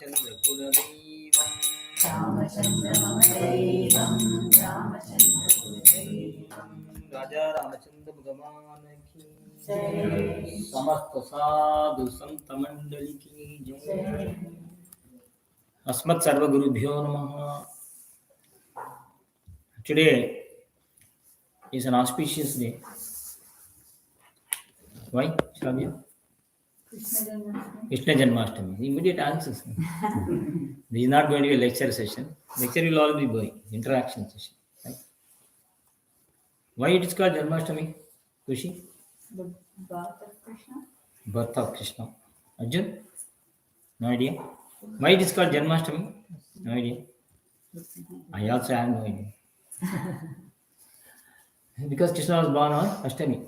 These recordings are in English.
Ramachandra Kuladevam Raja Ramachandra Bhagavan ki Jai Samasta Sadhu Santa Mandali ki Jai Asmat Sarva Gurubhyo Namaha. Today is an auspicious day. Why, Shravya? Krishna Janmashtami. Immediate answers. This is not going to be a lecture session. Lecture will all be going. Interaction session. Right? Why it is called Janmashtami? Kushi? The birth of Krishna. Birth of Krishna. Arjun? No idea. Why it is called Janmashtami? No idea. I also have no idea. Because Krishna was born on Ashtami.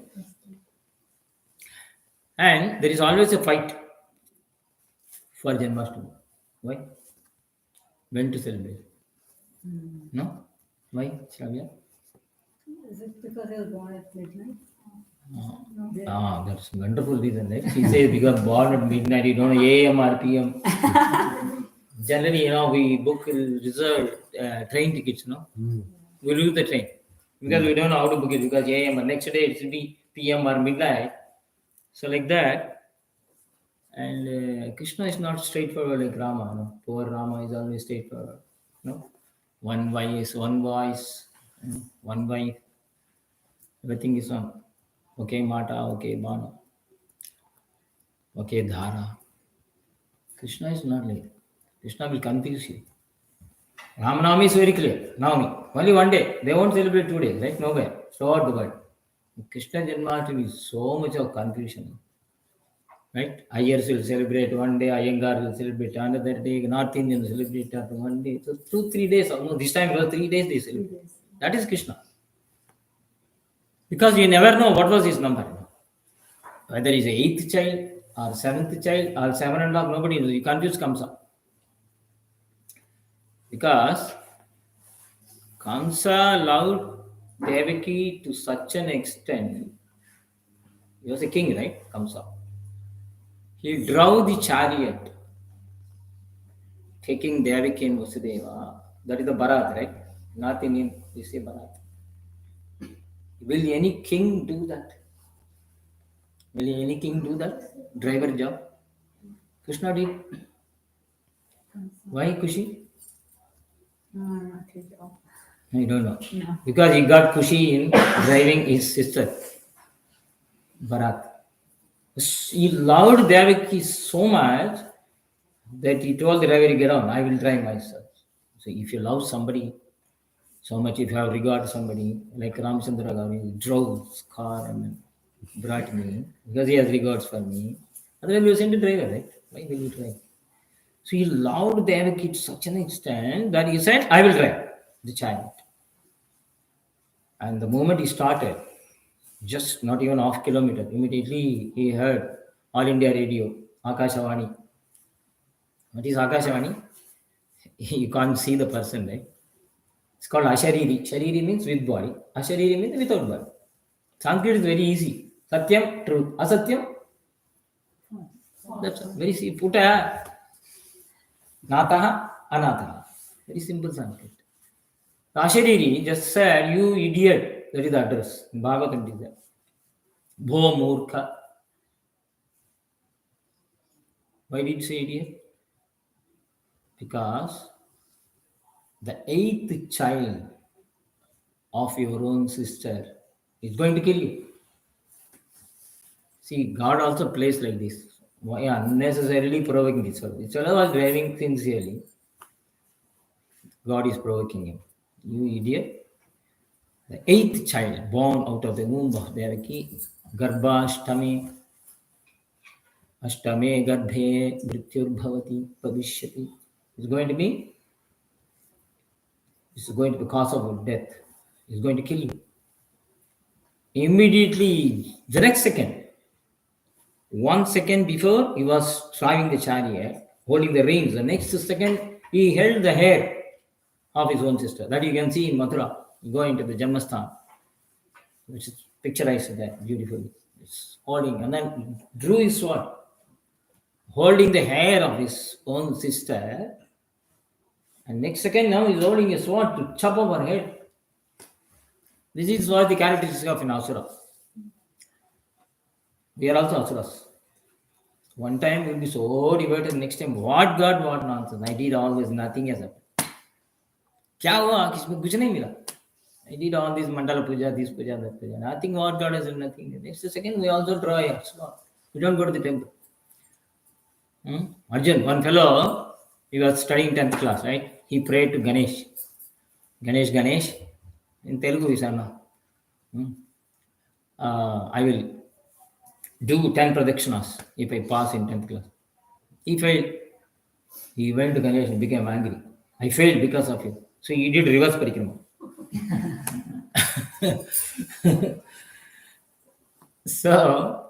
And there is always a fight for Janmashtami. Why? When to celebrate? No? Why, Shravya? Is it because he was born at midnight? That's a wonderful reason, right? She says because born at midnight, you don't know AM or PM. Generally, we book reserve train tickets, We lose the train because we don't know how to book it because AM or next day it will be PM or midnight. So like that. And Krishna is not straightforward like Rama. Poor Rama is always straightforward. One voice, one wife. Everything is on. Okay, Mata, okay, Bana. Okay, Dhara. Krishna is not like that. Krishna will confuse you. Ramanavami is very clear. Navami. Only one day. They won't celebrate 2 days, right? Nowhere. Throughout the world. Krishna Janmashtami is so much of confusion. Right? Ayers will celebrate one day, Iyengar will celebrate another day, North Indian will celebrate after 1 day. So 2-3 days. No, this time it was 3 days they celebrate. That is Krishna. Because you never know what was his number. Whether he's the 8th child or 7th child or 7.5, nobody knows. The confuse comes up. Because Kamsa loved Devaki to such an extent. He was a king, right? Kamsa. He drove the chariot, taking Devaki and Vasudeva. That is the Bharat, right? Not Indian, they say Bharat. Will any king do that? Will any king do that? Driver job? Krishna did. Why Kushi? Not his job. I don't know. No. Because he got Kushi in driving his sister, Bharat. He loved Devaki so much that he told the driver, get on, I will drive myself. So if you love somebody so much, if you have regard to somebody, like Ramchandra Gavi, he drove his car and then brought me, because he has regards for me. Otherwise, you send a driver, right? Why will you drive? So he loved Devaki to such an extent that he said, I will drive the chariot. And the moment he started, just not even half kilometer, immediately he heard All India Radio, Akashavani. What is Akashavani? You can't see the person, right? It's called Ashariri. Shariri means with body. Ashariri means without body. Sanskrit is very easy. Satyam, truth. Asatyam, that's very easy. Puta, Nataha, Anataha. Very simple Sanskrit. Ashariri just said, you idiot. That is the address. In Bhagavatam it is there. Bho Murkha. Why did you say idiot? Because the 8th child of your own sister is going to kill you. See, God also plays like this. Why unnecessarily provoking this fellow? This fellow was driving sincerely. God is provoking him. You idiot. The 8th child born out of the womb of Devaki, Garbha Ashtame, Ashtame Garbhe Mrityur Bhavati Bhavishyati, is going to be cause of death. Is going to kill you. Immediately, the next second, 1 second before, he was driving the chariot, holding the reins. The next second, he held the hair of his own sister. That you can see in Mathura. You go into the Janmastan, which is picturized there beautifully. It's holding, and then drew his sword. holding the hair of his own sister, and next second now he's holding a sword to chop off her head. This is what the characteristic of an asura. We are also asuras. One time we'll be so devoted, next time what God, what nonsense. I did all this, nothing has happened. क्या हुआ किसमें कुछ नहीं मिला. I did all this mandala puja, this puja, that puja. Nothing what God has done, nothing. Next second we also draw a sword. We don't go to the temple. Arjun, one fellow, he was studying 10th class, right? He prayed to Ganesh. Ganesh. In Telugu, he said, I will do 10 pradakshinas if I pass in 10th class. He failed. He went to Ganesh and became angry. I failed because of you. So he did reverse parikrama. So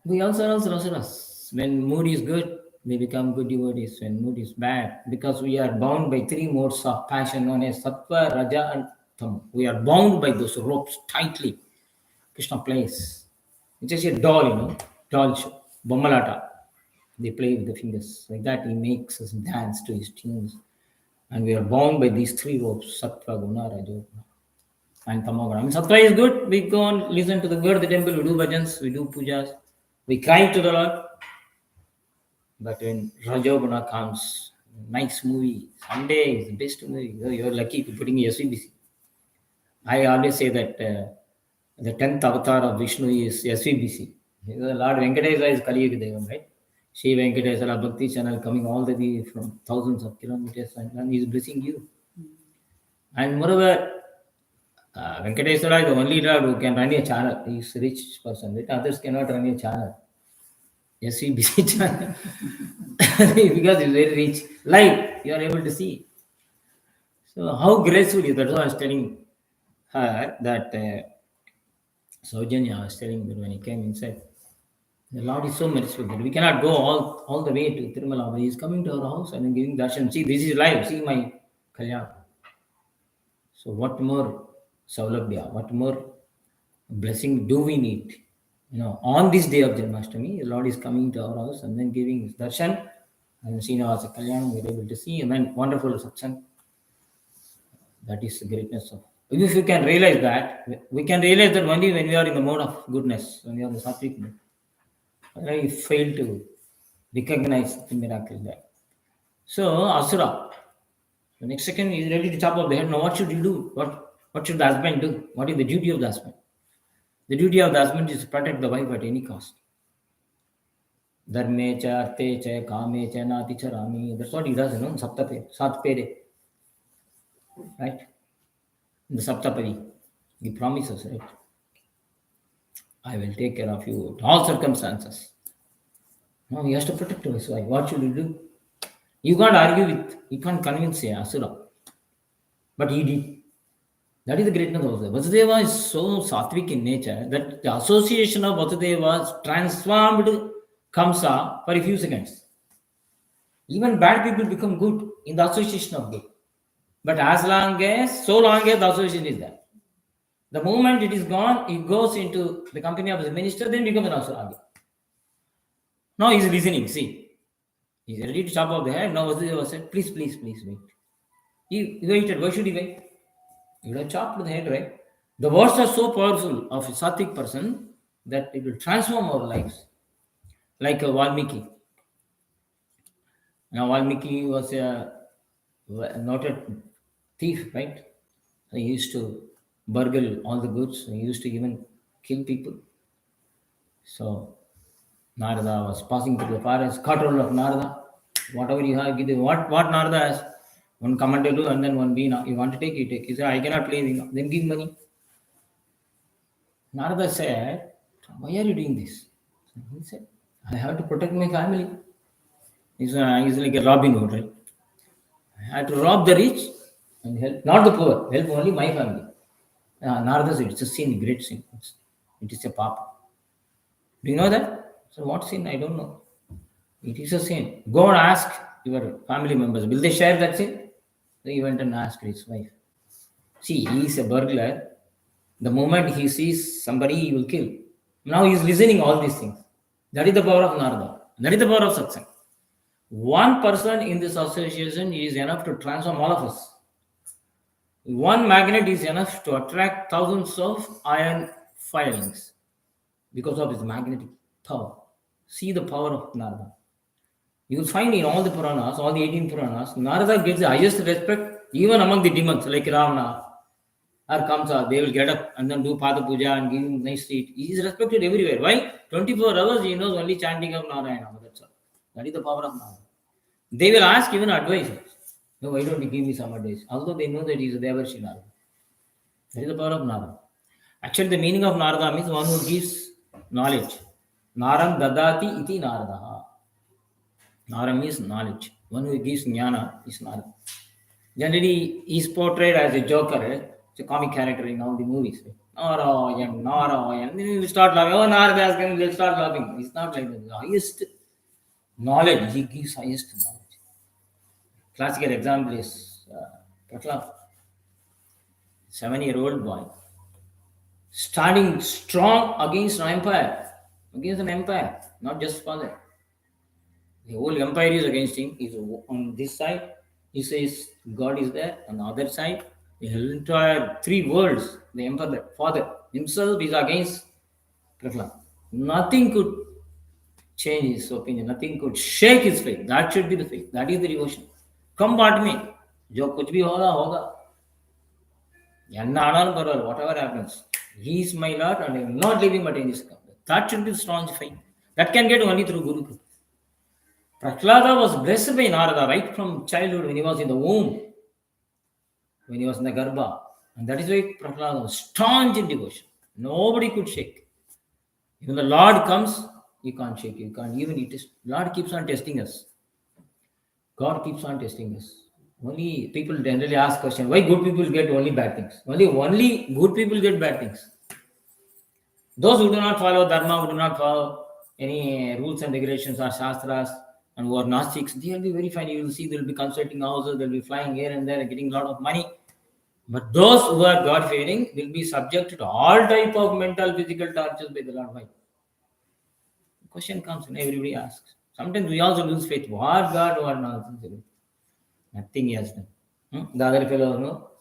we also are asuras. When mood is good, we become good devotees. When mood is bad, because we are bound by three modes of passion known as sattva, raja, and tama. We are bound by those ropes tightly. Krishna plays. It's just a doll, doll show, bommalata. They play with the fingers. Like that, he makes us dance to his tunes. And we are bound by these three ropes, sattva, guna, raja, and tamaguna. I mean, sattva is good. We go and listen to the word of the temple. We do bhajans, we do pujas. We cry to the Lord. But when Rajoguna comes, nice movie, Sunday is the best movie. You're lucky to putting SVBC. I always say that the 10th avatar of Vishnu is SVBC. Lord Venkateswara is Kali Yuga Devam, right? Shri Venkateswara Bhakti channel coming all the way from thousands of kilometers and he is blessing you. And moreover, Venkateswara is the only Lord who can run a channel. He is a rich person. Right? Others cannot run a channel. SVBC channel. Because it's very rich. Live, you are able to see. So how gracefully, that's why I was telling her that Saujanya was telling that when he came inside, the Lord is so merciful that we cannot go all the way to Tirumala, but he is coming to our house and giving darshan. See, this is live. See my Kalyan. So what more Saulabhya, what more blessing do we need? On this day of Janmashtami, the Lord is coming to our house and then giving his darshan. And Srinivasa Kalyanam, we're able to see, and then wonderful satsang. That is the greatness of. If you can realize that, we can realize that only when we are in the mode of goodness, when we are in the sattvic mode. We fail to recognize the miracle there. So, Asura. The next second he is ready to chop off the head. Now, what should you do? What should the husband do? What is the duty of the husband? The duty of the husband is to protect the wife at any cost. Dharme cha, arte cha, kame cha, nati cha, rami. That's what he does, Sat pere. Right? In the Saptapadi, he promises, right? I will take care of you at all circumstances. Now he has to protect his wife. What should you do? You can't argue you can't convince Asura. But he did. That is the greatness of Vasudeva. Vasudeva is so sattvic in nature that the association of Vasudeva transformed Kamsa for a few seconds. Even bad people become good in the association of good. But so long as the association is there. The moment it is gone, it goes into the company of the minister, then becomes an asura. Now he is listening, see. He is ready to chop off the head. Now Vasudeva said, please wait. He waited. Why should he wait? He would have chopped the head, right? The words are so powerful of a sattvic person that it will transform our lives. Like a Valmiki. Now Valmiki was a noted thief, right? He used to burgle all the goods. He used to even kill people. So Narada was passing through the forest, caught hold of Narada. Whatever you have, give what Narada has. One Kamandalu and then one Veena. You want to take, you take. He said, I cannot play Veena. Then give money. Narada said, why are you doing this? He said, I have to protect my family. He's like a Robin Hood, right? I have to rob the rich and help, not the poor, help only my family. Narada said, it's a sin, great sin. It is a papa. Do you know that? So what sin? I don't know. It is a sin. Go and ask your family members. Will they share that sin? So he went and asked his wife. See, he is a burglar. The moment he sees somebody, he will kill. Now he is listening all these things. That is the power of Narada. That is the power of satsang. One person in this association is enough to transform all of us. One magnet is enough to attract thousands of iron filings because of its magnetic power. See the power of Narada. You will find in all the Puranas, all the 18 Puranas, Narada gets the highest respect even among the demons like Ravana or Kamsa. They will get up and then do Pada Puja and give him nice seat. He is respected everywhere. Why? 24 hours he knows only chanting of Narayana. That's all. That is the power of Narada. They will ask even advice. No, why don't you give me some advice? Although they know that he is a Devarshi Narada. That is the power of Narada. Actually, the meaning of Narada means one who gives knowledge. Naram dadati iti Narada. Naram means knowledge. One who gives jnana is Narada. Generally, he is portrayed as a joker. It's a comic character in all the movies. Narayan, Narayan. Then you start laughing. Oh, Narada has come. They'll start laughing. It's not like that. The highest knowledge. He gives highest knowledge. Classical example is Prahlad, 7-year-old boy, standing strong against an empire, not just father. The whole empire is against him. He's on this side. He says God is there. On the other side, the entire 3 worlds, the emperor, the father himself is against Prahlad. Nothing could change his opinion. Nothing could shake his faith. That should be the faith. That is the devotion. Come but me. जो कुछ भी होगा होगा whatever happens, he is my Lord and I am not leaving but in his company. That should be the strong faith. That can get only through Guru. Prahlada was blessed by Narada right from childhood when he was in the womb, when he was in the Garbha. And that is why Prahlada was staunch in devotion. Nobody could shake. Even the Lord comes, you can't shake. You can't even eat it. Lord keeps on testing us. God keeps on testing us. Only people generally ask question, why good people get only bad things? Only good people get bad things. Those who do not follow dharma, who do not follow any rules and regulations or shastras, and who are Gnostics, they will be very fine. You will see they will be consulting houses, they will be flying here and there, getting a lot of money. But those who are God-fearing will be subject to all type of mental, physical tortures by the Lord. Why? The question comes and everybody asks. Sometimes we also lose faith. What God, what nonsense? Nothing he has done. The other fellow, no?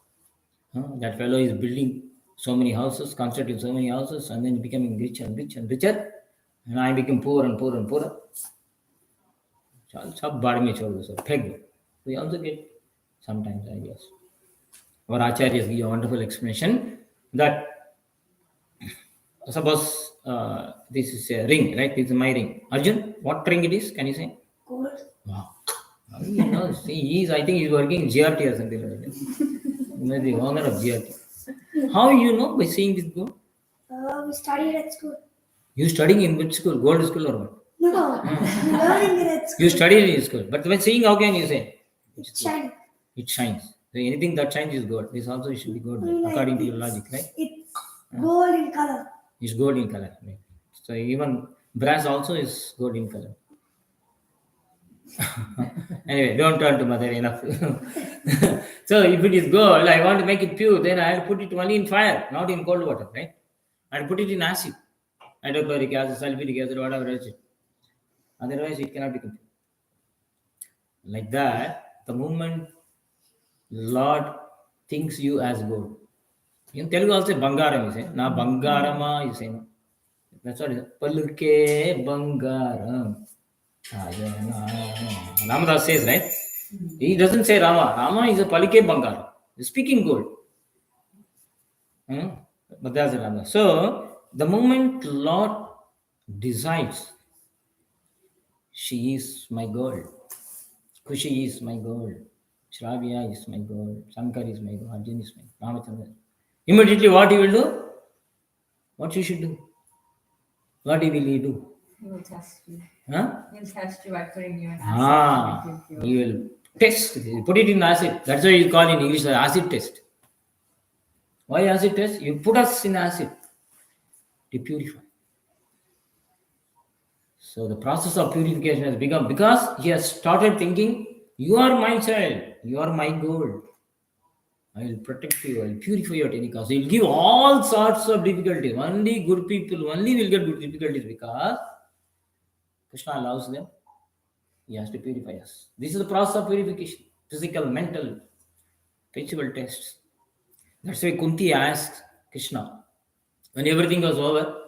That fellow is building so many houses, constructing so many houses, and then becoming richer and richer and richer. And I became poor and poor and poorer. We also get sometimes ideas. Our Acharyas give a wonderful explanation that suppose this is a ring, right? This is my ring. Arjun, what ring it is? Can you say? Gold. Wow. You know, see, I think he's working in GRT or something like that. He may be the owner of GRT. How you know by seeing this gold? We studied at school. You studying in which school? Gold school or what? No, learning it at school. You studied in school. But when seeing, how can you say? It's shiny. It shines. So anything that shines is gold. This also should be gold, Like according to your logic, right? It's gold in color. It's gold in color. Right? So even brass also is gold in color. Anyway, don't turn to mother enough. So if it is gold, I want to make it pure, then I'll put it only in fire, not in cold water, right? I'll put it in acid, hydrochloric acid, sulfuric acid, whatever else. Otherwise, it cannot become pure. Like that, the moment Lord thinks you as gold. In Telugu also Bangaram, you say. Na Bangarama, you say. No? That's what it is. Palurke Bangaram. Ramadas says, right? He doesn't say Rama. Rama is a Palike Bangar. He's speaking gold. But that's Rama. So, the moment Lord decides, she is my gold. Kushi is my gold. Shravya is my gold. Shankar is my gold. Arjun is my gold. Ramachandra. Immediately what he will do? What you should do? What will he do? He will test you. Huh? He'll test you by putting you in acid. He will test. Put it in acid. That's why you call in English the acid test. Why acid test? You put us in acid to purify. So the process of purification has begun because he has started thinking, you are my child, you are my gold. I will protect you, I will purify you at any cost. He will give all sorts of difficulties. Only good people only will get good difficulties because Krishna loves them. He has to purify us. This is the process of purification. Physical, mental, spiritual tests. That's why Kunti asked Krishna, when everything was over,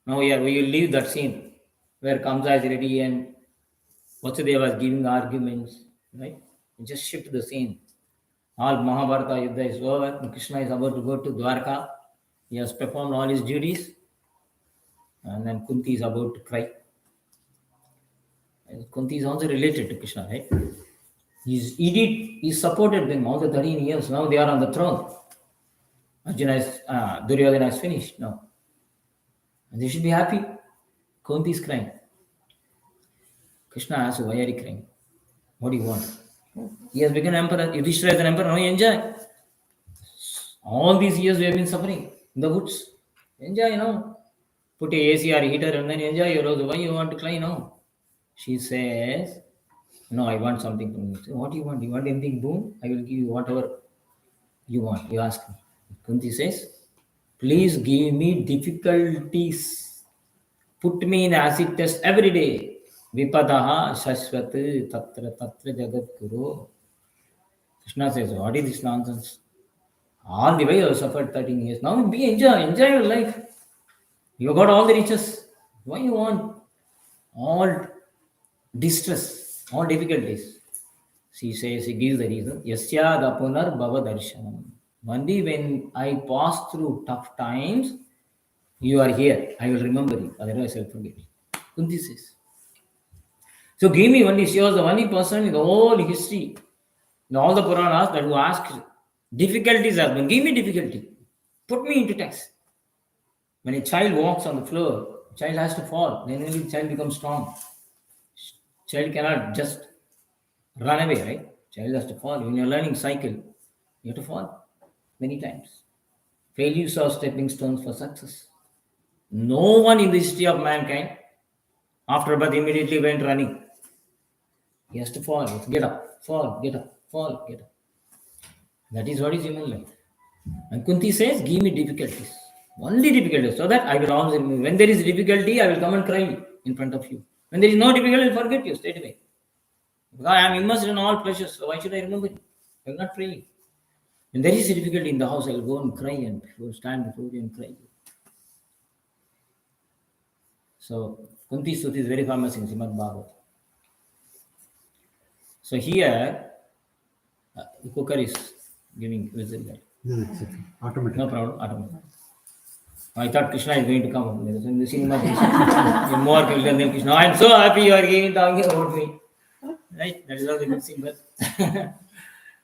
now we will leave that scene where Kamsa is ready and Vasudeva was giving arguments, right? We just shift the scene. All Mahabharata Yuddha is over, and Krishna is about to go to Dwarka. He has performed all his duties, and then Kunti is about to cry. And Kunti is also related to Krishna, right? He supported them all the 13 years. Now they are on the throne. Duryodhana is finished now. And they should be happy. Kunti is crying. Krishna asks, why are you crying? What do you want? He has become emperor. Yudhishthira is an emperor. Now enjoy. All these years we have been suffering in the woods. Enjoy now. Put a AC or heater and then enjoy your rose. Why you want to cry now? She says, no, I want something from you. So what do you want? Do you want anything boon? I will give you whatever you want. You ask me. Kunti says, please give me difficulties. Put me in acid test every day. Vipadaha shashvat tatra tatra jagat guru. Krishna says, what is this nonsense? All the way you have suffered 13 years. Now enjoy your life. You got all the riches. Why you want all distress, all difficulties? She says, she gives the reason. Yasya dapunar bhava darshanam. Only when I pass through tough times, you are here. I will remember you. Otherwise, I will forget you. Kunti says. So give me only, she was the only person in the whole history, in all the Puranas that who asked difficulties husband. Give me difficulty. Put me into test. When a child walks on the floor, child has to fall. Then only the child becomes strong. Child cannot just run away, right? Child has to fall. When you're learning cycle, you have to fall many times. Failures are stepping stones for success. No one in the history of mankind, after birth, immediately went running. He has to fall. He has to get up, fall, get up, fall, get up. That is what is human life. And Kunti says, give me difficulties. Only difficulties. So that I will always remember. When there is difficulty, I will come and cry in front of you. When there is no difficulty, I will forget you straight away. Because I am immersed in all pleasures. So why should I remember you? I will not pray you. When there is a difficulty in the house, I will go and cry and stand before you and cry. So Kunti Stuti is very famous in Srimad Bhagavatam. So here, the cooker is giving whistle there. No, it's okay. Automatic. No problem, automatic. I thought Krishna is going to come. In the cinema, in more people than Krishna. I am so happy you are talking about me. Right? That is how they could sing. But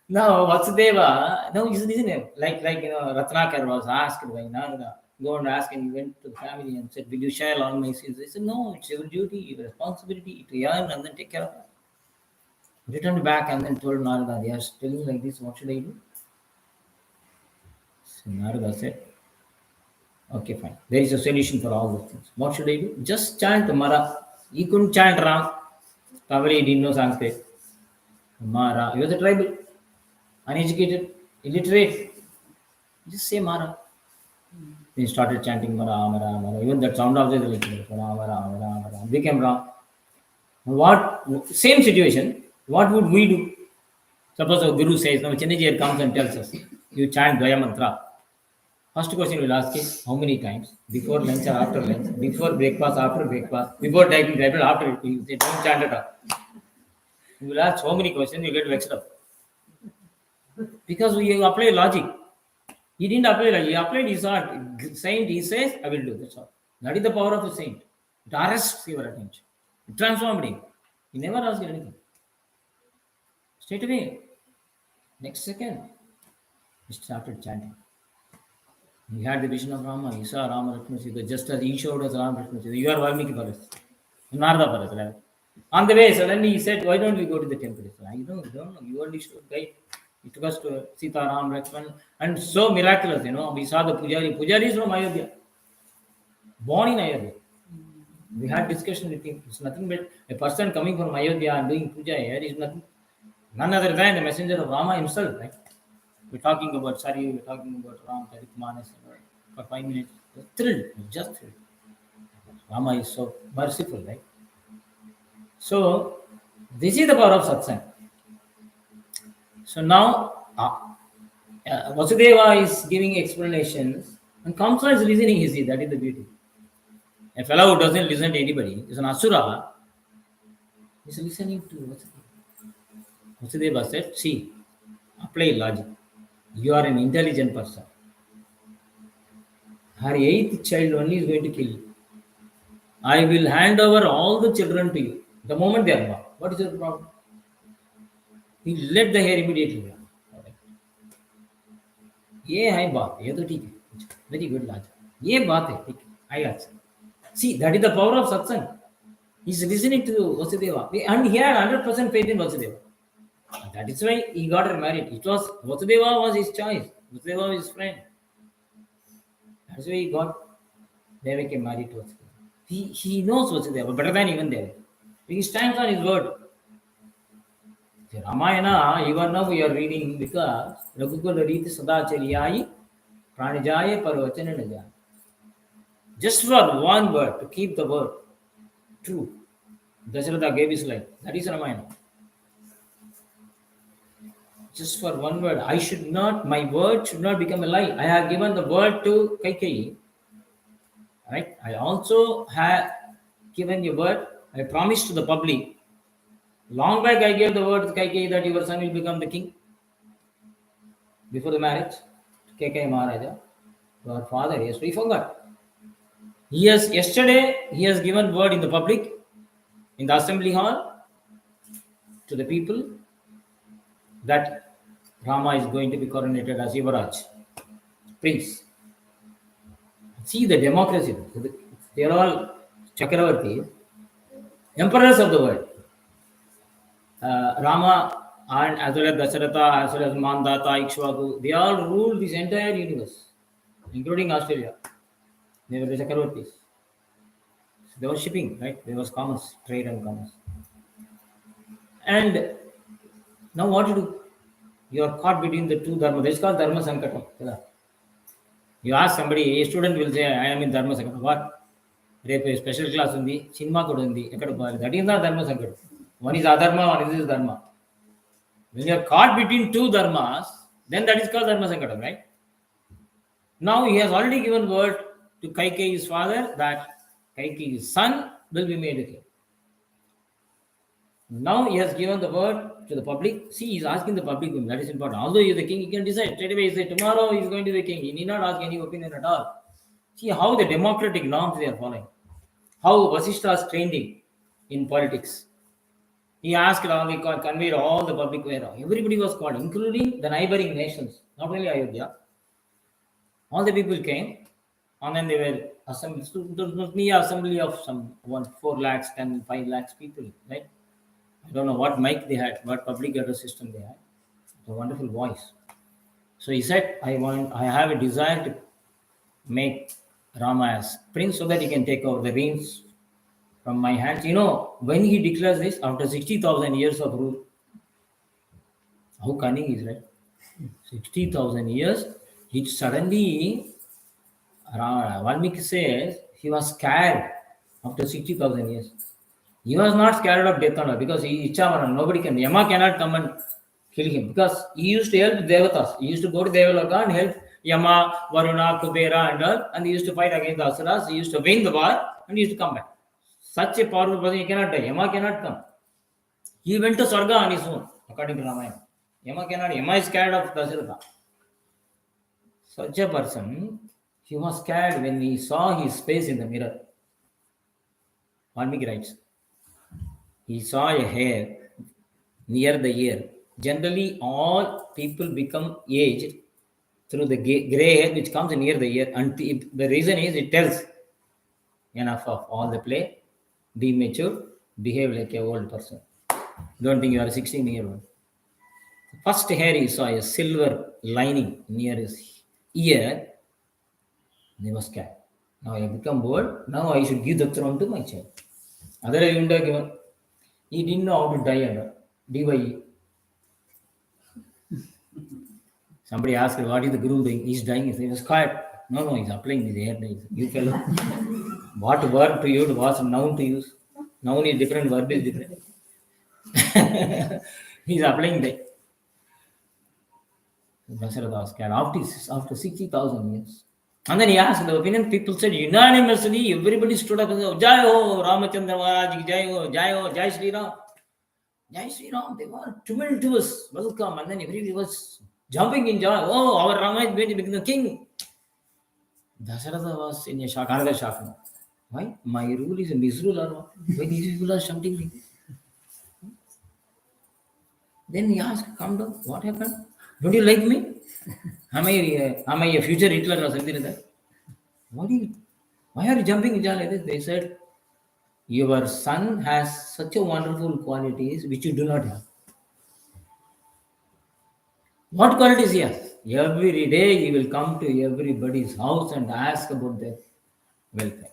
now, Vasudeva, now isn't it? Like Ratnakar was asked by Narada, go and ask, and he went to the family and said, will you share all my sins? They said, no, it's your duty, your responsibility to earn and then take care of it. Returned back and then told Narada, they are telling like this, what should I do? So Narada said, okay, fine. There is a solution for all those things. What should I do? Just chant Mara. He couldn't chant Ram. Probably he didn't know Sanskrit. Mara. He was a tribal, uneducated, illiterate. Just say Mara. He started chanting Mara, Mara, Mara. Even that sound also is illiterate. Mara, Mara, Mara, Mara. Became Ram. Same situation. What would we do? Suppose a guru says, now Chennajir comes and tells us, you chant Dvaya Mantra. First question we'll ask is, how many times? Before lunch or after lunch? Before breakfast, after breakfast? Before taking diaper, after eating? They don't chant at all. We will ask so many questions, you get vexed up. Because we apply logic. He didn't apply logic, he applied his heart. Saint, he says, I will do. That's all. That is the power of a saint. It arrests your attention. It transformed him. He never asked anything. Straight away. Next second, he started chanting. He had the vision of Rama. He saw Rama Lakshmana Sita just as he showed us Rama Lakshmana Sita. You are Valmiki for us. Narada for us. On the way, suddenly he said, why don't we go to the temple? I don't know. You only showed guide. He took us to Sita, Ram, Lakshmana. And so miraculous, we saw the Pujari. Pujari is from Ayodhya. Born in Ayodhya. We had discussion with him. It's nothing but a person coming from Ayodhya and doing puja here is nothing. None other than the messenger of Rama himself, right? We're talking about Sari, we're talking about Ram, Charitmanas, for 5 minutes. We're thrilled, we're just thrilled. Rama is so merciful, right? So, this is the power of satsang. So now, Vasudeva is giving explanations, and Kamsa is listening. You see, that is the beauty. A fellow who doesn't listen to anybody is an asura. He's listening to Vasudeva. Vasudeva said, "See, apply logic. You are an intelligent person. Her eighth child only is going to kill you. I will hand over all the children to you the moment they are born. What is your problem?" He let the hair immediately grow. ये है बात, ये तो ठीक है, very good logic. ये बात है, ठीक है, I accept. See, that is the power of satsang. He's listening to Vasudeva, and he had 100% faith in Vasudeva. That is why he got her married. It was Vasudeva was his choice. Vasudeva was his friend. That's why he got Devaki married to Vasudeva. He knows Vasudeva better than even Devaki. He stands on his word. The Ramayana, even now we are reading because Raghukula Riti Sadacharyayi Pranijaya Parvachana Najaya. Just for one word, to keep the word true, Dasharatha gave his life. That is Ramayana. Just for one word, my word should not become a lie. I have given the word to Kaikeyi. Right? I also have given a word, I promised to the public. Long back I gave the word to Kaikeyi that your son will become the king. Before the marriage, Kaikeyi Maharaja, your father, yes, we forgot. Yesterday he has given word in the public, in the assembly hall, to the people, that Rama is going to be coronated as Yuvaraj, prince. See the democracy. They are all Chakravarti, emperors of the world. Rama and as well as Dasharatha, as well as Mandata, Ikshvaku, they all ruled this entire universe, including Australia. They were the Chakravartis. So they were shipping, right? There was commerce, trade and commerce. And now what to do? You are caught between the two dharma. This is called dharma sankata. You ask somebody, a student will say, I am in dharma sankata. What? Repe special class undi, cinema kudu undi. That is not dharma sankata. One is adharma, one is dharma. When you are caught between two dharmas, then that is called dharma sankata, right? Now he has already given word to Kaikeyi's father that Kaikeyi's son will be made a king. Now he has given the word to the public. See, he is asking the public, that is important. Although he is the king, he can decide. Straight away he say, tomorrow he is going to be king. He need not ask any opinion at all. See how the democratic norms they are following. How Vasishtha is trained in politics. He asked all, he conveyed all the public where everybody was called, including the neighboring nations, not only Ayodhya. All the people came, and then they were assembled. There was me assembly of some 4 lakhs, 10, 5 lakhs people, right? I don't know what mic they had, what public address system they had. It's a wonderful voice. So he said, I have a desire to make Rama as prince so that he can take over the reins from my hands. You know, when he declares this, after 60,000 years of rule, how cunning he is, right? 60,000 years, he suddenly, Valmiki says, he was scared after 60,000 years. He was not scared of death or because he is Ichavana. Nobody can, Yama cannot come and kill him because he used to help Devatas. He used to go to Devaloka and help Yama, Varuna, Kubera and all, and he used to fight against the Asuras. He used to win the war and he used to come back. Such a powerful person, he cannot die. Yama cannot come. He went to Sarga on his own, according to Ramayana. Yama is scared of Dasharatha. Such a person, he was scared when he saw his face in the mirror. Valmiki writes, he saw a hair near the ear. Generally, all people become aged through the grey hair which comes near the ear. And the reason is it tells enough of all the play, be mature, behave like an old person. Don't think you are a 16-year-old. First hair he saw a silver lining near his ear. He was scared. Now I have become old. Now I should give the throne to my child. Otherwise, he would have given. He didn't know how to die under DYE. Somebody asked, what is the Guru doing? He's dying. He was quiet. No, he's applying his hair dye. You fellow. What word to use, what noun to use? Noun is different, verb is different. He's applying that. Dasharatha was scared after 60,000 years. And then he asked the opinion. People said unanimously, everybody stood up and said, Jai Ho, Ramachandra Maharaj, Jai Ho, Jai Ho, Jai Sri Ram. Jai Sri Ram, they were tumultuous welcome. And then everybody was jumping in joy. Oh, our Rama is going to become the king. Dasharatha was in a shock, another shock. Why? My rule is a misrule or what? Why these people are shouting like this? Then he asked, calm down, what happened? Don't you like me? Am I a future Hitler or something like that? Why are you jumping in joy like this? They said, your son has such a wonderful qualities which you do not have. What qualities he has? Every day he will come to everybody's house and ask about their welfare.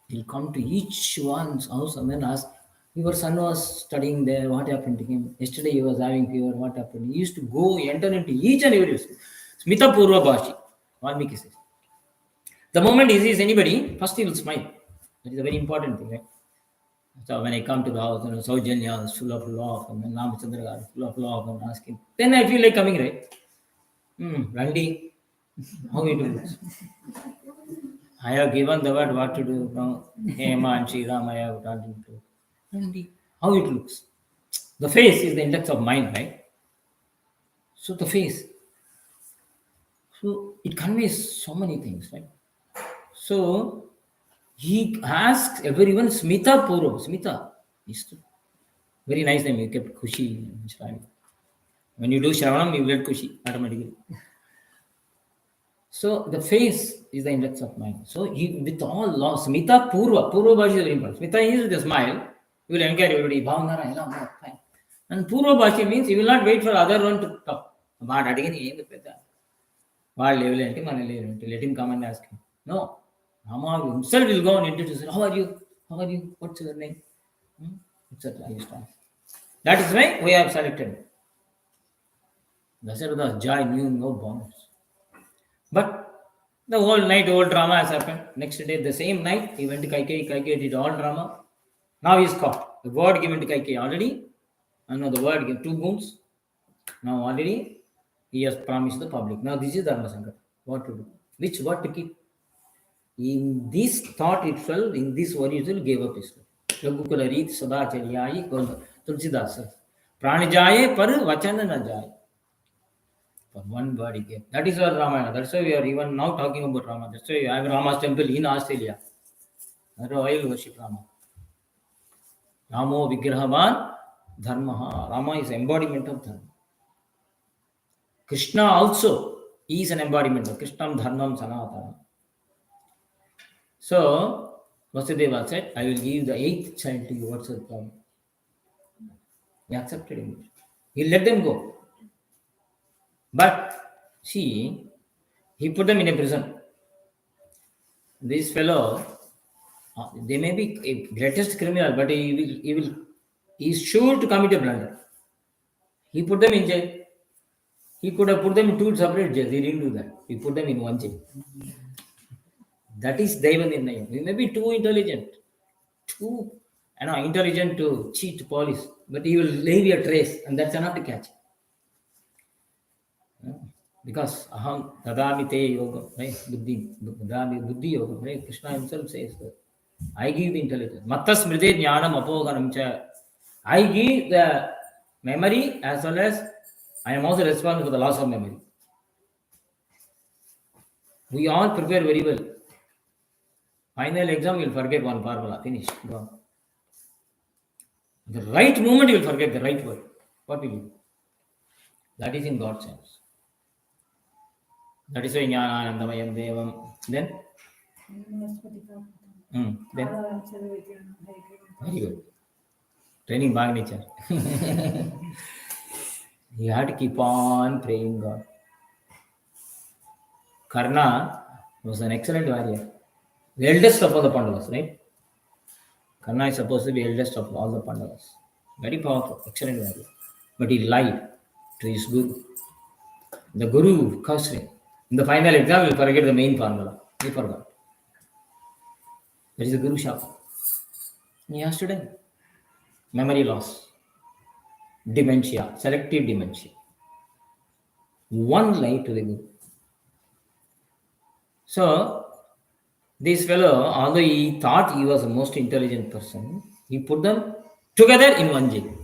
He'll come to each one's house and then ask, your son was studying there, what happened to him? Yesterday he was having fever, what happened? He used to go enter into each and every school. Smita Purva Bhashi, Valmiki says. The moment he sees anybody, first he will smile. That is a very important thing, right? So when I come to the house, Saujanya is full of love, and then Ramachandra is full of love, and ask him. Then I feel like coming, right? Randy, how it looks? I have given the word what to do now. Hema and Sri Ram, I have told him to. Randy, how it looks? The face is the index of mind, right? So the face. So it conveys so many things, right? So he asks everyone, Smita Puro. Smita. Very nice name. You kept Kushi. When you do Shravanam, you get Kushi automatically. So the face is the index of mind. So he, with all law, Smita Purva Bhashi is very important. Smita is with a smile. He will encourage everybody. Bhavnara, fine. And Purva Bhashi means he will not wait for other one to talk. Let him come and ask him. No. Rama himself will go and introduce. How are you? How are you? What's your name? Etc. That is why we have selected. Dasharatha's joy knew no bounds. But the whole night, whole drama has happened. Next day, the same night, he went to Kainkaryam. Kainkaryam did all drama. Now he is caught. The word given to Kainkaryam already. The word given 2 boons. Now already he has promised the public. Now this is Dharma Sankara. What to do? Which word to keep? In this thought itself, in this word itself, gave up his life. Lagukula Reet Sadacharyayi Tulsidas. Pranijaye par vachana na jaye. For one word he gave. That is our Ramayana. That's why we are even now talking about Rama. That's why I have Rama's temple in Australia. That's why I will worship Rama. Ramo Vigrahavan Dharmaha. Rama is embodiment of Dharma. Krishna also is an embodiment of Krishnam Dharmam Sanatana. So, Vasudeva said, I will give the 8th child to you. What's the problem? He accepted him. He let them go. But, see, he put them in a prison. This fellow, they may be a greatest criminal, but he is sure to commit a blunder. He put them in jail. He could have put them in 2 separate jails. He didn't do that. He put them in 1 jail. That is Daiva Nirnayam. We may be too intelligent, intelligent to cheat police, but he will leave a trace, and that's enough to catch. Because aham dadami te yoga, right? Buddhi yoga, right? Krishna himself says that I give the intelligence. Mattas mride jnanam apoganam cha. I give the memory as well as I am also responsible for the loss of memory. We all prepare very well. Final exam, you will forget one formula. Finished. Gone. The right moment, you will forget the right word. What will you do? That is in God's hands. That is why Jnananandamayam Devam. Then? Then? Very good. Training by nature. You had to keep on praying God. Karna was an excellent warrior. The eldest of all the Pandavas, right? Karna is supposed to be the eldest of all the Pandavas. Very powerful, excellent warrior. But he lied to his guru. The guru cursed him. In the final exam, he will forget the main formula. He forgot. That is the Guru Shapa. He has to die. Memory loss, dementia, selective dementia. One lie to the guru. So, this fellow, although he thought he was the most intelligent person, he put them together in one jail.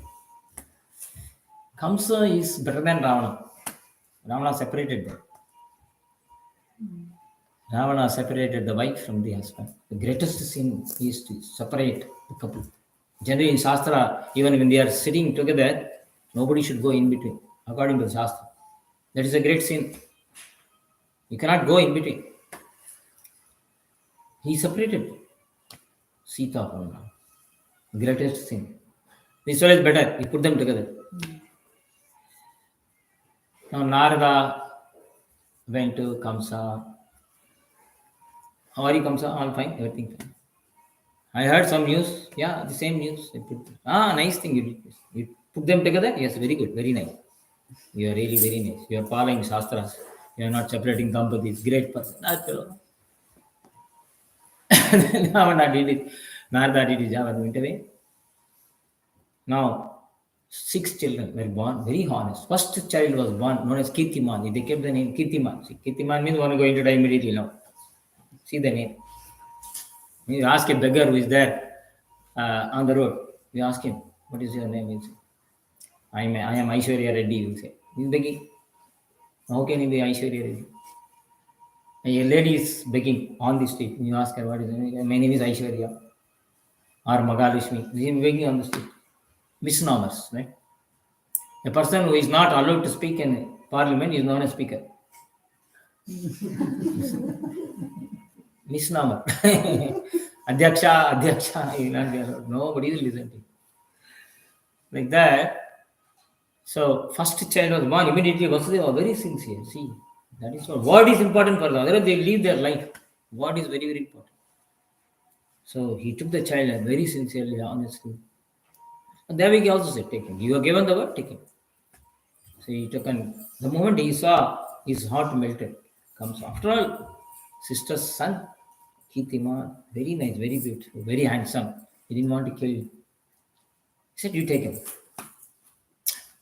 Kamsa is better than Ravana. Ravana separated them. Ravana separated the wife from the husband. The greatest sin is to separate the couple. Generally, in Shastra, even when they are sitting together, nobody should go in between, according to the Shastra. That is a great sin. You cannot go in between. He separated Sita from Ram. Greatest sin. This one is better. He put them together. Now Narada went to Kamsa. How are you, Kamsa? All fine, everything fine. I heard some news. Yeah, the same news. Nice thing you did this. You put them together? Yes, very good, very nice. You are really very nice. You are following Shastras. You are not separating Dampatis. Great person. That fellow. Narada did it. Narada did his job and went away. Now, 6 children were born, very honest. First child was born, known as Kirtiman. They kept the name Kirtiman. See, Kirtiman means one going to die immediately now. See the name. You ask a beggar who is there on the road. You ask him, what is your name? He'll say, I am Aishwarya Reddy. He'll say, he's begging. How can he be Aishwarya Reddy? A lady is begging on the street. You ask her, what is her name? My name is Aishwarya. Or Magalishmi. He is begging on the street. Misnomers, right? A person who is not allowed to speak in parliament is known as speaker. Misnomer. Adhyaksha, you will not be allowed. Nobody will listen to you. Like that. So, first child was born, immediately Vasudeva, very sincere. See, that is what. Word is important for them. Otherwise, they leave their life. Word is very, very important. So, he took the child very sincerely, honestly. And Devaki also said, take him. You are given the word, take him. So, he took and the moment he saw his heart melted. Comes after all, sister's son, Kirtiman, very nice, very beautiful, very handsome. He didn't want to kill him. He said, you take him.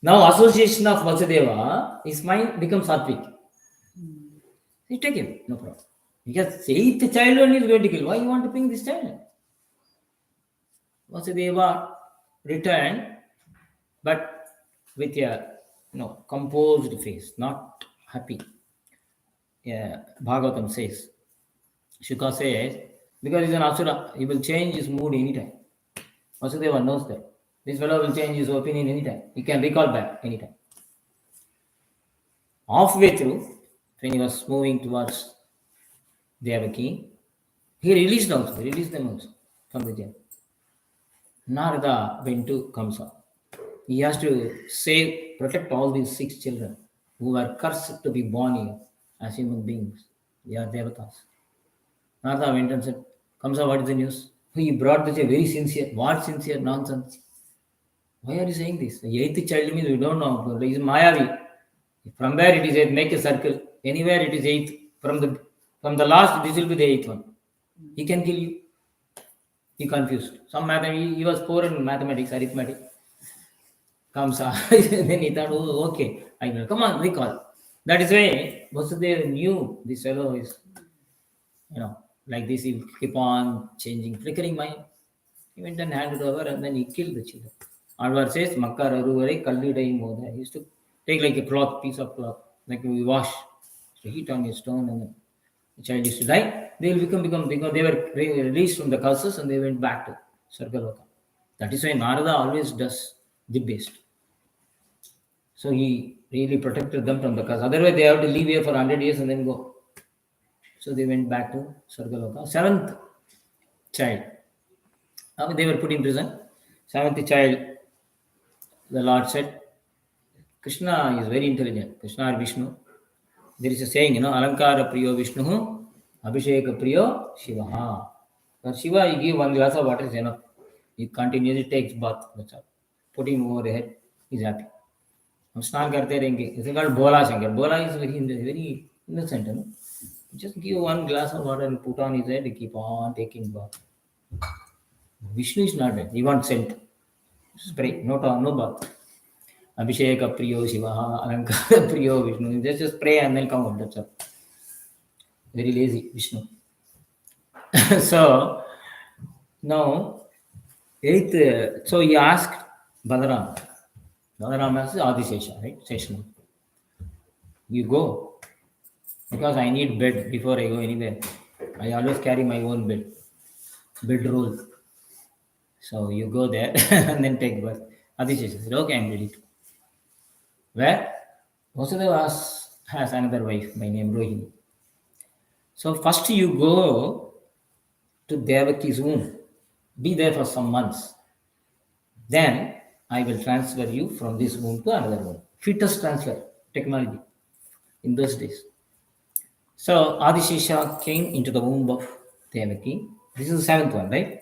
Now, association of Vasudeva, his mind becomes sattvic. You take him, no problem. Because 8th child only is going to kill. Why you want to bring this child? Vasudeva returned, but with a composed face, not happy. Yeah, Bhagavatam says, Shuka says, because he's an Asura, he will change his mood anytime. Vasudeva knows that. This fellow will change his opinion anytime. He can recall back anytime. Halfway through, when he was moving towards Devaki, he released them also from the jail. Narada went to Kamsa. He has to protect all these 6 children who were cursed to be born here as human beings. They are devatas. Narada went and said, Kamsa, what is the news? He brought this very sincere. What sincere nonsense? Why are you saying this? The 8th child means we don't know. It is Mayavi. From where it is 8, make a circle. Anywhere it is 8. From the last, this will be the 8th one. He can kill you. He confused. He was poor in mathematics, arithmetic. Kamsa. Then he thought, oh, okay. I will. Come on, recall. That is why Vasudeva knew this fellow is, like this, he will keep on changing, flickering mind. He went and handed over and then he killed the children. Alvar says, Makkar Aruvare Kallidai Moda. He used to take like a piece of cloth, like we wash, to heat on a stone, and the child used to die. They will become because they were released from the curses and they went back to Sargaloka. That is why Narada always does the best. So he really protected them from the curse. Otherwise, they have to live here for 100 years and then go. So they went back to Sargaloka. 7th child. They were put in prison. 7th child, the Lord said, Krishna is very intelligent. Krishna or Vishnu. There is a saying, Alankara Priyo Vishnu, Abhisheka Priyo Shiva. For Shiva, you give 1 glass of water, is enough. He continuously takes bath. That's all. Put him over the head, he's happy. It's called Bola Shankar. Bola is very innocent. Just give 1 glass of water and put on his head, keep on taking bath. Vishnu is not dead. He wants scent. Spray, no bath. Abhisheka Priyo Shivaha, Alankara Priyo Vishnu. Just pray and then come out. That's all. Very lazy, Vishnu. So now, eighth, so he asked Balaram. Balaram is Adisesha, right? Session. You go. Because I need bed before I go anywhere. I always carry my own bedroll. So you go there and then take birth. Adisesha said, okay, I'm ready to. Where? Vasudeva has another wife by name Rohini. So first you go to Devaki's womb. Be there for some months. Then I will transfer you from this womb to another womb. Fetus transfer technology in those days. So Adishesha came into the womb of Devaki. This is the seventh one, right?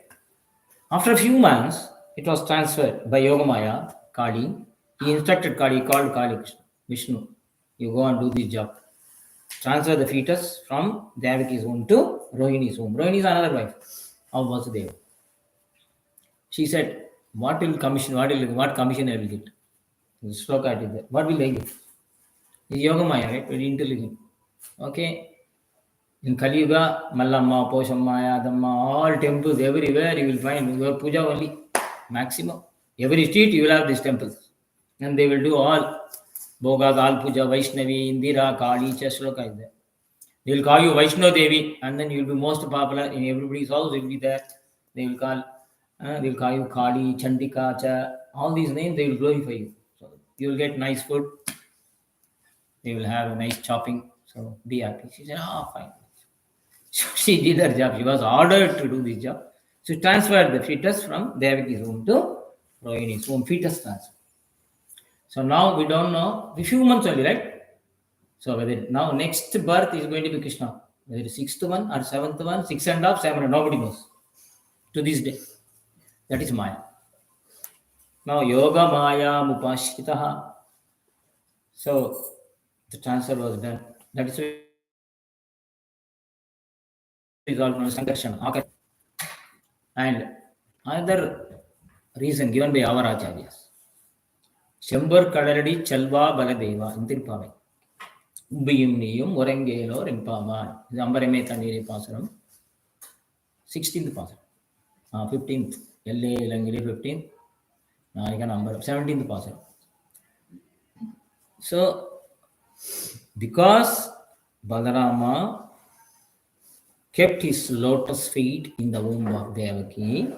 After a few months, it was transferred by Yogamaya, Kali. He instructed Kali, called Kali Krishna, Vishnu. You go and do this job. Transfer the fetus from Devaki's womb to Rohini's womb. Rohini is another wife of Vasudeva. She said, what commission I will get? This sloka is there. What will I get? This Yogamaya, right? Very intelligent. Okay. In Kali Yuga, Mallamma, Poshamma, Yadamma, all temples, everywhere you will find your puja only. Maximum. Every street you will have these temples. And they will do all Bhoga, Gal Puja, Vaishnavi, Indira, Kali, Shloka is there. They will call you Vaishno Devi, and then you will be most popular in everybody's house. You will be there. They will call you Kali, Chandika, Cha. All these names they will glorify you. So you will get nice food. They will have a nice chopping. So be happy. She said, fine. So she did her job. She was ordered to do this job. She transferred the fetus from Devaki's womb to Rohini's womb. Fetus transfer. So now we don't know. A few months only, right? So whether now next birth is going to be Krishna. Whether it's sixth one or seventh one, 6.5, 7, nobody knows. To this day. That is Maya. Now Yoga Maya Mupashitaha. So the transfer was done. That is called Sangoshtee. And another reason given by our Acharyas. Shambhar Kadaradi Chalva Baladeva in Tirupavai. Ubiyum Niyum, Orangelo, Rimpama, Zambarame Taniri Pasaram. 16th Pasaram. 15th. LA Langiri 15th. Naika number 17th Pasaram. So, because Balarama kept his lotus feet in the womb of Devaki,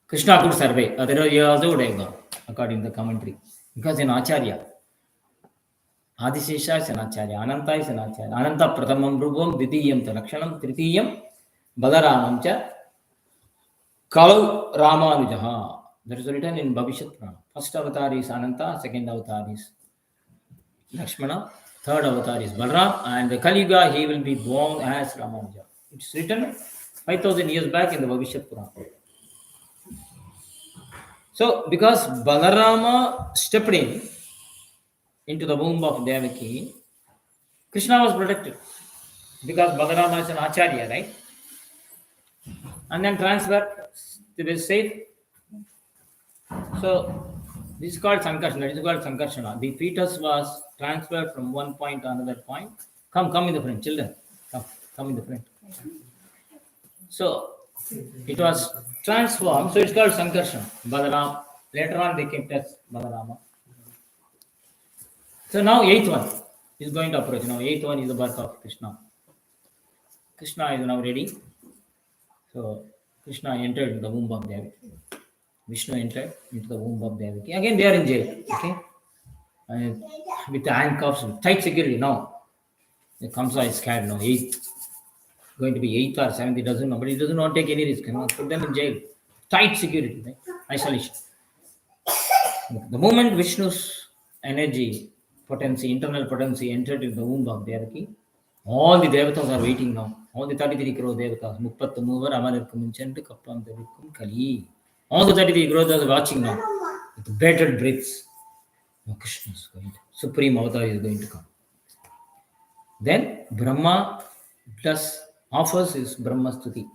Krishna could survey. Otherwise, he also would have gone, according to the commentary. Because in Acharya, Adishesha is an Acharya, Ananta is an Acharya. Ananta Pratamam Rupam, Dvitiyam Talakshanam, Tritiyam, Balaramam cha, Kalau Ramanujaha. That is written in Bhavishyat Purana. First avatar is Ananta, second avatar is Lakshmana, third avatar is Balaram, and the Kali Yuga he will be born as Ramanuja. It's written 5,000 years back in the Bhavishyat Purana. So, because Balarama stepped into the womb of Devaki, Krishna was protected. Because Balarama is an Acharya, right? And then transfer, they were safe. So, this is called Sankarsana. That is called Sankarsana. The fetus was transferred from one point to another point. Come in the front, children. Come in the front. So, it was transformed. So, it's called Sankarsana. Balaram. Later on, they kept as Balarama. So, now 8th one is going to approach. Now, 8th one is the birth of Krishna. Krishna is now ready. So, Krishna entered the womb of Devaki. Vishnu entered into the womb of Devaki. Again, they are in jail. Okay? And with the handcuffs, tight security. Now, the Kamsa is scared now. 8th. Going to be 8th or 7th, he doesn't know. But he doesn't want to take any risk. Put them in jail. Tight security. Right? Isolation. The moment Vishnu's energy, potency, internal potency entered into the womb of Devaki, all the devatas are waiting now. All the 33 crore devatas. Muppat Mover, Amarikkum Inchantu, Kappam Devikkum, Kali. All the 33 crores are watching now. With bated breaths. Oh, Krishna is going to, Supreme Avatar is going to come. Then Brahma plus offers his Brahma Stuti.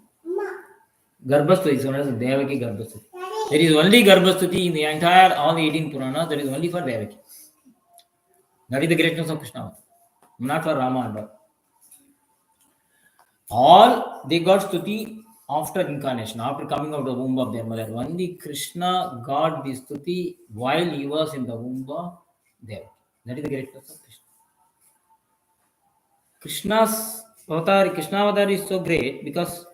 Garbhastuti is known as Devaki Garbhastuti. There is only Garbhastuti in the entire, all the 18 Puranas, that is only for Devaki. That is the greatness of Krishna. Not for Rama and all. All they got stuti after incarnation, after coming out of the womb of their mother. Only Krishna got the stuti while he was in the womb of Devaki. That is the greatness of Krishna. Krishna avatar is so great because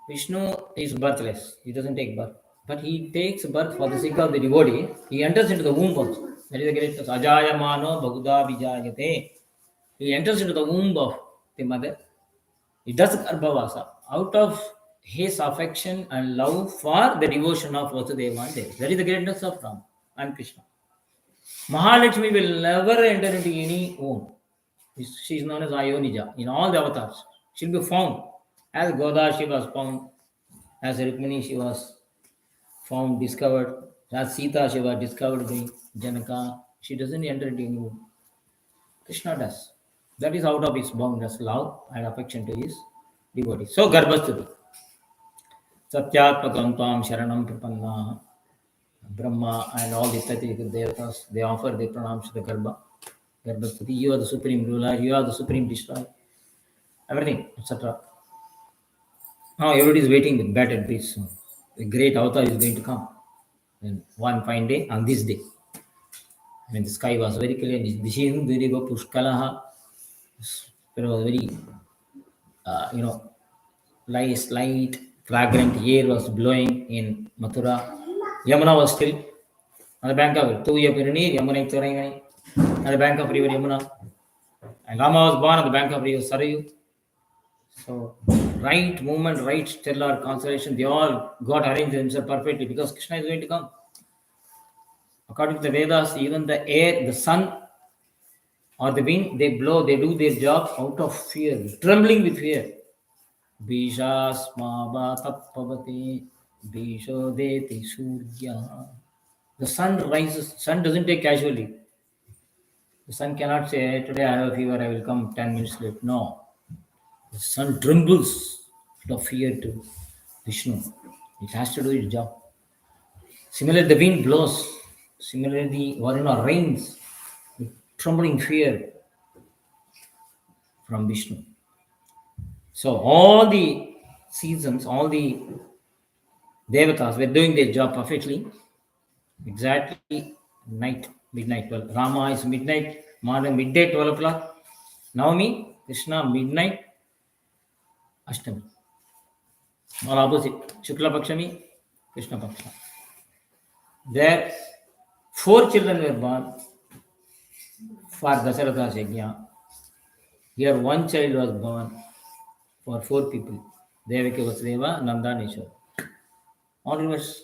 Vishnu is birthless. He doesn't take birth. But he takes birth for the sake of the devotee. He enters into the womb also. That is the greatness. Ajayamano Bhaguda Vijayate. He enters into the womb of the mother. He does Garbhavasa out of his affection and love for the devotion of Vasudeva and Devi. That is the greatness of Rama and Krishna. Mahalakshmi will never enter into any womb. She is known as Ayonija in all the avatars. She will be found. As Goda, she was found. As Rukmini, she was found, discovered. As Sita, she was discovered by Janaka. She doesn't enter into any womb. Krishna does. That is out of his boundless love and affection to his devotee. So, Garbhastuti. Satyatmakam Tvam Sharanam Prapanna. Brahma and all the 30 devatas, they offer their pranams to the Garbhastuti. You are the supreme ruler, you are the supreme destroyer. Everything, etc. Now everybody is waiting with bated breath. The great avatar is going to come. And one fine day, on this day, when the sky was very clear, Dishin Diriva Pushkalaha, there was very, light, fragrant air was blowing in Mathura. Yamuna was still on the bank of it. Yamuna Turangani, on the bank of river Yamuna. And Rama was born on the bank of river Sarayu. So, right movement, right stellar constellation, they all got arranged themselves perfectly because Krishna is going to come. According to the Vedas, even the air, the sun, or the wind, they blow, they do their job out of fear, trembling with fear. Bishasma Tappavati Bisho Deti Surya. The sun rises, sun doesn't take casually. The sun cannot say, today I have a fever, I will come 10 minutes late. No. The sun trembles out of fear to Vishnu. It has to do its job. Similarly, the wind blows. Similarly, Varuna rains with trembling fear from Vishnu. So all the seasons, all the devatas were doing their job perfectly. Exactly midnight 12. Rama is midnight, morning midday 12 o'clock. Navami, Krishna midnight, Ashtami. All opposite. Shukla Pakshami, Krishna Paksha. There, 4 children were born for Dasaratha's Yajna. Here, 1 child was born for 4 people. Devaki Vasudeva, Nanda, Nishad. All reverse.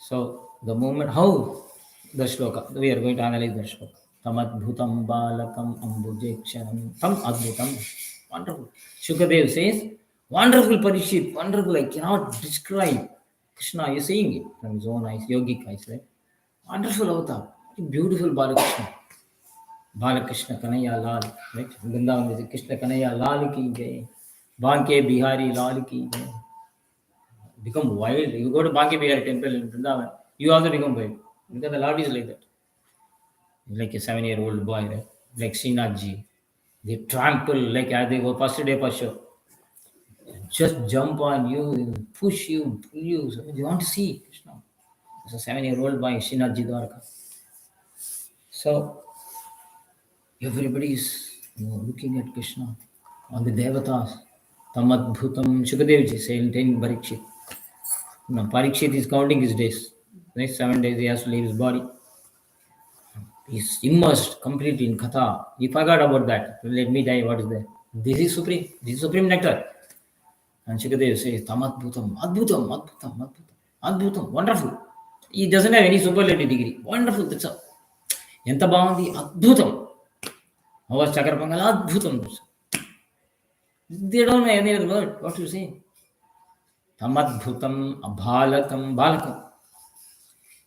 So, the moment, how the shloka, we are going to analyze the shloka. Tamadbhutam balakam ambujekshanam tam adbhutam. Wonderful. Shukadev says, wonderful Parishit, wonderful, I cannot describe. Krishna is saying it from his own eyes, yogic eyes, right? Wonderful avatar, beautiful Balakrishna. Balakrishna Kanaya Lal, right? Vrindavan is Krishna Kanaya Lal ki jai. Banke Bihari Lal ki jai. Become wild. You go to Banke Bihari temple in Vrindavan, you also become wild. Because the Lord is like that. Like a 7-year-old boy, right? Like Srinathji. They trample like as they go first day for sure. Just jump on you, push you, pull you. So you want to see Krishna. It's a 7-year-old boy, Srinathji Dwarka. So everybody is looking at Krishna on the devatas. Tamadbhutam Shukadevji saying Parikshit. No, Parikshit is counting his days. Next 7 days he has to leave his body. He's immersed completely in Katha. He forgot about that. Let me die, what is there? This is supreme. This is supreme nectar. And Shukadeva says, Tamadbhutam, Adbhutam, Adbhutam, Adbhutam, Adbhutam, wonderful. He doesn't have any superlative degree. Wonderful, that's all. Enta bagundi, Adbhutam. How was Chakrapangal? Adbhutam. They don't know any other word. What you say? Tamadbhutam, Abhalakam, Balakam.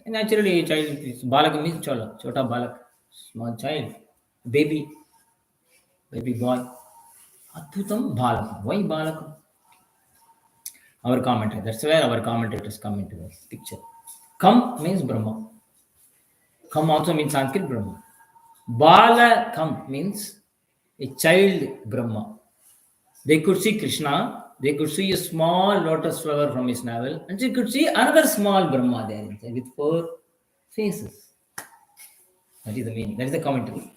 And naturally, a child is Balakam means Chola, Chota Balak, small child, baby boy. Adbhutam Balakam. Why Balakam? Our commentator. That's where our commentators come into this picture. Kam means Brahma. Kam also means Sanskrit Brahma. Bala Kam means a child Brahma. They could see Krishna, they could see a small lotus flower from his navel, and they could see another small Brahma there inside with 4 faces. That is the meaning. That is the commentary.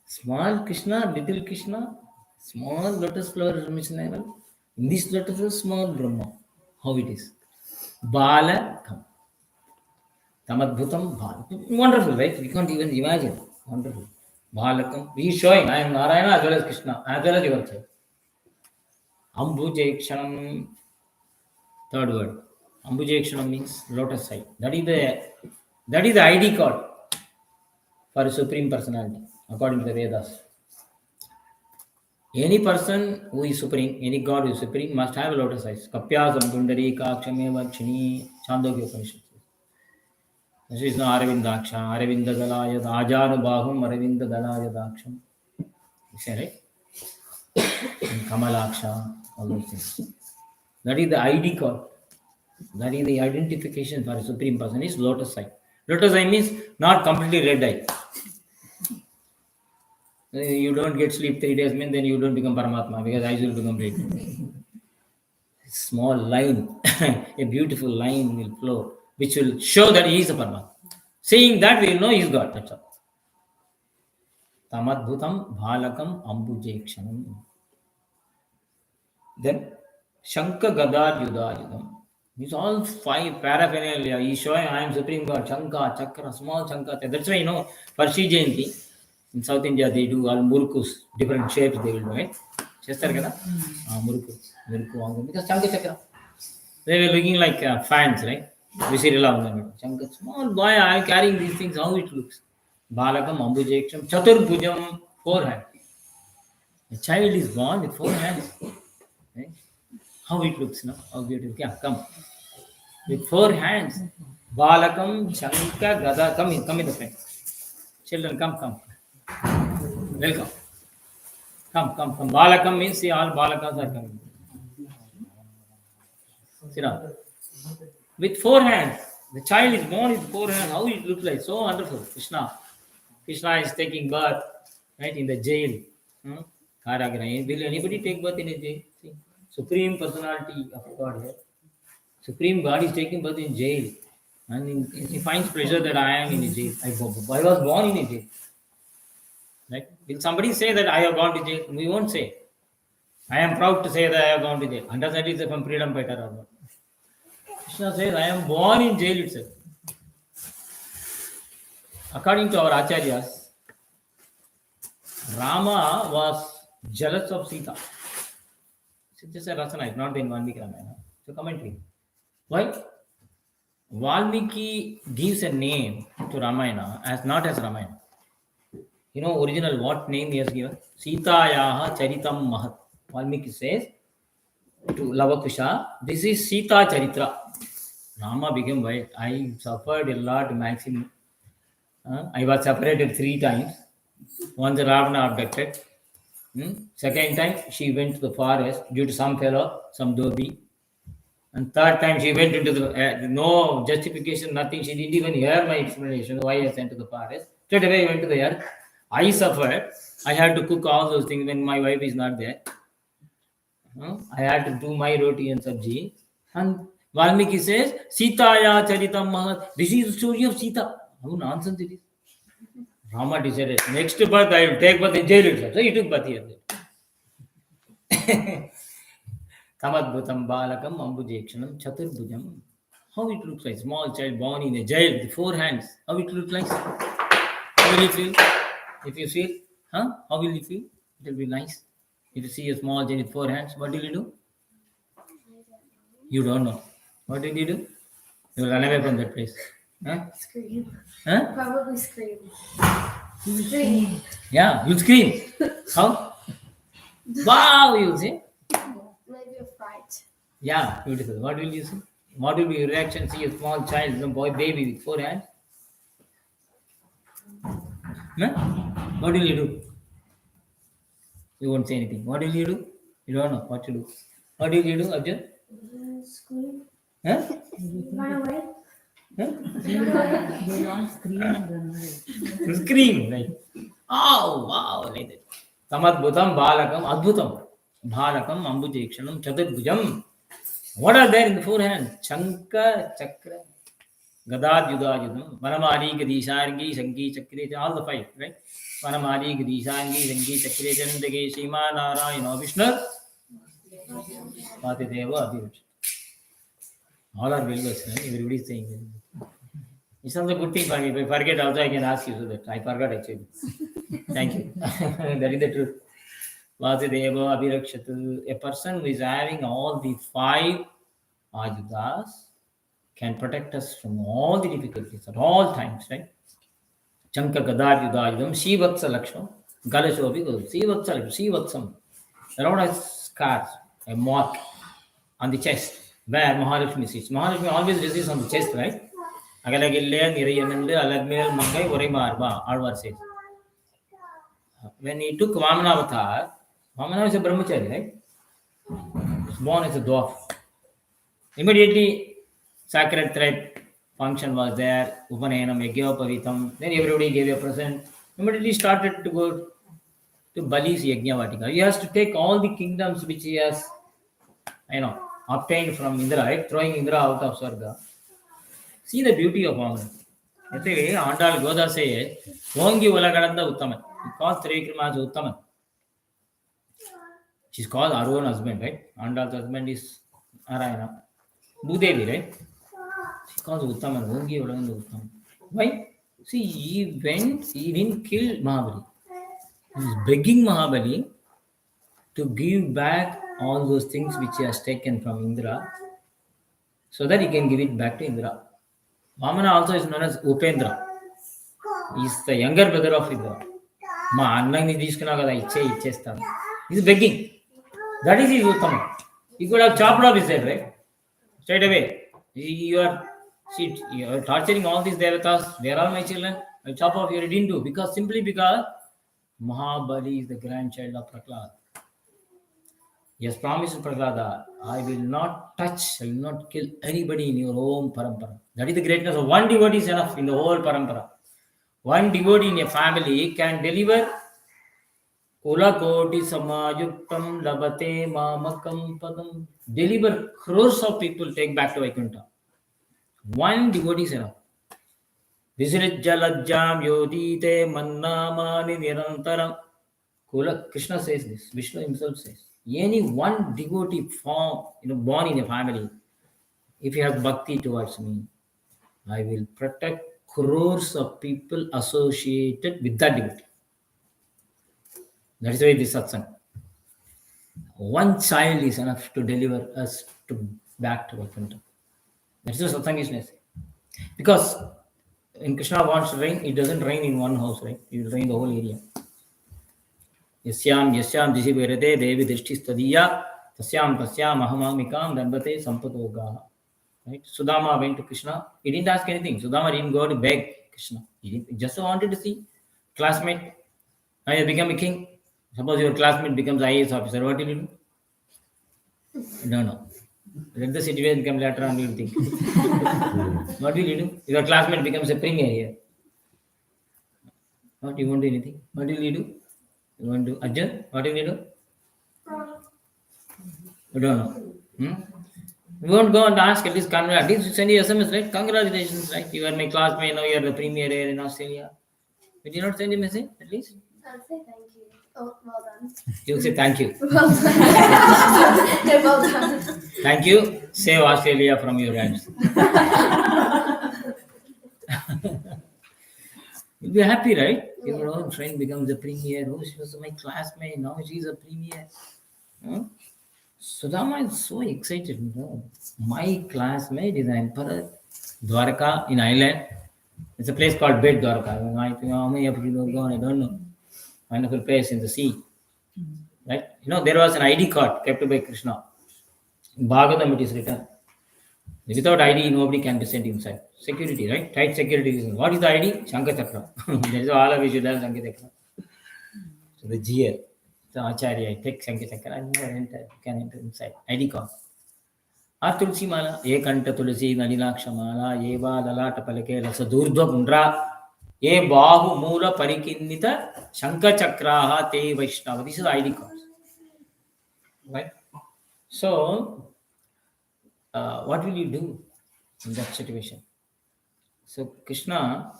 Small Krishna, little Krishna, small lotus flower from his navel. In this lotus is small Brahma. How it is? Bala Kam. Tamadbhutam Bala. Wonderful, right? We can't even imagine. Wonderful. Balakam. He is showing, I am Narayana as well as Krishna, as well as your child. Ambujekshanam. Third word. Ambujekshanam means lotus side. That is the ID card for a supreme personality, according to the Vedas. Any person who is supreme, any god who is supreme, must have a lotus eyes. Kapyasam Gundari Kakshame Vakshini Chandogya Upanishad. This is no Aravindaksha, Aravinda Dalaya Ajanu Bahum, Aravinda Dalaya Daksham. You say, right? And Kamalaksha, all those things. That is the ID card. That is the identification for a supreme person is lotus eye. Lotus eye means not completely red eye. You don't get sleep 3 days, mean then you don't become Paramatma because eyes will become red. Small line, a beautiful line will flow, which will show that he is a Paramatma. Seeing that, we will know he is God. That's all. Tamadbhutam Bhalakam Ambujekshanam. Then Shanka Gadar Yuda Yudam. These all 5 paraphernalia. He is showing I am Supreme God. Shanka, Chakra, small Shanka. That's why for Sri Jayanti, in South India they do all murukus, different shapes they will do, right? Chestar kada? Muruku, because Shanka Chakra. They were looking like fans, right? Visirila Shanka, small boy, I am carrying these things, how it looks. Balakam, Ambujeksham, Chaturbhujam, 4 hands. A child is born with 4 hands. Right? How it looks, no? How beautiful. Yeah, come. With 4 hands. Balakam, Shanka, Gada. Come in the front. Children, come. Welcome. Come. Balakam means see all Balakas are coming. Sit down. With 4 hands. The child is born with 4 hands. How it looks like? So wonderful. Krishna is taking birth, right, in the jail. Karagra. Will anybody take birth in a jail? See? Supreme personality of God here. Supreme God is taking birth in jail. And he finds pleasure that I am in a jail. I was born in a jail. Right? Will somebody say that I have gone to jail? We won't say. I am proud to say that I have gone to jail. Unless that is from freedom fighter or not. Krishna says, I am born in jail itself. According to our Acharyas, Rama was jealous of Sita. It's just a Rasana, it's not in Valmiki Ramayana. It's a commentary. Why? Valmiki gives a name to Ramayana as not as Ramayana. Original what name he has given? Sitayaha Charitam Mahat. Valmiki says to Lavakusha, this is Sita Charitra. Rama became wild. I suffered a lot maximum. I was separated 3 times. Once Ravana abducted. Second time she went to the forest due to some fellow, some dobi. And third time she went into the no justification, nothing. She didn't even hear my explanation why I sent to the forest. Straight away I went to the earth. I suffered. I had to cook all those things when my wife is not there. I had to do my roti and sabji. And Valmiki says, Sitaya Charitam Mahat. This is the story of Sita. How nonsense it is. Rama decided, next birth I will take birth in jail itself. So he took birth here. Tamadbhutam Balakam Ambujekshanam Chaturbhujam. How it looks like small child born in a jail with 4 hands. How it looks like? How will you feel? If you feel, how will you feel? It will be nice. If you see a small child with 4 hands, what will you do? You don't know. What will you do? You will run away from that place. Scream. Probably scream. Scream. Yeah, you'll scream. How? Wow, you'll say. Maybe a fright. Yeah, beautiful. What will you say? What will be your reaction? See a small child, some boy, baby with 4 hands. What will you do? You won't say anything. What will you do? You don't know what to do. What will you do, Arjun? Scream. Huh? Run away. Huh? They all scream and run away. Scream like, oh wow, like that. Tamadbhutam balakam adbhutam. Bhalakam ambujekshanam chaturbhujam. What are there in the forehand? Chanka, chakra, gadad yudajudam, vanamari, gadishargi, shanki, chakre, all the five, right? Vanamari, gadishangi, shanki, chakre, chandage, shima, narayana, vishnu, patideva, abhiraj. All are well versed, right? Everybody is saying that. It's also a good thing for me. If I forget also, I can ask you so that I forgot actually. Thank you. That is the truth. Vasudeva Abhirakshatu. A person who is having all the five Ajudas can protect us from all the difficulties at all times, right? Chanka Gadar Yudajam, Shivatsa Laksham, Galashobi goes, Shivatsa, Shivatsam. Around a scar, a mark on the chest where Mahalakshmi sits. Mahalakshmi always resides on the chest, right? Agalagille, Nirayananda, Alagmel, Mangai, Varimarba, Alvar says. When he took Vamana Avatar, Vamana is a brahmachari, right? He was born as a dwarf. Immediately, sacred thread function was there. Upanayam, Yajnapavitam. Then everybody gave a present. Immediately started to go to Bali's Yajnavatika. He has to take all the kingdoms which he has, obtained from Indra, right? Throwing Indra out of Swarga. See the beauty of Vamana. Yesterday, Andal Goda says, Vongi Ulagadanda Uttaman. He calls Trivikrama as Uttaman. She's called her own husband, right? Andal's husband is Narayana. Bhudevi, right? She calls Uttaman. Vongi Ulagadanda Uttaman. Why? See, he didn't kill Mahabali. He is begging Mahabali to give back all those things which he has taken from Indra so that he can give it back to Indra. Vamana also is known as Upendra. He is the younger brother of Indra. He is begging. That is his Uttama. He could have chopped off his head, right? Straight away. You are torturing all these devatas. They are all my children. I chop off your head. Didn't do simply because Mahabali is the grandchild of Prahlad. He has promised Prahlada, I will not touch, I will not kill anybody in your own parampara. That is the greatness of one devotee is enough in the whole parampara. One devotee in a family can deliver Kula Koti Samayuktam Labate Mamakam Padam. Deliver crores of people take back to Vaikuntha. One devotee is enough. Visrijjalajjam Yodite Mannamani Nirantaram. Krishna says this. Vishnu himself says. Any one devotee form, born in a family, if he has bhakti towards me, I will protect crores of people associated with that devotee. That is why this satsang. One child is enough to deliver us back to Vaikuntha. That is what satsang is necessary. Because when Krishna wants to rain, it doesn't rain in one house, right? It will rain the whole area. Yasyam Disi Virate Devi Drishti Stadiya Tasyam Ahamamikam Dambate Sampatoga. Right? Sudama went to Krishna. He didn't ask anything. Sudama didn't go to beg Krishna. He just wanted to see classmate. Now you become a king. Suppose your classmate becomes IAS officer. What will you do? No. Let the situation come later on. You will think. What will you do? Your classmate becomes a premier here. What you won't do anything? What will you do? You want to Arjun? What will you do? You don't know. You won't go and ask at least at least you send you SMS, right? Congratulations, right? You are my classmate, now you are the premier here in Australia. Did you not send a message at least? I'll say thank you. Oh, well done. You'll say thank you. Well done. Well done. Thank you. Save Australia from your hands. You'll be happy, right? Yeah. Your own friend becomes a premier. Oh, she was my classmate. Now she's a premier. Sudama is so excited. My classmate is an emperor. Dwarka in Ireland. It's a place called Bed Dwarka. I think how many of you know gone? I don't know. Wonderful place in the sea. Right? There was an ID card kept by Krishna. In Bhagavatam it is written. Without ID, nobody can be sent inside. Security, right? Tight security reason. What is the ID? Shankachakra. That is all of you should have Shankachakra. So the GL, the Acharya, I take Shankachakra and you can enter inside. ID card. or tulsi mala, ekanta tulsi nalinaksha mala, eva lalata palake lasa durdva gundra, e bahu moola parikinnita shanka chakraha te vaishnava. This is the ID cards. Right? So, what will you do in that situation? So, Krishna,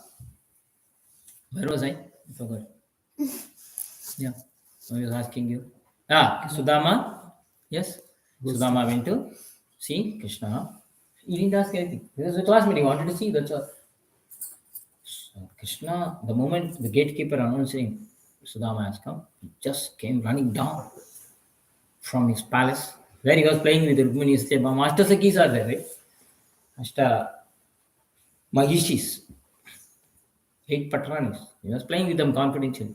where was I forgot. Yeah, I was asking you. Sudama. Yes, Sudama went to see Krishna. He didn't ask anything. This was a classmate. He wanted to see. That's all. So Krishna, the moment the gatekeeper announcing Sudama has come, he just came running down from his palace where he was playing with Rukmini. Master Sakis are there, right? Ashta Mahishis, 8 Patranis. He was playing with them confidentially.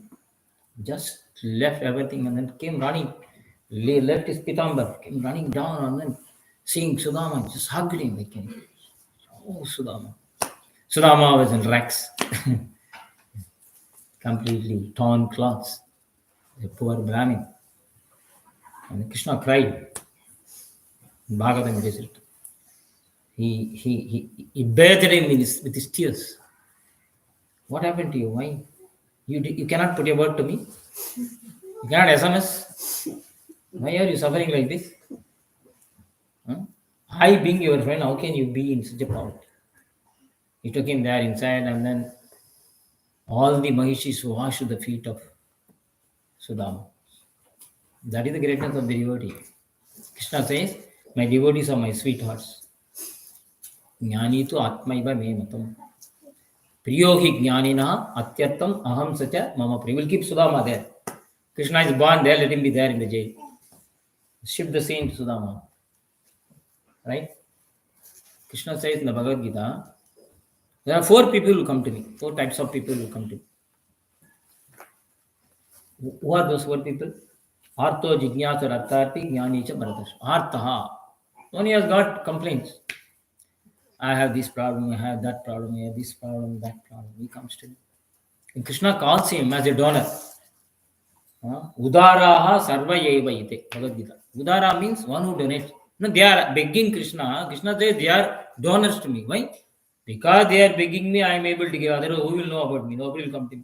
Just left everything and then came running. Left his pitambar, came running down and then seeing Sudama, just hugged him like anything. Oh, Sudama. Sudama was in rags, completely torn clothes. The poor Brahmin. And Krishna cried. Bhagavatam it is written. He bathed him with his tears. What happened to you? Why? You cannot put a word to me? You cannot SMS? Why are you suffering like this? Huh? I being your friend, how can you be in such a poverty? He took him there inside and then all the Mahishis washed the feet of Sudama. That is the greatness of the devotee. Krishna says, my devotees are my sweethearts. Jnani tu atmaiva me matam. Priyohi jnanina atyartam aham sacha mama priya. We'll keep Sudama there. Krishna is born there, let him be there in the jail. Ship the same to Sudama. Right? Krishna says in the Bhagavad Gita, there are 4 people who come to me. 4 types of people who come to me. Who are those 4 people? Artho jignasa artharti jnanicha bharatash. Arthaha. When he has got complaints. I have this problem, I have that problem, I have this problem, that problem. He comes to me. And Krishna calls him as a donor. Udaraha sarva yeva ite. Bhagavad Gita. Udara means one who donates. No, they are begging Krishna. Krishna says they are donors to me. Why? Because they are begging me, I am able to give. Otherwise, who will know about me? Nobody will come to me.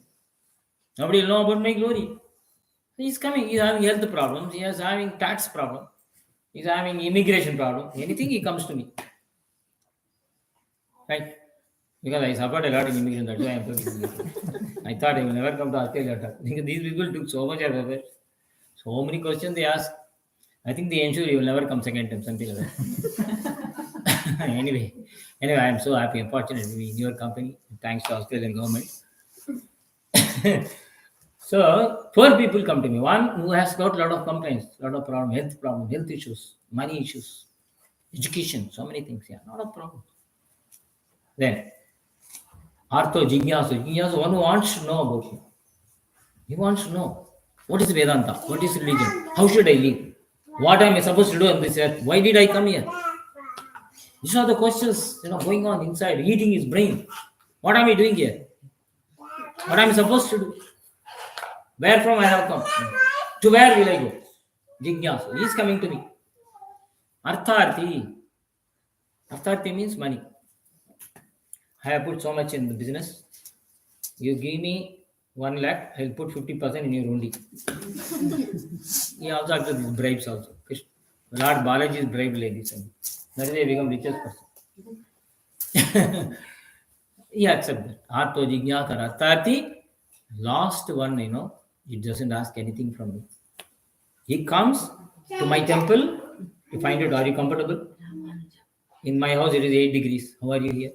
Nobody will know about my glory. He is coming. He is having health problems. He is having tax problem. He is having immigration problem. Anything he comes to me. Right? Because I suffered a lot in immigration. That's why I am talking. I thought I will never come to Australia. These people took so much effort. So many questions they ask. I think they ensure you will never come second time, something like that. Anyway, I am so happy and fortunate to be in your company. Thanks to Australian government. So 4 people come to me. One who has got a lot of complaints, a lot of problems, health issues, money issues, education, so many things. Yeah, a lot of problems. Then Artho Jignasu. Jignasu, one who wants to know about you. He wants to know what is Vedanta, what is religion, how should I live, what am I supposed to do on this earth, why did I come here? These are the questions going on inside, eating his brain. What am I doing here? What am I supposed to do? Where from I have come? To where will I go? Jignasu. He is coming to me. Artharthi. Artharthi means money. I have put so much in the business. You give me 1 lakh, I will put 50% in your undi. He also accepts these bribes also. Lord Balaji is bribed like this. That is why he become richest person. He accepts that. Artho Jignasa Artharthi. Last one, he doesn't ask anything from me. He comes to my temple to find out, are you comfortable? In my house, it is 8 degrees. How are you here?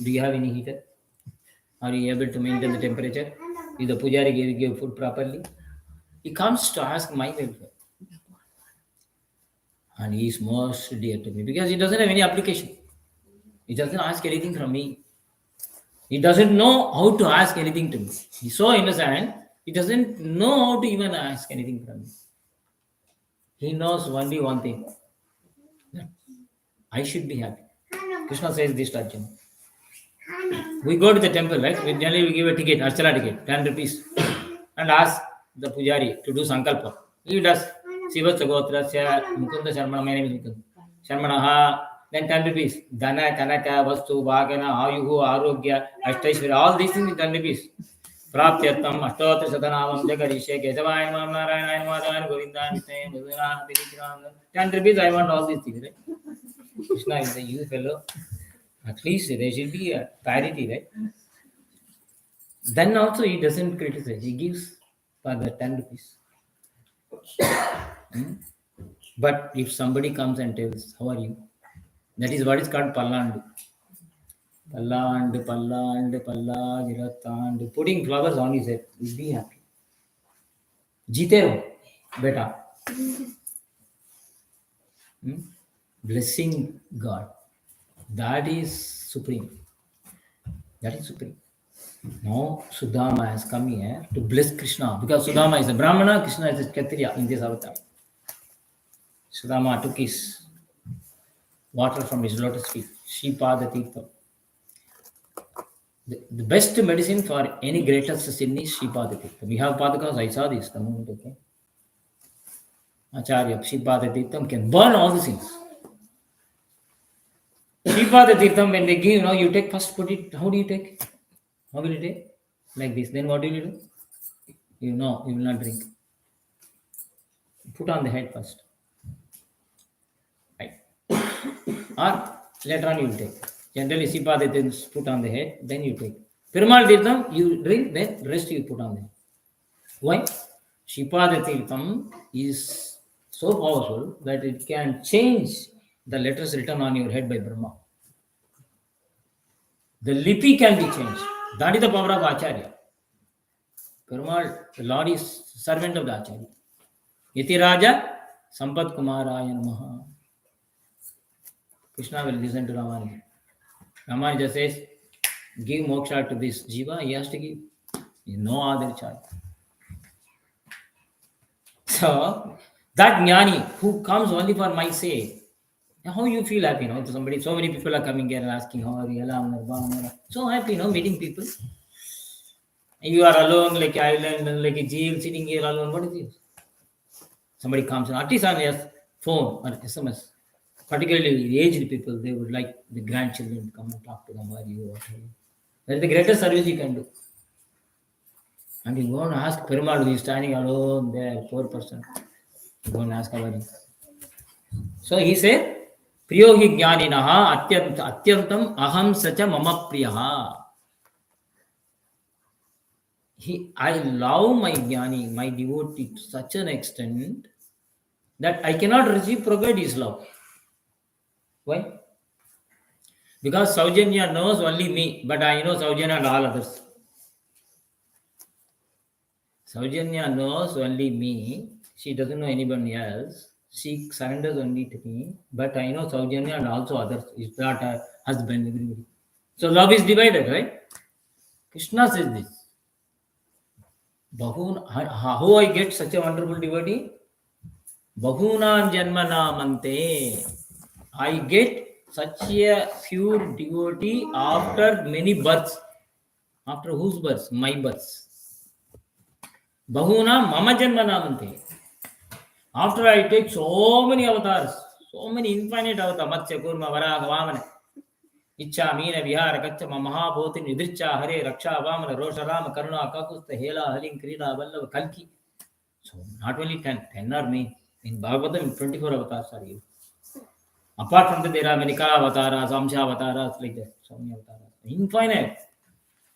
Do you have any heater? Are you able to maintain the temperature? Is the pujari give food properly? He comes to ask my welfare. And he is most dear to me because he doesn't have any application. He doesn't ask anything from me. He doesn't know how to ask anything to me. He's so innocent, he doesn't know how to even ask anything from me. He knows only one thing, that I should be happy. Krishna says this to Arjuna. We go to the temple, right? We generally give a ticket, Archana ticket, 10 rupees, and ask the pujari to do sankalpa. He does. Siva Sagotra, Mukunda Sharma, my name is Mukunda. Sharmanaha, then 10 rupees. Dana, Kanaka, Vastu, Bhagana, Ayuhu, Arogya, Ashtaishwara, all these things is 10 rupees. Praptyatam, Ashtotra Satanamam, Jagarishe, Kesavaya, Narayana, Madhana, Govinda, Nitya, Mudana, Tirikram. 10 rupees, I want all these things, right? Krishna is a you fellow. At least there should be a parity, right? Then also he doesn't criticize. He gives for the 10 rupees. But if somebody comes and tells, how are you? That is what is called pallandu. Pallandu, pallandu, palla, girattandu. Putting flowers on his head. He'll be happy. Jeete raho, beta. Blessing God. That is supreme. That is supreme. Now Sudama has come here to bless Krishna because Sudama is a Brahmana, Krishna is a Kshatriya in this avatar. Sudama took his water from his lotus feet, Shripada Tirtham. The best medicine for any greatest sin is Shripada Tirtham. We have Padakas, I saw this the moment, okay? Acharya, Shripada Tirtham can burn all the sins. Shripada Tirtham, when they give, you take first, put it, how do you take? How will you take? Like this. Then what will you do? You will not drink. Put on the head first. Right. Or later on you will take. Generally, Shripada Tirtham is put on the head, then you take. Perumal Tirtham, you drink, then rest you put on the head. Why? Shripada Tirtham is so powerful that it can change the letters written on your head by Brahma. The lipi can be changed. That is the power of Acharya. Perumal, the Lord is servant of the Acharya. Yati Raja, Sampat Kumaraya Namaha. Krishna will listen to Ramanuja. Ramanuja says, give moksha to this jiva, he has to give. No other choice. So, that jnani who comes only for my sake, how you feel happy, Somebody, so many people are coming here and asking, how are you? So happy, meeting people. You are alone, like an island, like a jail, sitting here alone. What is this? Somebody comes, and at least on their phone or SMS, particularly aged people, they would like the grandchildren to come and talk to them. How are you? What are you? That is the greatest service you can do. And you go and ask Perumal, who is standing alone there, poor person. You go and ask how are you. So he said, Priyohi jnaninaha atyantam aham sacha mama priyaha. I love my jnani, my devotee to such an extent that I cannot reciprocate his love. Why? Because Saujanya knows only me, but I know Saujanya and all others. Saujanya knows only me. She doesn't know anybody else. She surrenders only to me, but I know Saujanya and also others. Is not her husband, everybody. So love is divided, right? Krishna says this. How I get such a wonderful devotee? Bahunam janmanamante. I get such a pure devotee after many births. After whose births? My births. Bahunam mama janmanamante. After I take so many avatars, so many infinite avatars, Matsya, Kurma, Varaha, Vamana, Icha, Meena, Vihara, Kachama, Mahabhotin, Vidricha, Hare, Raksha, Vamana, Rosha, Rama, Karuna, Kakusta, Hela, Halim, Krida, Vallava, Kalki. So not only 10 are me. In Bhagavatam, 24 avatars are you. Apart from that, there are many Kala avatars, Amsha avatars, like that. So many avatars. Infinite.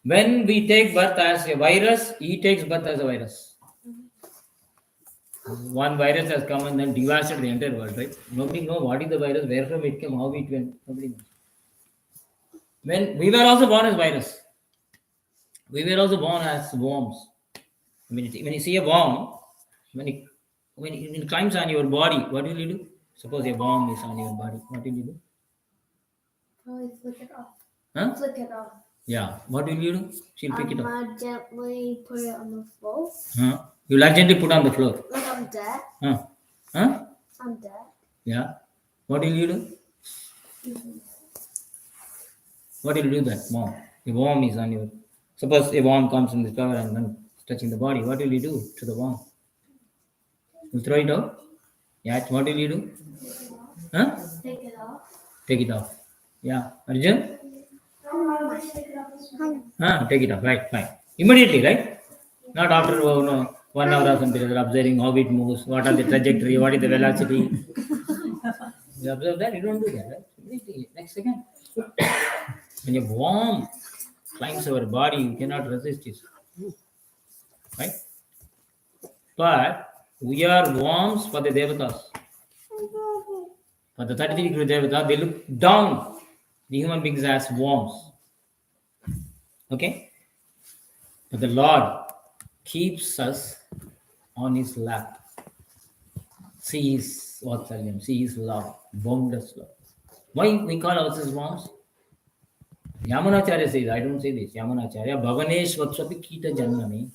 When we take birth as a virus, he takes birth as a virus. One virus has come and then devastated the entire world, right? Nobody knows what is the virus, where from it came, how it went. Nobody knows. When we were also born as virus, we were also born as worms. When you see a worm, when it climbs on your body, what will you do? Suppose a worm is on your body, what will you do? Probably flick it off. Huh? Flick it off. Yeah. What will you do? She'll pick it up. Gently put it on the floor. Huh? You'll urgently put on the floor. Like I'm dead. Huh? Huh? I'm dead. Yeah. What will you do? What will you do that? Worm. A worm is on your... Suppose a worm comes in this flower and then touching the body. What will you do to the worm? You throw it out? Yeah. What will you do? Huh? Take it off. Take it off. Yeah. Arjun? Take it off. Right, fine. Immediately, right? Not after 1 hour or something, you're observing how it moves, what are the trajectory, what is the velocity. You observe that, you don't do that, right? Immediately, next second. When a worm climbs our body, you cannot resist it. Right? But we are worms for the devatas. For the 33 devata, they look down the human beings as worms. Okay? But the Lord keeps us on his lap. See his Vatsalyam, see his love, boundless love. Why we call ourselves worms? Yamunacharya says, I don't say this. Yamunacharya, Bhavanesh Vatsvapi Kita Janmani.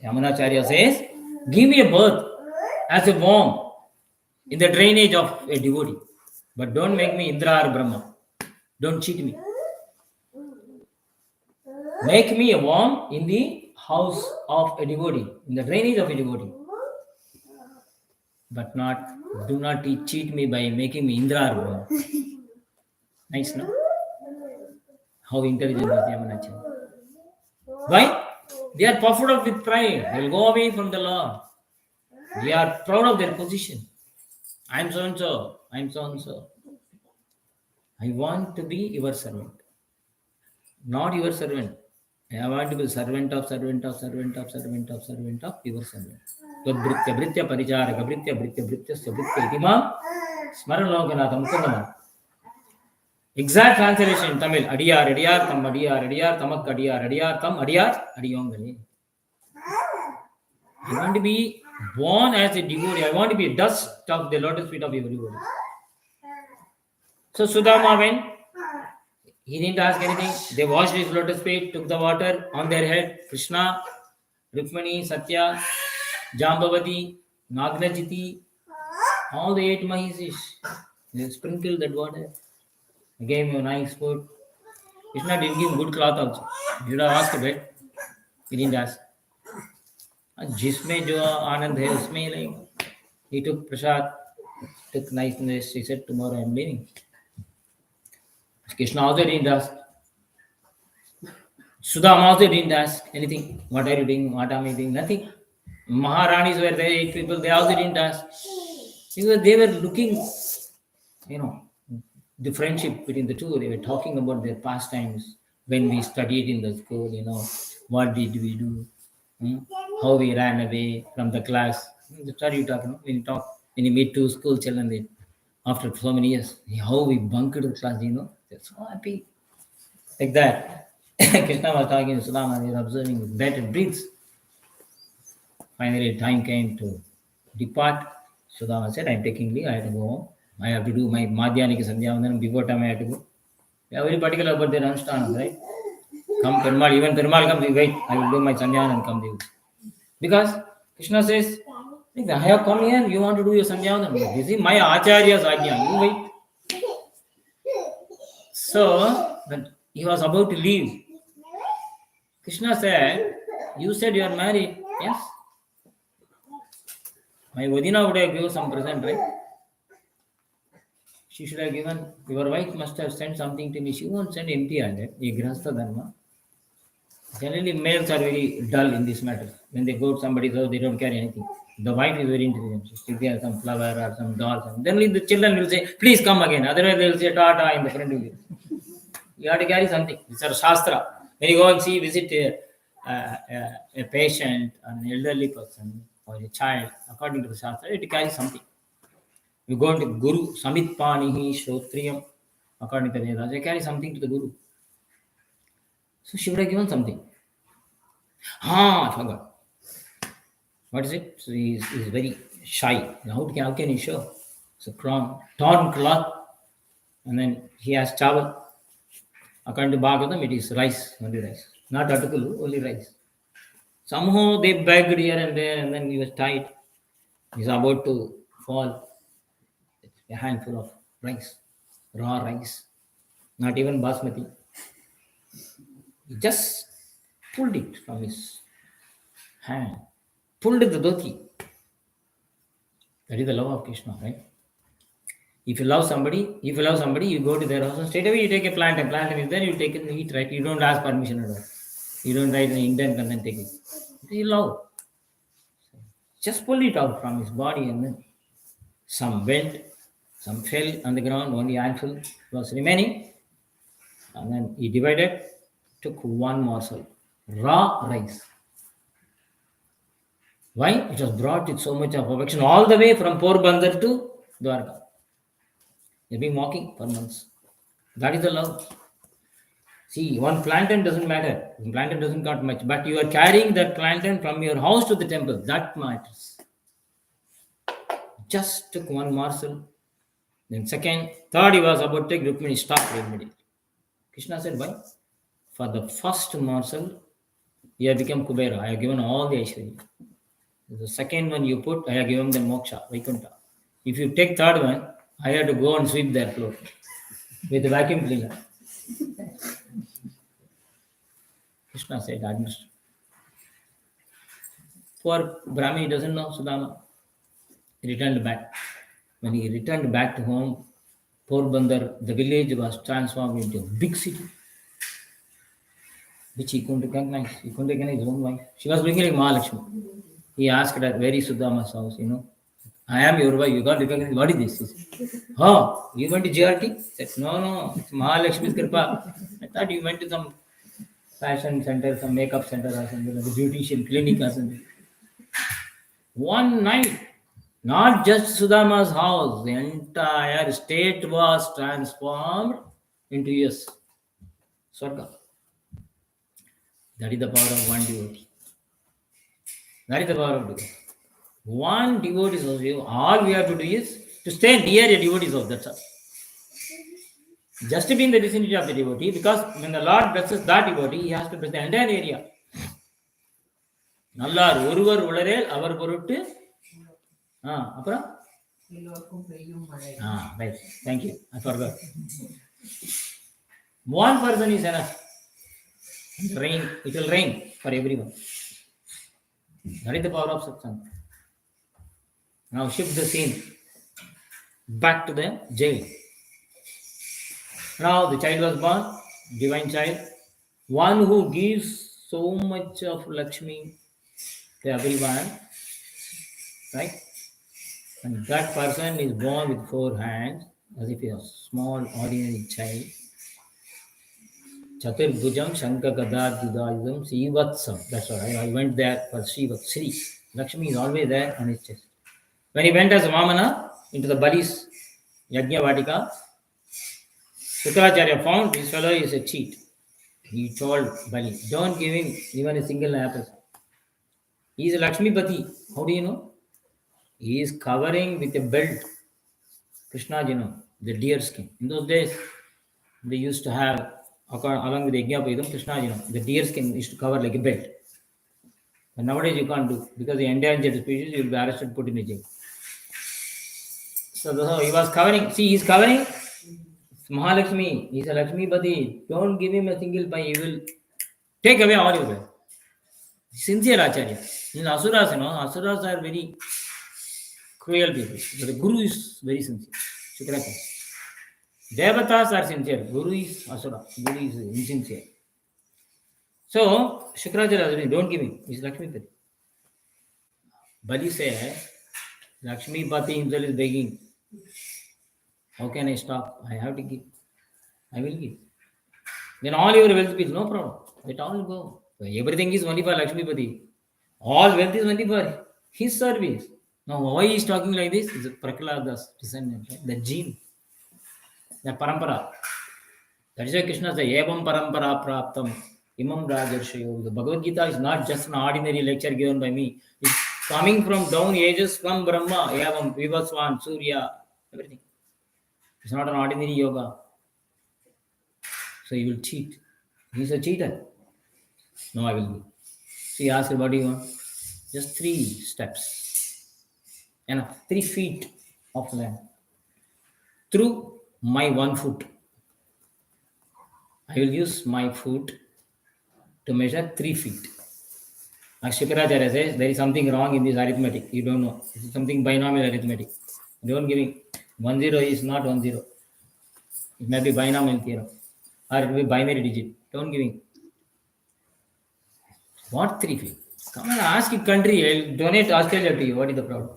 Yamunacharya says, give me a birth as a worm in the drainage of a devotee. But don't make me Indra or Brahma. Don't cheat me. Make me a worm in the house of a devotee, in the drainage of a devotee. But do not cheat me by making me Indra or Brahma. Nice, no? How intelligent is Yamunacharya. Why? They are puffed up with pride. They will go away from the Lord. They are proud of their position. I am so and so. I am so and so. I want to be your servant. Not your servant. I want to be servant of your servant. Tvadbritya britya parichara britya britya britya britya itimam smaranokanatham mukundamam. Exact translation in Tamil. Adiyar, adiyar, tam adiyar, adiyar, tamak adiyar, adiyar, tam adiyar, adiyongale. I want to be born as a devotee. I want to be a dust of the lotus feet of your devotee. So Sudama went. He didn't ask anything. They washed his lotus feet, took the water on their head. Krishna, Rukmani, Satya, Jambavati, Nagnajiti, all the 8 Mahishis. They sprinkled that water. They gave him a nice food. Krishna didn't give him good cloth also. He should have asked a bit. He didn't ask. जिसमें जो आनंद है उसमें ही नहीं. He took prasad, took niceness. He said, tomorrow I am leaving. Krishna also didn't ask. Sudama also didn't ask anything. What are you doing? What am I doing? Nothing. Maharanis were there, 8 people. They also didn't ask. Because they were looking, the friendship between the two. They were talking about their pastimes when we studied in the school. What did we do? How we ran away from the class. That's what you talk, when you meet two school children after so many years, how we bunked the class, they're so happy. Like that. Krishna was talking to Sudama, they were observing with better breaths. Finally, time came to depart. Sudama said, I'm taking leave, I have to go home. I have to do my Madhyanika Sandhyavandanam. Before time I have to go. They are very particular about their Anushthanam, right? Come Perumal, even Perumal comes, wait, I will do my Sandhyavandanam and come to you. Because Krishna says, I have come here, you want to do your Sandhyavandanam. This is my Acharya's Ajna, you wait. So, when he was about to leave, Krishna said, you said you are married. Yes. My Vadina would have given some present, right? She should have given, your wife must have sent something to me. She won't send empty-handed. A Grihastha Dharma. Generally, males are very dull in this matter. When they go to somebody's house, they don't carry anything. The wife is very intelligent. She carries some flower or some dolls. Then the children will say, please come again. Otherwise, they will say, Tata in the front of you. You have to carry something. These are Shastra. When you go and visit a patient, an elderly person, or a child, according to the Shastra, you have to carry something. You go to Guru, Samitpanihi Shrotriyam, according to the Vedas, you carry something to the Guru. So she would have given something. I forgot. What is it? So he is very shy. How can he show? It's a torn cloth, and then he has chawal. According to Bhagavatam, it is rice, only rice. Not atukulu, only rice. Somehow they begged here and there, and then he was tight. He's about to fall. A handful of rice, raw rice, not even basmati. He just pulled it from his hand, pulled the dhoti. That is the love of Krishna, right? If you love somebody, you go to their house and straight away you take a plant and is there, you take it and eat, right? You don't ask permission at all. You don't write an intent and then take it. You love. Just pull it out from his body and then some went, some fell on the ground, only handful was remaining. And then he divided, took one morsel, raw rice. Why? It was brought with so much of affection all the way from Porbandar to Dwarka. They've been walking for months. That is the love. See, one plantain doesn't matter. One plantain doesn't count much. But you are carrying that plantain from your house to the temple. That matters. Just took one morsel. Then second, third, he was about to take Rukmini. Stopped immediately. Krishna said, why? For the first morsel, you have become Kubera. I have given all the Aishwarya. The second one you put, I have given them Moksha, Vaikuntha. If you take third one, I have to go and sweep their floor with a vacuum cleaner. Krishna said, understood. Poor Brahmi doesn't know Sudama. He returned back. When he returned back to home, Porbandar, the village was transformed into a big city, which he couldn't recognize. He couldn't recognize his own wife. She was looking like Mahalakshmi. He asked her, where is Sudama's house? I am your wife. You got recognized. What is this? He said, oh, you went to GRT? He said, no, it's Mahalakshmi's Kripa. I thought you went to some fashion center, some makeup center or something, like a beautician clinic or something. One night, not just Sudama's house, the entire state was transformed into a Swarga. That is the power of one devotee. That is the power of devotee. One devotee is also, all we have to do is to stay near a devotee of that's all. Just to be in the vicinity of the devotee, because when the Lord blesses that devotee, he has to bless the entire area. நல்லார் ஒருவர் உளரேல் அவர் பொருட்டு அப்புறம் right, thank you, I forgot. One person is enough. Rain, it will rain for everyone. That is the power of satsang. Now shift the scene back to the jail. Now the child was born, divine child, one who gives so much of Lakshmi to everyone, right? And that person is born with 4 hands, as if he was a small, ordinary child. Chaturbhujam Shankha Gadadudayam Sivatsam. That's what I went there for Srivat. Sri. Lakshmi is always there on his chest. When he went as Vamana into the Bali's Yajna Vatika, Acharya found this fellow is a cheat. He told Bali, don't give him even a single apple. He is a Lakshmipati. How do you know? He is covering with a belt. Krishna, the deer skin. In those days, they used to have, along with the Yajna, Krishna, the deer skin used to cover like a belt. But nowadays you can't do, because the endangered species, you will be arrested, put in a jail. So he was covering. See, he is covering Mahalakshmi. He is a Lakshmipati. Don't give him a single pie. He will take away all your wealth. Sincere Acharya. In Asuras, Asuras are very cruel people. But the Guru is very sincere. Shukrata. Devatas are sincere. Guru is Asura. Guru is insincere. So, Shukracharya, don't give him. He's Lakshmipati. Bali said, Lakshmipati himself is begging. How can I stop? I have to give. I will give. Then all your wealth is no problem. Let all go. Everything is only for Lakshmipati. All wealth is only for his service. Now, why he is talking like this? It's Prahlada's descendant, right? The gene. The parampara. That is why Krishna says, Evam parampara praptam imam rajarshayo. The Bhagavad Gita is not just an ordinary lecture given by me. It's coming from down ages from Brahma, Evam, Vivaswan, Surya, everything. It's not an ordinary yoga. So he will cheat. He's a cheater. No, I will do. So he asked, what do you want? Just 3 steps. Enough. 3 feet of land. Through my 1 foot. I will use my foot to measure 3 feet. As Shukracharya says, there is something wrong in this arithmetic. You don't know. This is something binomial arithmetic. Don't give him. 10 is not 10. It may be binomial theorem. Or it will be binary digit. Don't give me. What 3 feet? Come and ask a country. I'll donate Australia to you. What is the problem?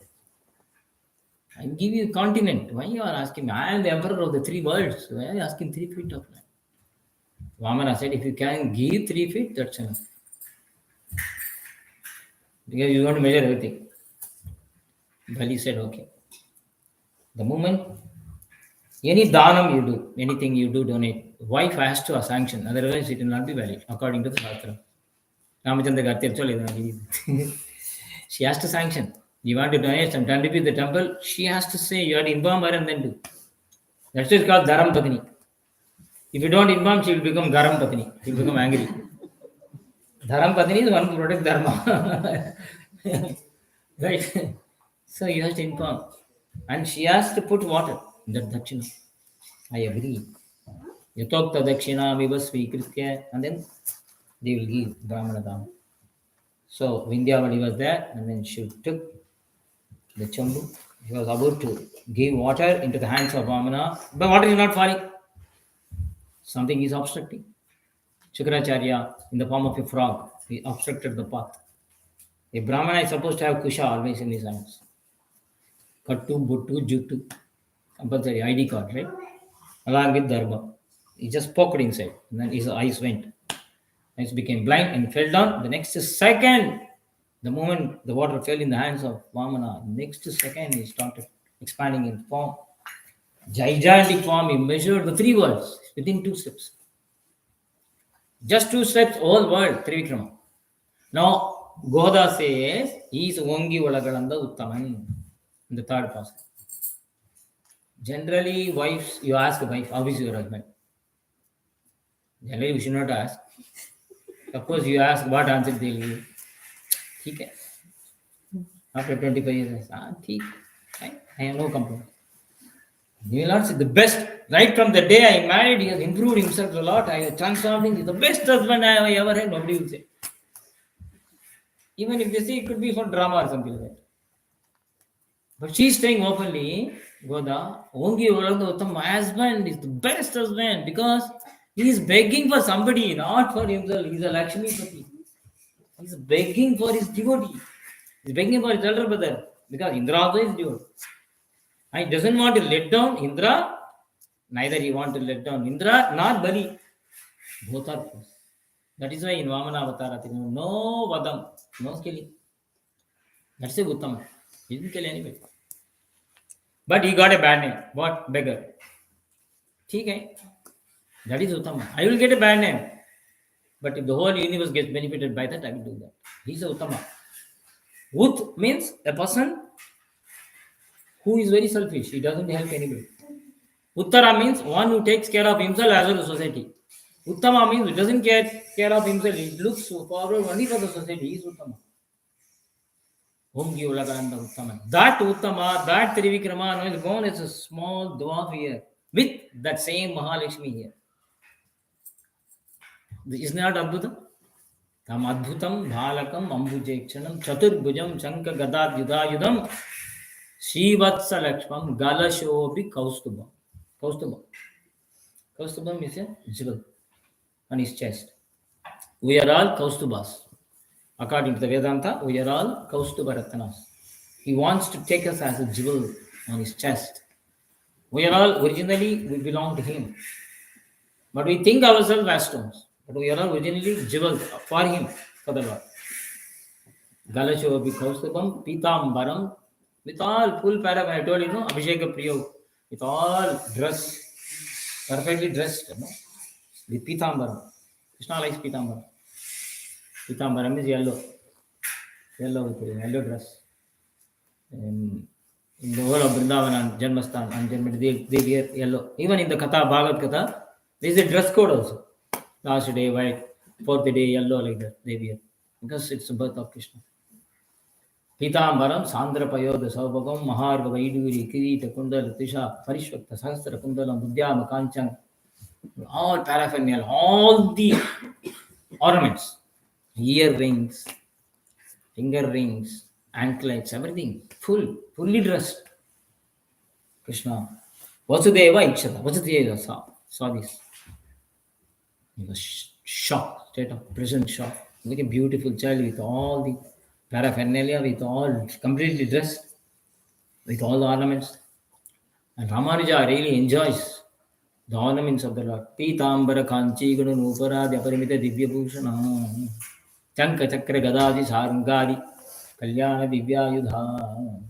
I'll give you a continent. Why you are asking me? I am the emperor of the 3 worlds. Why are you asking 3 feet of land? Vamana said, if you can give 3 feet, that's enough. Because you want to measure everything. Bali said, okay. The moment any dhanam you do, anything you do, donate, wife has to sanction. Otherwise, it will not be valid, according to the Shastra. Ramachandra Garthi actually, she has to sanction. You want to donate some 10 rupees to the temple, she has to say, you have to inform her and then do. That's why it's called Dharam Patni. If you don't inform, she will become Garam Patni. She will become angry. Dharam Patni is one to protect Dharma. Right? So you have to inform. And she has to put water in that dakshina. I agree. Yatokta dakshina vivasvi kritya. And then they will give Brahmana Dam. So Vindhyavali was there, and then she took the chambu. He was about to give water into the hands of Vamana, but water is not falling. Something is obstructing. Shukracharya, in the form of a frog, he obstructed the path. A Brahmana is supposed to have kusha always in his hands. Kattu, buttu, juttu. Compulsory ID card, right? Along with dharma. He just poked inside, and then his eyes went. Eyes became blind and fell down. The next second, the moment the water fell in the hands of Vamana, next second he started expanding in form. Gigantic form, he measured the 3 worlds within 2 steps. Just 2 steps, whole world, Trivikrama. Now, Goda says, he is Ongi Valagalanda Uttaman in the 3rd passage. Generally, wives, you ask a wife, how is your husband? Generally, you should not ask. Of course, you ask what answer they will give. Okay. After 25 years, I have no complaint. You will not say the best. Right from the day I married, he has improved himself a lot. I have transformed him. He's the best husband I have ever had. Nobody will say. Even if they say it could be for drama or something like that. But she's saying openly, Goda, Ongi Uttama, my husband is the best husband because he is begging for somebody, not for himself. He's a Lakshmi Pati. He's begging for his devotee. He's begging for his elder brother because Indra also is devotee. He doesn't want to let down Indra, neither he want to let down Indra nor Bali. Both are close. That is why in Vamana Avatara, no Vadam, no killing. That's a Uttama. He didn't kill anybody. But he got a bad name. What? Beggar. Okay. That is Uttama. I will get a bad name. But if the whole universe gets benefited by that, I will do that. He's a Uttama. Ut means a person who is very selfish. He doesn't help anybody. Uttara means one who takes care of himself as well as society. Uttama means who doesn't care of himself. He looks forward only for the society. He is Uttama. That Uttama, that Trivikrama is born as a small dwarf here with that same Mahalakshmi here. Isn't that Adbhutam? Tam Adbhutam, Bhalakam, Ambujekshanam, Chaturbhujam, Shanka Gadad Yudayudam, Srivatsa Lakshmam, Galashobi Kaustubam. Kaustubam. Kaustubam is a jewel on his chest. We are all Kaustubas. According to the Vedanta, we are all Kaustuba Ratnas. He wants to take us as a jewel on his chest. We are all originally, we belong to him. But we think ourselves as stones. But we are all originally jewels for him, for the Lord. Galashobi Kaustubam, Pitambaram, with all full paragraph, I told you, Abhisheka Priyo, with all dress, perfectly dressed, with Pitambaram. Krishna likes Pitambaram. Pitambaram is yellow. Yellow with yellow dress. In the whole of Vrindavan and Janmastan and Janmati, they wear yellow. Even in the Katha, Bhagavad Katha, there is a dress code also. Last day white, 4th day yellow, like that they wear. Because it's the birth of Krishna. Pitambaram, Sandra Payoda Saubagam, Maharva Vaiduri, Kirita Kundal, Tisha, Parishwakta, Sahasra Kundalam, Buddhyam, Kancham, all paraphernalia, all the ornaments, earrings, finger rings, anklets, everything, fully dressed. Krishna, Vasudeva Ikshata. Vasudeva saw this. He was shocked, state of present shock. Like a beautiful child with all the paraphernalia, with all completely dressed, with all the ornaments. And Ramanuja really enjoys the ornaments of the Lord. Pitambara Kanchi Gunu Nupara Dyaparimita Divya Bhushana Chanka Chakra Gadadi Sarangadi Kalyana Divya Yudha.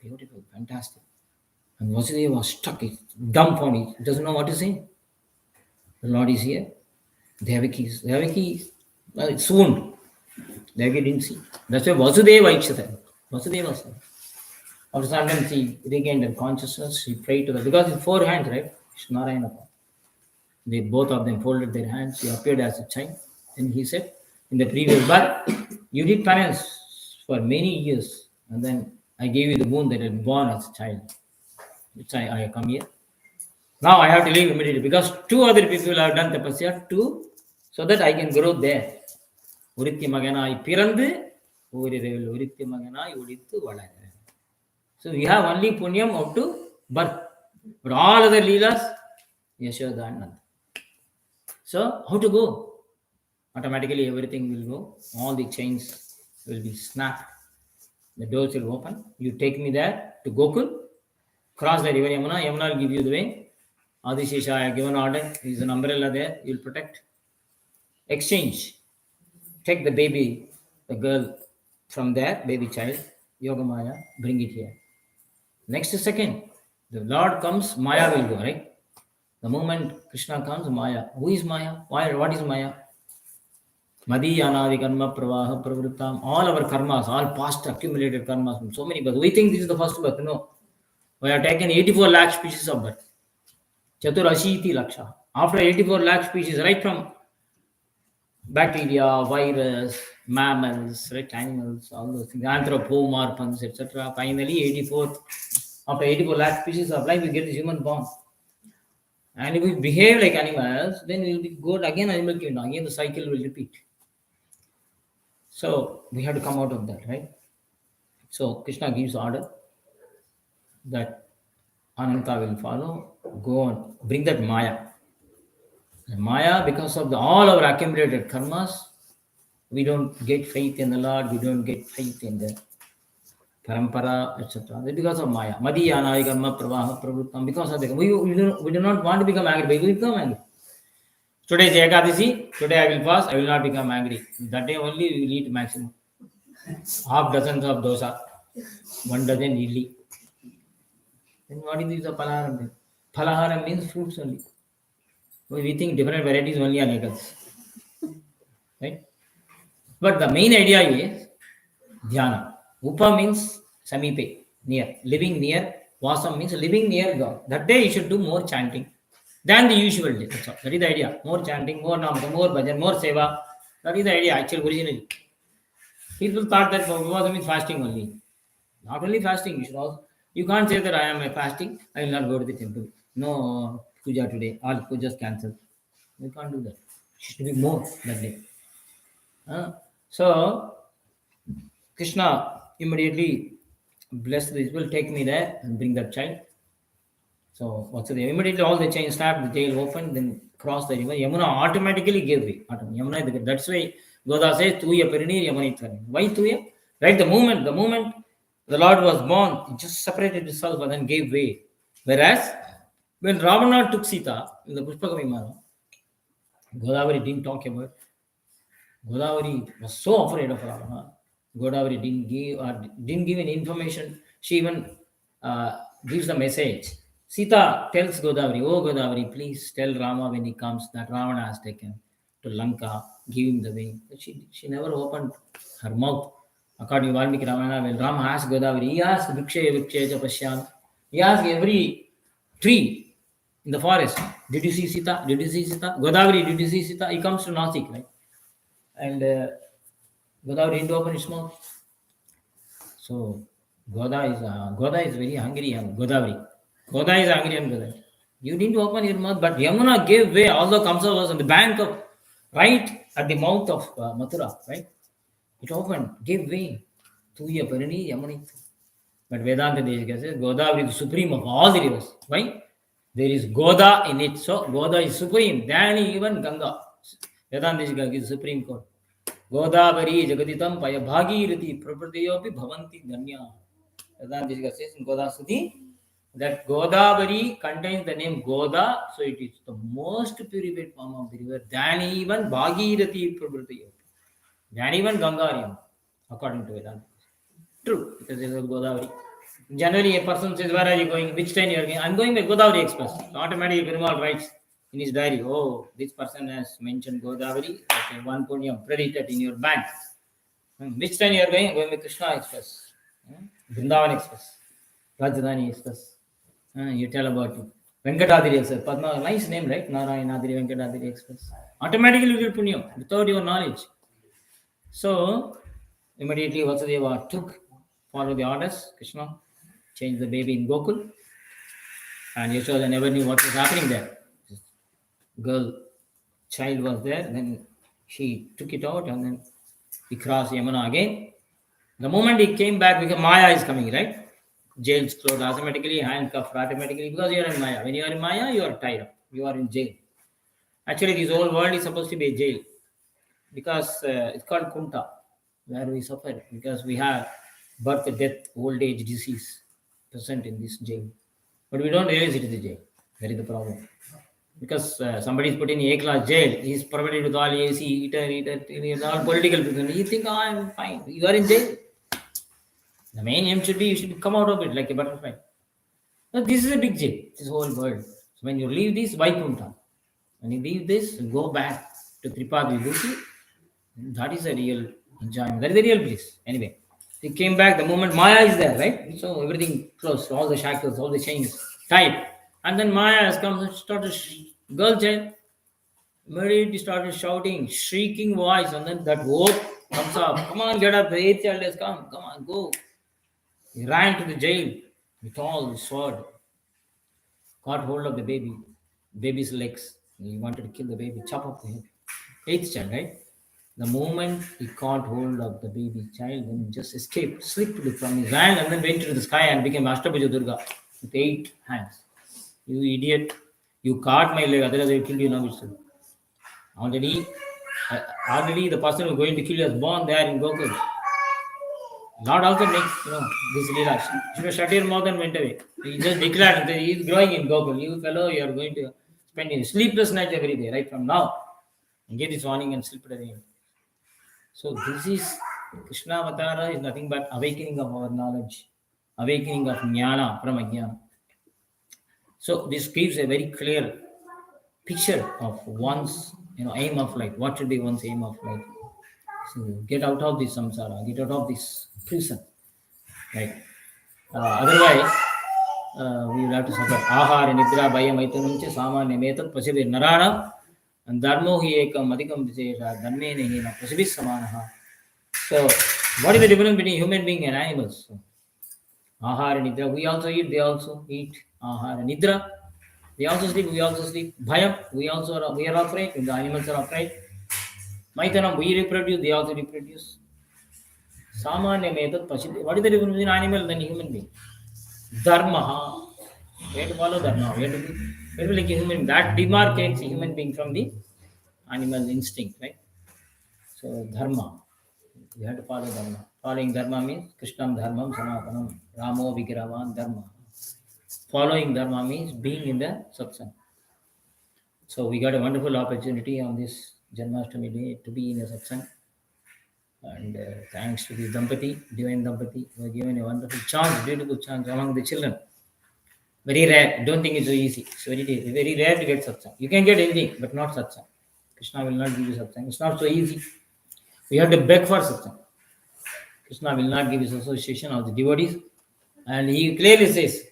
Beautiful, fantastic. And Vasudeva was stuck, dumbfounded, he doesn't know what to say. The Lord is here. Devaki, well, it's soon. Devaki didn't see. That's why Vasudeva Ikshata. Vasudeva said. After some time, she regained her consciousness. She prayed to the, because it's 4 hands, right? Narayana. They both of them folded their hands. She appeared as a child. And he said, in the previous birth, you did penance for many years. And then I gave you the boon that had born as a child. Which I come here. Now I have to leave immediately because 2 other people have done tapasya too, so that I can grow there. Uritti maganai pirandu, urirevel uritti maganai udittu valare. So we have only punyam up to birth. But all other leelas, Yashoda and Nanda. So how to go? Automatically everything will go. All the chains will be snapped. The doors will open. You take me there to Gokul. Cross the river Yamuna. Yamuna will give you the way. Adishesha, I have given order. There is an umbrella there. You will protect. Exchange. Take the baby, the girl from there, baby child, Yogamaya, bring it here. Next second, the Lord comes, Maya will go, right? The moment Krishna comes, Maya. Who is Maya? What is Maya? Madi Anadi Karma Pravaha Pravrittam. All our karmas, all past accumulated karmas, so many births. We think this is the first birth. No. We have taken 84 lakh species of birth. Chaturashiti Laksha. After 84 lakh species, right from bacteria, virus, mammals, right, animals, all those things, anthropomorphans, etc. Finally, 84, after 84 lakh species of life, we get this human form. And if we behave like animals, then we will be good again, animal kingdom. Again, the cycle will repeat. So we have to come out of that, right? So Krishna gives order that Ananta will follow, go on, bring that Maya. And Maya, because of all our accumulated karmas, we don't get faith in the Lord, we don't get faith in the parampara, etc. Because of Maya. Madi Anadi Karma Pravaha Pravrittam. Because of that, we do not want to become angry, we will become angry. Today is Ekadasi, today I will fast, I will not become angry. That day only we will eat maximum. Half dozens of dosa, 1 dozen idli. Then what is this Palaharam then? Palaharam means fruits only. We think different varieties only are Ekadasi. Right? But the main idea is dhyana. Upa means samipe, near, living near. Vasam means living near God. That day you should do more chanting than the usual day. That's all. That is the idea. More chanting, more namata, more bhajan, more seva. That is the idea, actually, originally. People thought that Vasam means fasting only. Not only fasting, you should also. You can't say that I am fasting, I will not go to the temple. No puja today, all pujas cancelled. You can't do that. It should be more that day. So Krishna immediately blessed this, will take me there and bring that child. So what's the immediately all the chains snapped, the jail opened, then crossed the river. Yamuna automatically gave way. Yamuna, that's why Goda says, Tuya Perini Yamanitharam. Why Tuya? Right, the moment the Lord was born, it just separated itself and then gave way. Whereas when Ravana took Sita in the Pushpaka Vimana, Godavari didn't talk about. Godavari was so afraid of Ravana. Godavari didn't give any information. She even gives the message. Sita tells Godavari, "Oh Godavari, please tell Rama when he comes that Ravana has taken to Lanka, give him the way." But she never opened her mouth. According to Valmiki Ramayana, when Rama asked Godavari, he asked Vrikshe Pashyam. He asked every tree in the forest, "Did you see Sita? Did you see Sita? Godavari, did you see Sita?" He comes to Nasik, right? And Godavari didn't open its mouth. So Goda is very hungry and Godavari. Goda is hungry and Godavari. You didn't open your mouth, but Yamuna gave way, although Kamsa was on the bank of, right at the mouth of Mathura, right? It opened, gave way. Tuya Parini Yamuni. But Vedanta Deshika says Godavari is supreme of all the rivers. Why? There is Goda in it. So Goda is supreme than even Ganga. Vedanta Deshika gives supreme code. Godavari Jagaditam Payabhagirati Prapratyayopi Bhavanti Dhanya. Vedanta Deshika says in Goda Stuti that Godavari contains the name Goda, so it is the most purified form of the river than even Bhagirati Prabhutayopi. Than even Gangariam, according to Vedanta. True, because it is Godavari. Generally, a person says, where are you going? Which train you are going? I'm going by Godavari Express. So automatically, Perumal writes in his diary, oh, this person has mentioned Godavari. Okay, one punyam credited in your bank. Which train you are going? Going by Krishna Express. Vrindavan Express. Rajdhani Express. You tell about it. Venkatadiri Express. Padma, nice name, right? Narayanadiri Venkatadiri Express. Automatically, you will punyam without your knowledge. So, immediately Vasudeva followed the orders, Krishna changed the baby in Gokul, and Yashoda never knew what was happening there. Girl, child was there, then she took it out, and then he crossed Yamuna again. The moment he came back, because Maya is coming, right? Jail's closed automatically, handcuffed automatically, because you are in Maya. When you are in Maya, you are tied up. You are in jail. Actually, this whole world is supposed to be a jail, because it's called Kunta, where we suffer, because we have birth, death, old age, disease present in this jail. But we don't realize it is a jail. That is the problem. Because somebody is put in A class jail, he is provided with all AC, heater, all political people. You think, oh, I'm fine. You are in jail. The main aim should be you should come out of it like a butterfly. But this is a big jail, this whole world. So when you leave this, Vaikuntha. When you leave this, go back to Tripad Vibhuti. That is a real enjoyment. That is the real bliss. Anyway, he came back the moment Maya is there, right? So everything closed, all the shackles, all the chains tied. And then Maya has come and started, girl child, immediately started shouting, shrieking voice, and then that rope comes up. Come on, get up, the eighth child has come. Come on, go. He ran to the jail with all the sword, caught hold of the baby's legs. He wanted to kill the baby, chop off the head. Eighth child, right? The moment he caught hold of the baby child, then just escaped, slipped from his hand, and then went into the sky and became Ashtabhaja Durga with 8 hands. You idiot! You caught my leg, otherwise I will kill you now itself. Already, already the person who is going to kill you was born there in Gokul. Lord also makes this Leela. Should have shut your mouth and went away. He just declared that he is growing in Gokul. You fellow, you are going to spend a sleepless night every day, right from now. And get this warning and sleep away. So this is Krishna Avatara is nothing but awakening of our knowledge, awakening of jnana from ajnana. So this gives a very clear picture of one's aim of life. What should be one's aim of life? So get out of this samsara, get out of this prison. Right. Otherwise, we will have to suffer. Ahara, nidra, bhaya, maitunam cha samanya metat pasibir narana and dharmo hi ekam adhikam vishesha dharme nehi na pasibir samanaha. So, what is the difference between human being and animals? So, ahara, nidra, we also eat, they also eat. Ahara, nidra, they also sleep, we also sleep. Bhayam, we are afraid, the animals are afraid. Maitanam, we reproduce, they also reproduce. Samanya metat pasibir. What is the difference between animal and human being? Dharma. We have to follow dharma. We have to be like a human. That demarcates a human being from the animal instinct, right? So dharma. We have to follow dharma. Following dharma means Krishnam dharmam sanatanam Ramo Vigravan dharma. Following dharma means being in the satsang. So we got a wonderful opportunity on this Janmashtami day to be in a satsang. And thanks to the divine Dampati, who have given a wonderful chance, beautiful chance among the children. Very rare. Don't think it's so easy. It's very rare to get satsang. You can get anything, but not satsang. Krishna will not give you satsang. It's not so easy. We have to beg for satsang. Krishna will not give his association of the devotees. And he clearly says,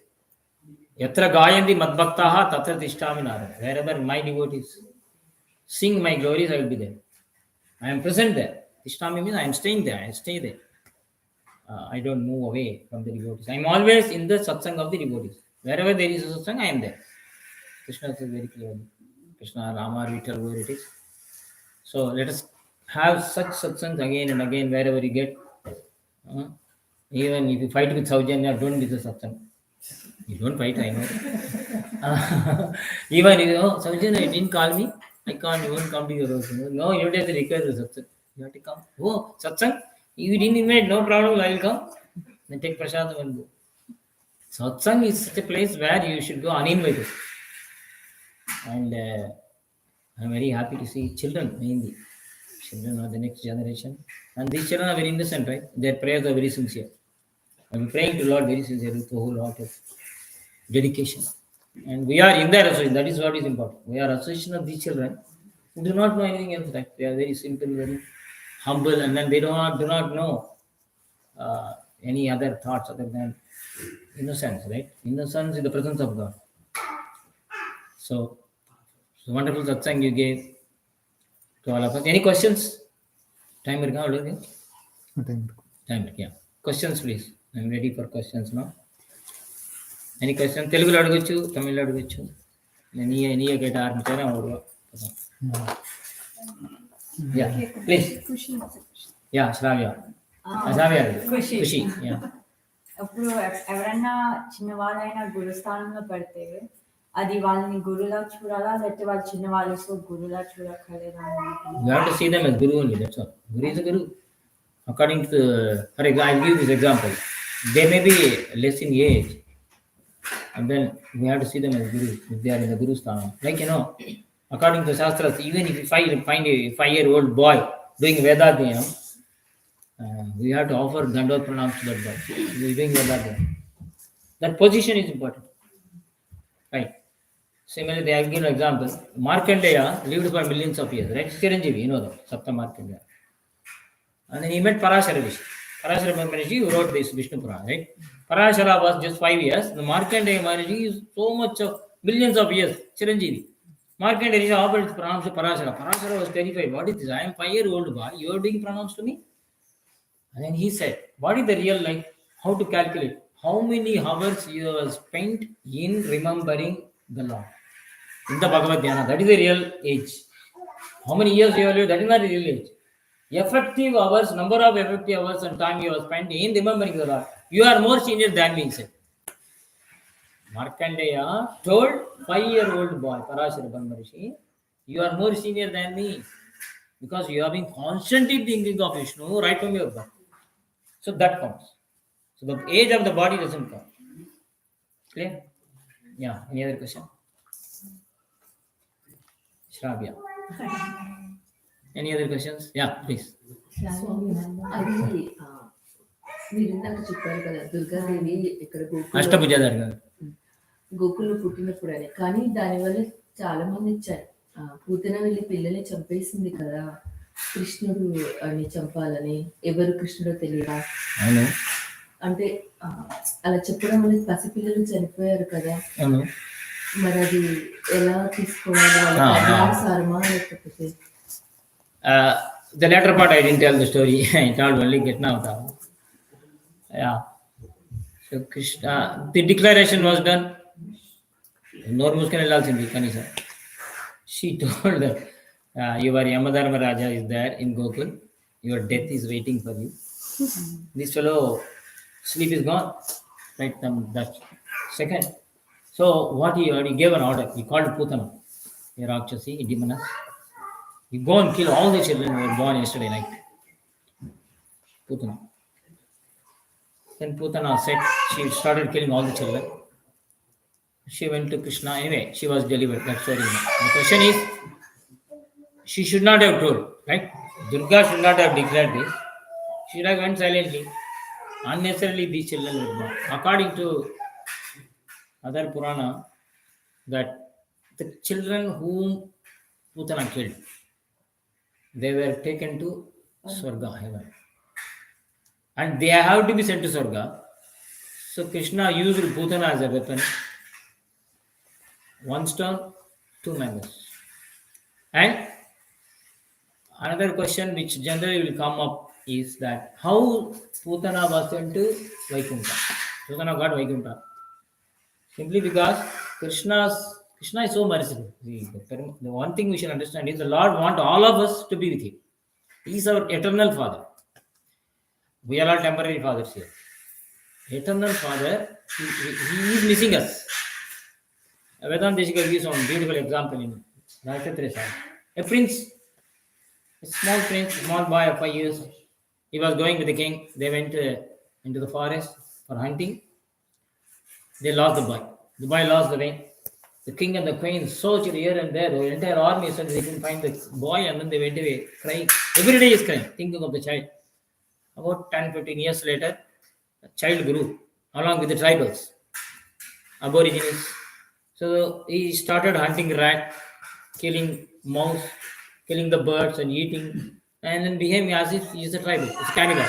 Yatra gayanti madbhaktaha tatra tishtami narada. Wherever my devotees sing my glories, I will be there. I am present there. Tishtami means I am staying there. I stay there. I don't move away from the devotees. I am always in the satsang of the devotees. Wherever there is a satsang, I am there. Krishna says very clearly. Krishna, Rama, Vital, where it is. So let us have such satsangs again and again wherever you get. Even if you fight with Saujanya, don't miss the satsang. You don't fight, I know. Even if Saujanya didn't call me, I can't even come to your house. No, you don't have to request the satsang. You have to come. Oh, satsang? You didn't invite, no problem, I will come. Then take prasadam and go. Satsang is such a place where you should go uninvited. And I'm very happy to see children mainly. Children are the next generation. And these children are very innocent, right? Their prayers are very sincere. I'm praying to Lord very sincerely with a whole lot of dedication. And we are in their association. That is what is important. We are association of these children who do not know anything else. Right? They are very simple, very humble, and then they do not know any other thoughts other than innocence, right? Innocence in the presence of God. So wonderful satsang you gave to all of us. Any questions? Time irka already? Time, yeah. Questions, please. I'm ready for questions now. Any question? Telugu అడగొచ్చు, తమిళ్ అడగొచ్చు. నీయే కేట ఆరంభించారా ಅವರು. Yeah, please. Yeah, Shravya. Shravya. Kushi. Yeah. ఇప్పుడు ఎవరైనా చిన్నవాళ్ళైనా గురుస్థానంలో పెడితే అది వాళ్ళని గురులా చూడాలా లేకపోతే వాళ్ళు చిన్నవాళ్ళు so గురులా చూడక్కర్లేదా? You have to see them as Guru only, that's all. Guru is a Guru. According to, for example, I'll give this example. They may be less in age, and then we have to see them as Guru if they are in the Guru Sthana. Like, according to Shastras, even if you find a 5-year-old boy doing Vedadhyayam, we have to offer Dandot Pranam to that boy. He is doing Vedadhyayam. That position is important. Right. Similarly, I will give an example. Markandeya lived for millions of years, right? Chiranjeevi, you know that, Sapta Markandeya. And then he met Parashara Rishi. Parashara Maharaji who wrote this Vishnu Purana, right? Parashara was just 5 years. The Markandeya Maharaji is so much of millions of years, Chiranjeevi. Markandeya Rishi offered pranams to Parashara. Parashara was terrified. What is this? I am 5-year-old boy. You are doing pranams to me? And then he said, what is the real life? How to calculate? How many hours you have spent in remembering the Lord? In the Bhagavad Dhyana, that is the real age. How many years you have lived? That is not the real age. Effective hours, number of effective hours and time you have spent in remembering the Lord. You are more senior than me, he said. Markandeya told 5-year-old boy, Parashara Maharishi, you are more senior than me because you have been constantly thinking of Vishnu right from your birth. So that counts. So the age of the body doesn't count. Clear? Yeah. Any other question? Shravya. Any other questions? Yeah, please. అది మీరు ఇందాక చెప్పారు కదా దుర్గాదేవి ఇక్కడ అష్టభుజాధారి గారు గోకుల్లో పుట్టినప్పుడు అని, కానీ దానివల్ల చాలా మంది పూతన వెళ్ళి పిల్లల్ని చంపేసింది కదా కృష్ణుడు అని చంపాలని. ఎవరు కృష్ణుడో తెలియదా? అవును. అంటే అలా చెప్పడం వల్ల పసిపిల్లలు చనిపోయారు కదా, మరి అది ఎలా తీసుకోవాలి? సారమా లేకపోతే the latter part I didn't tell the story. I told only Krishna Avataram. Yeah. So Krishna, the declaration was done. Nor Muskan Lalsindi Kanisa. She told that your Yamadharma Raja is there in Gokul. Your death is waiting for you. This fellow sleep is gone. Right, that second. So what he gave an order. He called Putana, a Rakshasi, a demoness. You go and kill all the children who were born yesterday night. Putana. Then Putana said she started killing all the children. She went to Krishna. Anyway, she was delivered. That's story. The question is, she should not have told, right? Durga should not have declared this. She should have went silently. Unnecessarily, these children were born. According to other Purana, that the children whom Putana killed, they were taken to Swarga, heaven. And they have to be sent to Swarga. So Krishna used Putana as a weapon. 1 stone, 2 mangoes. And another question which generally will come up is that how Putana was sent to Vaikuntha. Putana got Vaikuntha. Simply because Krishna is so merciful. The one thing we should understand is the Lord wants all of us to be with Him. He is our eternal Father. We are all temporary fathers here. Eternal Father, he is missing us. Vedanta Deshika gives one beautiful example in Rajashatrya. A prince, a small prince, small boy of 5 years, he was going with the king. They went into the forest for hunting. They lost the boy. The boy lost the way. The king and the queen searched here and there. The entire army said they couldn't find the boy, and then they went away crying. Every day is crying, thinking of the child. About 10, 15 years later, the child grew along with the tribals, aborigines. So he started hunting rat, killing mouse, killing the birds and eating, and then behaving as if he is a tribal, it's a cannibal.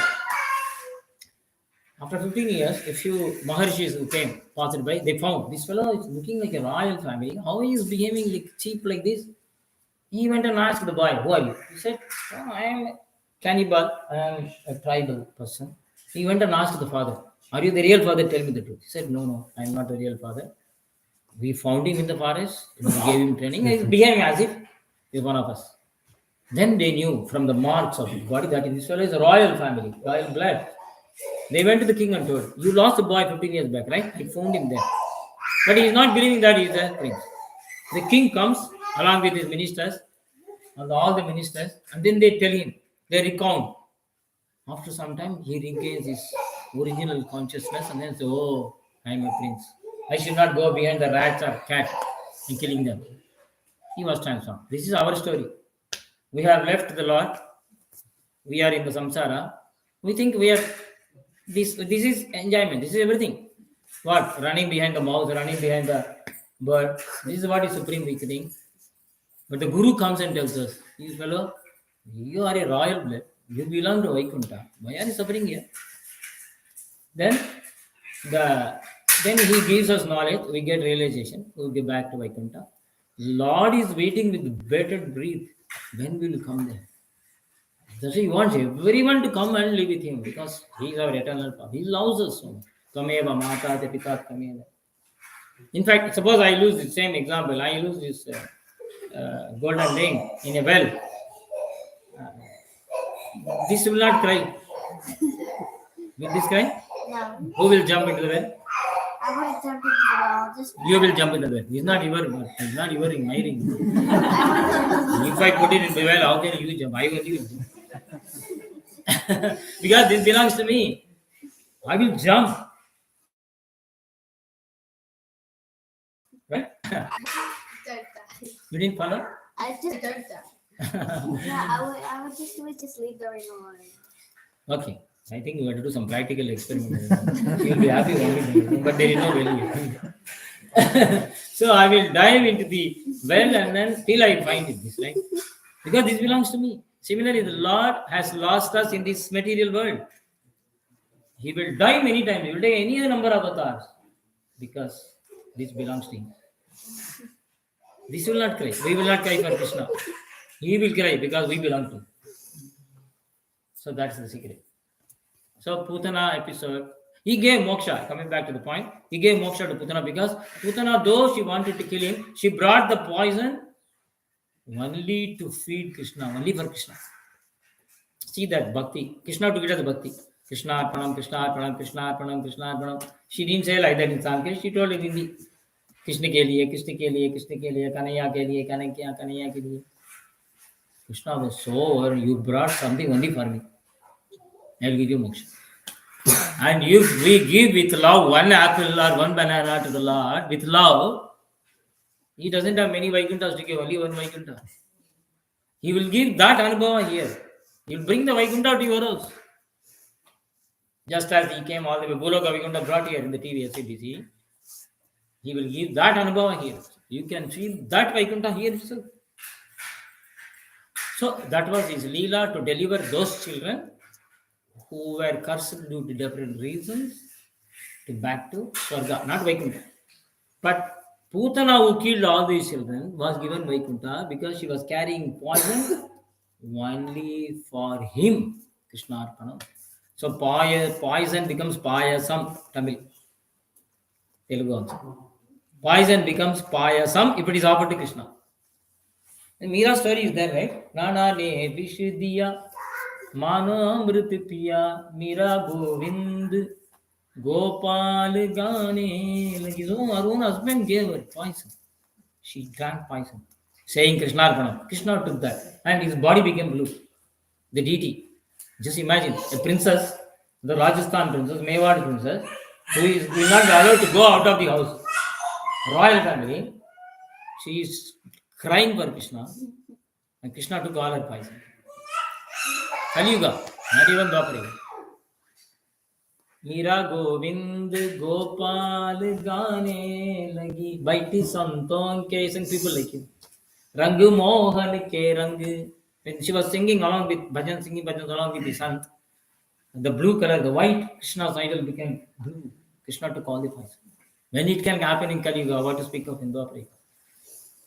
After 15 years, a few Maharshis who came, passed by, they found this fellow is looking like a royal family. How he is behaving like cheap like this? He went and asked the boy, "Who are you?" He said, "Oh, I am a cannibal, I am a tribal person." He went and asked the father, "Are you the real father? Tell me the truth." He said, "No, no, I am not the real father. We found him in the forest, we gave him training, he is behaving as if he is one of us." Then they knew from the marks of his body that this fellow is a royal family, royal blood. They went to the king and told, "You lost the boy 15 years back, right? I found him there." But he is not believing that he is a prince. The king comes along with his ministers and all the ministers, and then they tell him, they recount. After some time, he regains his original consciousness and then says, "Oh, I am a prince. I should not go behind the rats or cats and killing them." He was transformed. This is our story. We have left the Lord. We are in the samsara. We think we are this is enjoyment. This is everything. What? Running behind the mouse, running behind the bird. This is what is supreme we think. But the Guru comes and tells us, "You fellow, you are a royal blood. You belong to Vaikuntha. Why are you suffering here?" Then he gives us knowledge, we get realization, we'll get back to Vaikuntha. Lord is waiting with bated breath. When will you come there? That's why he wants everyone to come and live with him because he is our eternal Father. He loves us so much. Kameva mata te pita kameva. In fact, suppose I use the same example. I use this golden ring in a well. This will not cry. Will this cry? No. Who will jump into the well? I want to jump into the well. Just You will jump in the well. It's not your ring. It's not your ring, my ring. If I put it in the well, how can you jump? I will jump. Because this belongs to me. I will jump. Right? don't die. You didn't follow? I just don't die. Yeah, I would just leave the ring alone. Okay. I think you have to do some practical experiment. You'll be happy only, but there is no value. So I will dive into the well and then till I find it. This right? Because this belongs to me. Similarly, the Lord has lost us in this material world. He will die many times. He will take any number of avatars because this belongs to him. This will not cry. We will not cry for Krishna. He will cry because we belong to him. So that's the secret. So Putana episode, he gave moksha. Coming back to the point, he gave moksha to Putana because Putana, though she wanted to kill him, she brought the poison only to feed Krishna, only for Krishna. See that bhakti. Krishna took it as a bhakti. Krishna Arpanam, Krishna Arpanam, Krishna Arpanam, Krishna Arpanam. She didn't say like that in Sanskrit. She told it in the Krishna ke liye, Krishna ke liye, Krishna ke liye, Kanaya ke liye, Kanaya ke liye. Krishna was so over, you brought something only for me. I'll give you moksha. And if we give with love one apple or one banana to the Lord, with love, he doesn't have many Vaikunthas to give, only one Vaikuntha. He will give that anubhava here. He will bring the Vaikuntha to your house. Just as he came all the way, Boloka Vaikuntha brought here in the TV SABC, he will give that anubhava here. You can feel that Vaikuntha here itself. So that was his Leela to deliver those children who were cursed due to different reasons to back to Swarga, not Vaikuntha. But Putana, who killed all these children, was given Vaikuntha because she was carrying poison only for him, Krishna Arpanam. So poison becomes Payasam, Tamil. Telugu also. Poison becomes Payasam if it is offered to Krishna. And Meera's story is there, right? Nana ne Vishuddhiya Mano Amrit Piya Meera Govind Gopal Gane. Like her own husband gave her poison. She drank poison, saying Krishna Arpanam. Krishna took that, and his body became blue. The deity. Just imagine a princess, the Rajasthan princess, Mewad princess, who is will not be allowed to go out of the house. Royal family. She is crying for Krishna, and Krishna took all her poison. Kaliyuga, not even Dwapara. Meera Govind Gopal गाने लगी बैठी संतों के sing people like you. Rang Mohan ke rang. When she was singing along with bhajan, singing bhajans along with the sant, the blue color, the white Krishna's idol became blue. Krishna took all the poison. When it can happen in Kali Yuga, what to speak of in Dwapara?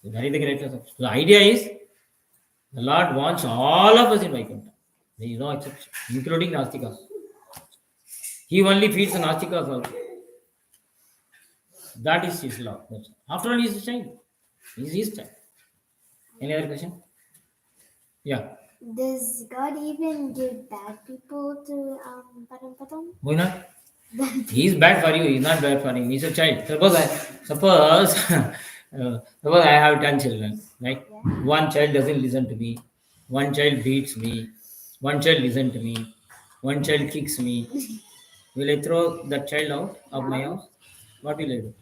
Very the greatest. So the idea is the Lord wants all of us in Vaikuntha. There is no exception, including Nastikas. He only feeds the Nastikas also. That is his law. After all, he is a child. He is his child. Any other question? Yeah. Does God even give bad people to Param? Why not? He is bad for you. He is not bad for him. He is a child. Suppose I have 10 children, right? Yeah. One child doesn't listen to me. One child beats me. One child listens to me. One child kicks me. Will I throw that child out of my house? What will I do?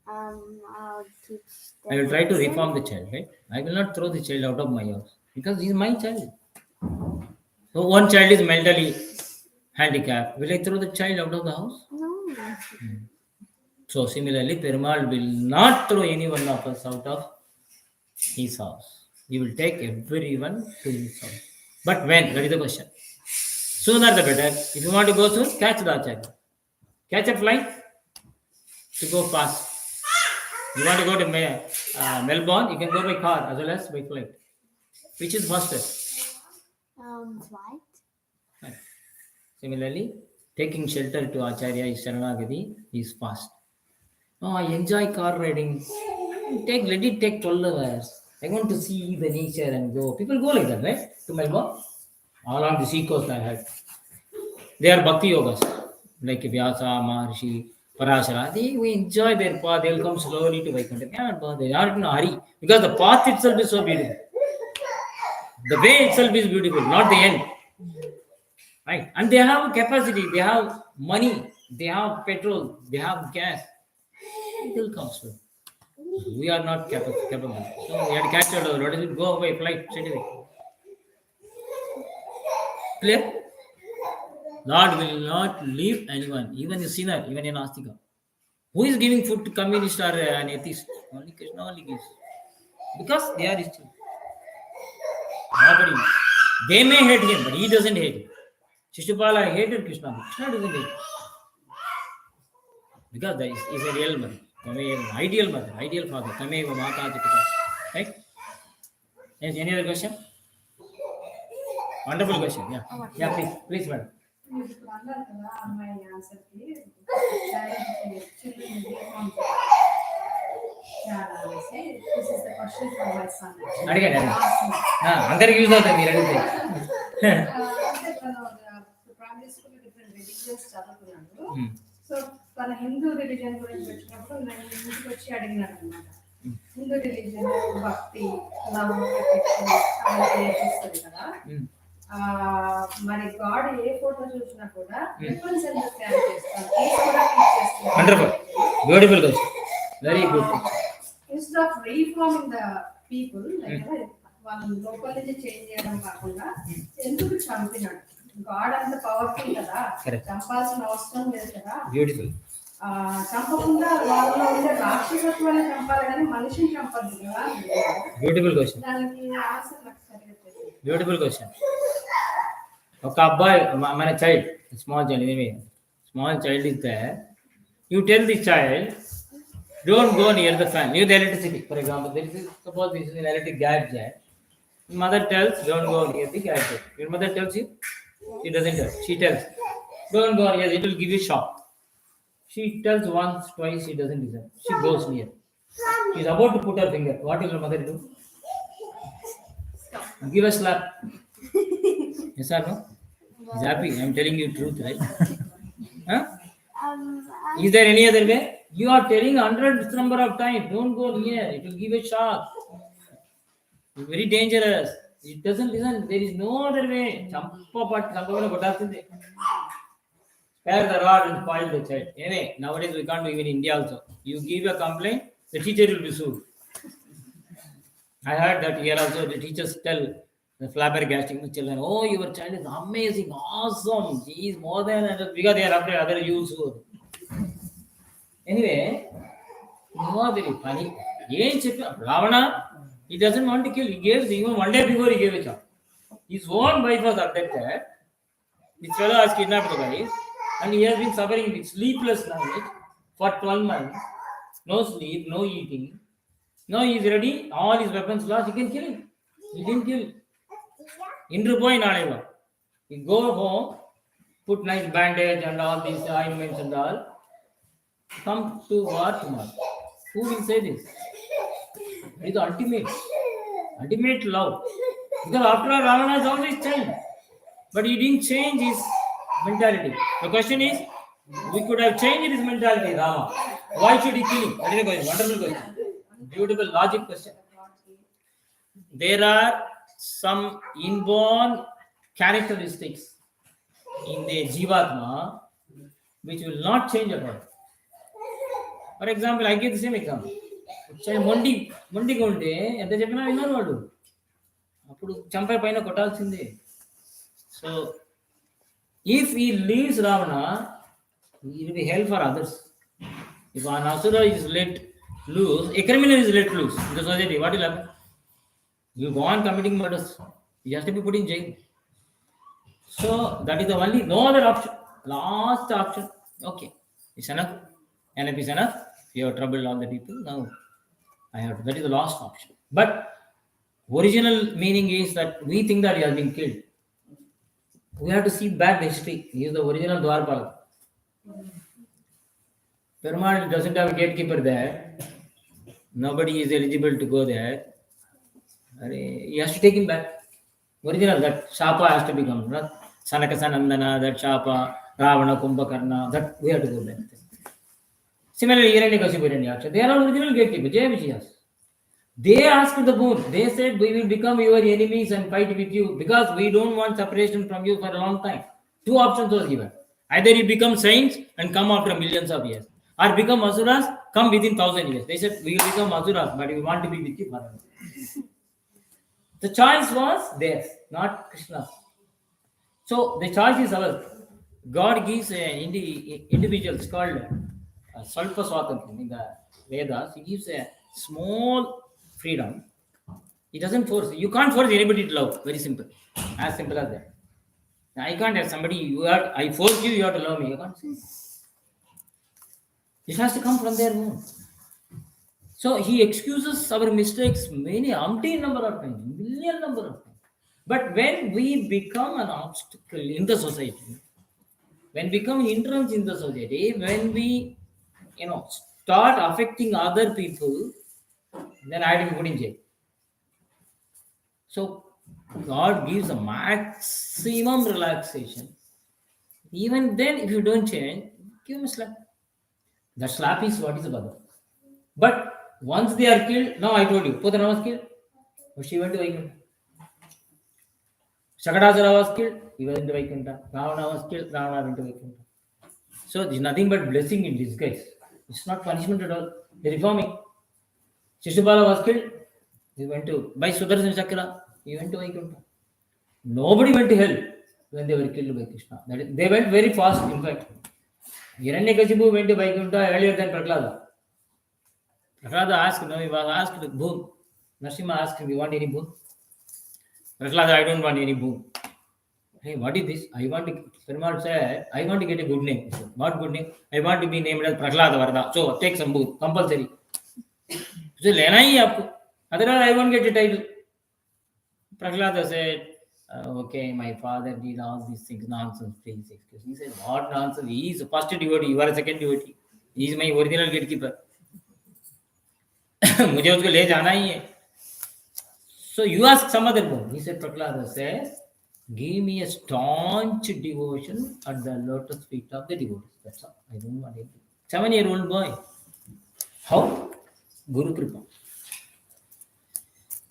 I'll teach them. I will try to lesson. reform the child, right? I will not throw the child out of my house because he is my child. So one child is mentally handicapped. Will I throw the child out of the house? No. So similarly, Perumal will not throw any one of us out of his house. He will take everyone to his house. But when? That is the question. Sooner the better. If you want to go soon, catch the Acharya. Catch a flight to go fast. You want to go to Melbourne, you can go by car as well as by flight. Which is faster? Flight. Right. Similarly, taking shelter to Acharya is Sharanagati is fast. Oh, I enjoy car riding. Let it take 12 hours. I want to see the nature and go. People go like that, right? To Melbourne. Along the sea coast I had. They are Bhakti Yogas. Like Vyasa, Maharshi, Parashara. We enjoy their path. They will come slowly to Vaikuntha. They are not in a hurry. Because the path itself is so beautiful. The way itself is beautiful, not the end. Right? And they have capacity. They have money. They have petrol. They have gas. It will come slowly. We are not capable. So we had to catch out of the road. Go away, flight, straight away. Clear? Lord will not leave anyone, even a sinner, even a Nastika. Who is giving food to communist or an atheist? Only Krishna only gives. Because they are his children. Nobody. They may hate him, but he doesn't hate him. Shishupala hated Krishna. Krishna doesn't hate him. Because that is a real mother. Ideal mother, ideal father. Tameva Mata Pita. Right? Yes, any other question? Wonderful question. Yeah. Yeah, please, madam. ఇప్పుడు అన్నారు కదా అమ్మాయి ఆన్సర్కి children అనేసి this is the question for my son అడిగాను అందరికి use అవుతుంది మీరు అడిగితే అంటే తను ప్రైమరీ స్కూల్ డిఫరెంట్ రిలీజియన్స్ చదువుకున్నాడు సో తన హిందూ రిలీజియన్ గురించి వచ్చినప్పుడు నేను ఇంటికి వచ్చి అడిగినాను అనమాట హిందూ రిలీజియన్ భక్తి లవ్ ఎఫెక్షన్ అవన్నీ నేర్పిస్తుంది కదా మరి గాడ్ ఏ ఫోటో చూసినా కూడా రిఫరెన్స్ ఎందుకు క్యారీ చేస్తారు కేస్ కూడా టీచ్ చేస్తారు wonderful beautiful question very good instead of reforming the people like వాళ్ళ లోపల నుంచి చేంజ్ చేయడం కాకుండా ఎందుకు చంపినాడు గాడ్ అంత పవర్ఫుల్ కదా చంపాల్సిన అవసరం లేదు కదా బ్యూటిఫుల్ చంపకుండా వాళ్ళలో ఉండే రాక్షసత్వాన్ని చంపాలి కానీ మనిషిని చంపద్దు కదా బ్యూటిఫుల్ క్వశ్చన్ దానికి ఆన్సర్ నాకు సరిగ్గా తెలియదు బ్యూటిఫుల్ క్వశ్చన్ ఒక అబ్బాయి మన child small child anyway small child is there you tell the child don't go near the fan near the electricity for example there is suppose this is an electric gadget your mother tells don't go near the gadget your mother tells you she doesn't tell she tells don't go near it will give you shock she tells once twice she doesn't listen she goes near she is about to put her finger what will your mother do give a slap yes or no he's happy I'm telling you truth right huh Is there any other way? You are telling hundreds number of times. Don't go near. It will give a shock. It's very dangerous. It doesn't listen. There is no other way. Spare the rod and spoil the child. Anyway, nowadays we can't do even in India also. You give a complaint, the teacher will be sued. I heard that here also the teachers tell the flabbergasting the children, oh, your child is amazing, awesome. He is more than because they are after other use. Anyway, more very funny. Ravana, he doesn't want to kill. He gave even one day before he gave a child. His own wife was abducted. This fellow has kidnapped the wife, and he has been suffering with sleepless nights for 12 months. No sleep, no eating. Now he is ready. All his weapons lost. He can kill him. He didn't kill. Indru poi naleva. He go home, put nice bandage and all these ointments and all. Come to war tomorrow. Who will say this? It is the ultimate love. Because after all, Ravana has always changed. But he didn't change his mentality. The question is, we could have changed his mentality, Rama. Why should he kill him? That is a question. Wonderful question. Beautiful logic question. There are some inborn characteristics in the Jivatma which will not change at all. For example, I give the same example. Mondi కొంటే ఎంత చెప్పినా విన్నారు వాడు అప్పుడు చంపే పైన కొట్టాల్సిందే. So if he leaves Ravana, it will be hell for others. If an asura is let loose, a criminal is let loose in the society, what will happen? You go on committing murders. He has to be put in jail. So that is the only, no other option. Last option. Okay, it's enough. Enough is enough. You have troubled all the people. Now I have to. That is the last option. But original meaning is that we think that he has been killed. We have to see back the history. He is the original Dwarpal. Perumal doesn't have a gatekeeper there. Nobody is eligible to go there. He has to take him back. Original, that Shapa has to become. Right? Sanaka Sanandana, that Shapa, Ravana, Kumbhakarna, that we have to go back. Similarly, Hiranyakashipu, Hiranyaksha, they are all original gatekeepers, Jaya Vijayas. They asked the boon. They said, we will become your enemies and fight with you because we don't want separation from you for a long time. Two options were given. Either you become saints and come after millions of years, or become asuras, come within 1,000 years. They said, we will become asuras, but we want to be with you forever. The choice was theirs, not Krishna's. So the choice is ours. God gives individuals called Salpa Swatantra in the Vedas. He gives a small freedom. He doesn't force. You can't force anybody to love. Very simple. As simple as that. I can't have somebody, I force you, you have to love me. You can't say. It has to come from their own. So he excuses our mistakes many, umpteen number of times, million number of times. But when we become an obstacle in the society, when we become hindrance in the society, when we, start affecting other people, then I will be put in jail. So God gives a maximum relaxation. Even then, if you don't change, give him a slap. That slap is what is about. But once they are killed, now I told you, Putana was killed, but she went to Vaikuntha. Shakadasura was killed, he went to Vaikuntha. Ravana was killed, Ravana went to Vaikuntha. So there is nothing but blessing in disguise. It's not punishment at all. They are reforming. Shishupala was killed, he went to, by Sudarshan Chakra, he went to Vaikuntha. Nobody went to hell when they were killed by Krishna. They went very fast, in fact. Hiranyakashipu went to Vaikuntha earlier than Prahlada. Prahlada asked, he was asked boon. Narasimha asked him, you want any boon? Prahlada, I don't want any boon. Hey, what is this? Perumal said, I want to get a good name. Said, what good name? I want to be named as Prahlada Varda. So take some boon, compulsory. So lena hi aapko. Otherwise, I won't get a title. Prahlada said, okay, my father did all these things, nonsense, please excuse. He said, what nonsense? He is the first devotee, you are a second devotee. He is my original gatekeeper. मुझे उसको ले जाना ही है. So you ask some other boon. He said, Prahlada says, Give me a staunch devotion at the lotus feet of the devotees. That's all. I don't want anything. 7-year-old boy. How? Guru Kripa.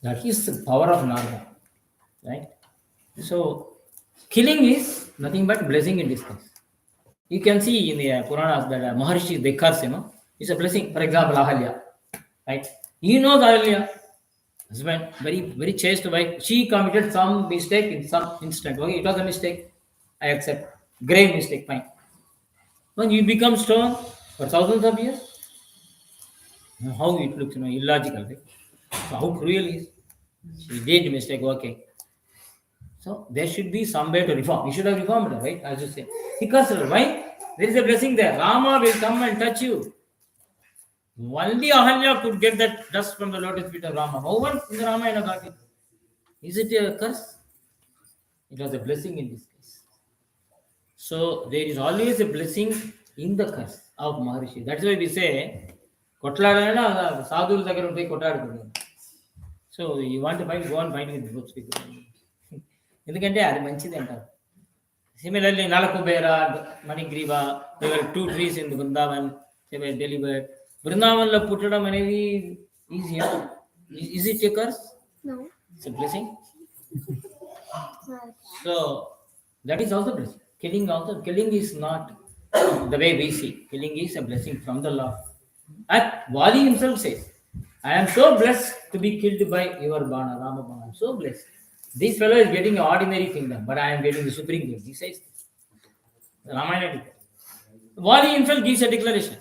That is the power of Narada. Right? So, killing is nothing but blessing in disguise. You can see in the Puranas that Maharshi, they curse, it's a blessing. For example, Ahalya. Right? He knows Ahalya. Husband, very, very chaste wife. She committed some mistake in some instant. Okay, it was a mistake. I accept. Grave mistake, fine. When you become stone for thousands of years, how it looks, illogical, right? So how cruel is. She did mistake, okay. So there should be some way to reform. You should have reformed her, right? As you say. He cursed her. Why? There is a blessing there. Rama will come and touch you. Only Ahalya could get that dust from the lotus feet of Rama. No one in the Ramayana got it. Is it a curse? It was a blessing in this case. So there is always a blessing in the curse of Maharishi. That's why we say, Kotladana, sadhul దగ్గర ఉంటే కొట్లాడుకున్నాను. So you want to fight, go and fight with both people. ఎందుకంటే అది మంచిది అంటారు. Similarly, Nalakubera, Manigriva, there were 2 trees in the Vrindavan, they were delivered. Vrindavanlo puttadam anedi easier. Is it a curse? No. It's a blessing. Not So that is also blessing. Killing is not the way we see. Killing is a blessing from the Lord. And Vali himself says, I am so blessed to be killed by your Bana, Rama Bana. I am so blessed. This fellow is getting an ordinary kingdom, but I am getting the supreme kingdom. He says, Ramayana. Vali himself gives a declaration.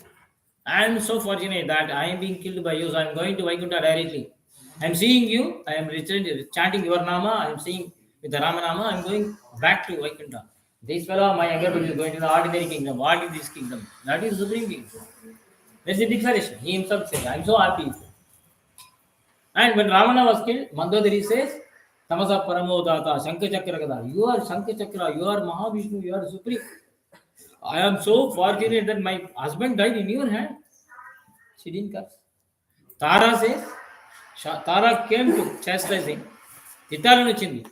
I am so fortunate that I am being killed by you, so I am going to Vaikuntha directly. I am seeing you, I am chanting your Nama, I am seeing with the Rama Nama, I am going back to Vaikuntha. This fellow, my younger brother, is going to the ordinary kingdom. What is this kingdom? That is supreme kingdom. That's the declaration. He himself says, I am so happy. And when Ravana was killed, Mandodari says, Tamasa Paramodata, Shankachakra, you are Shankachakra, you are Mahavishnu, you are supreme. I am so fortunate that my husband died in your hand. She didn't curse. Tara says, Tara came to chastise him. Titalanu chindi.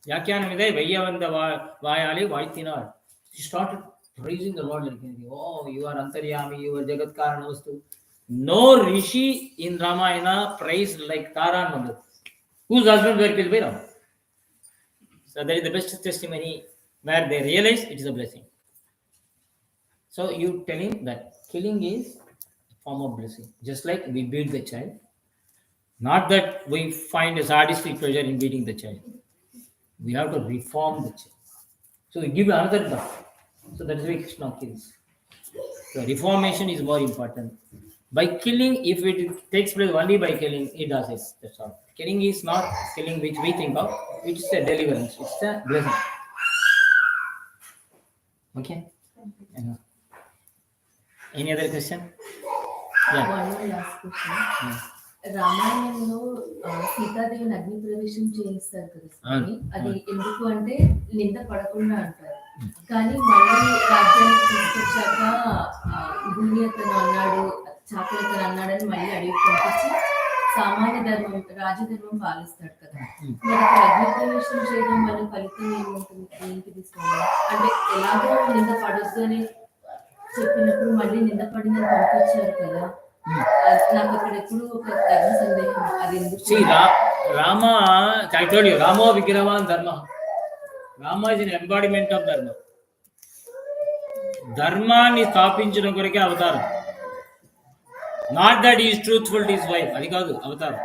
Yakyanamide, Vayavanda Vayali, Vaitinar. She started praising the Lord like, oh, you are Antaryami, you are Jagat Karanavastu. No Rishi in Ramayana praised like Tara and Mandodari, whose husband were killed by Rama. So that is the best testimony where they realize it is a blessing. So you telling that killing is a form of blessing. Just like we beat the child. Not that we find a sadistic pleasure in beating the child. We have to reform the child. So we give another thought. So that is why Krishna kills. So reformation is more important. By killing, if it takes place only by killing, it does it. That's all. Killing is not killing which we think of. It's a deliverance. It's a blessing. Okay? Any other question? Yeah. One more last question. రామాయణంలో సీతాదేవిని అగ్ని ప్రవేశం చేయిస్తారు కదా స్వామి, అది ఎందుకు అంటే నింద పడకుండా అంటారు. కానీ మళ్ళీ రాజ్యానికి తీసుకొచ్చాక భూమి అతను అన్నాడు, చాకులతను అన్నాడని మళ్ళీ అడిగి పంపించి సామాన్య ధర్మం రాజధర్మం పాలిస్తాడు కదా. మరి అగ్ని ప్రవేశం చేయడం వల్ల ఫలితం ఏముంటుంది, ఏంటిది స్వామి? అంటే ఎలాగో నింద పడొద్దు అని చెప్పినప్పుడు మళ్ళీ నింద పడిందని పంపించారు కదా. నాకు అక్కడ ఎప్పుడు ఒక ధర్మ సందేహం, అది ఎందుకు? Rama, I told you, Rama Vigravan Dharma. Rama is an embodiment of Dharma. Dharma ni స్థాపించడం కొరకే అవతారం. Not that he is truthful to his wife. అది కాదు అవతారం.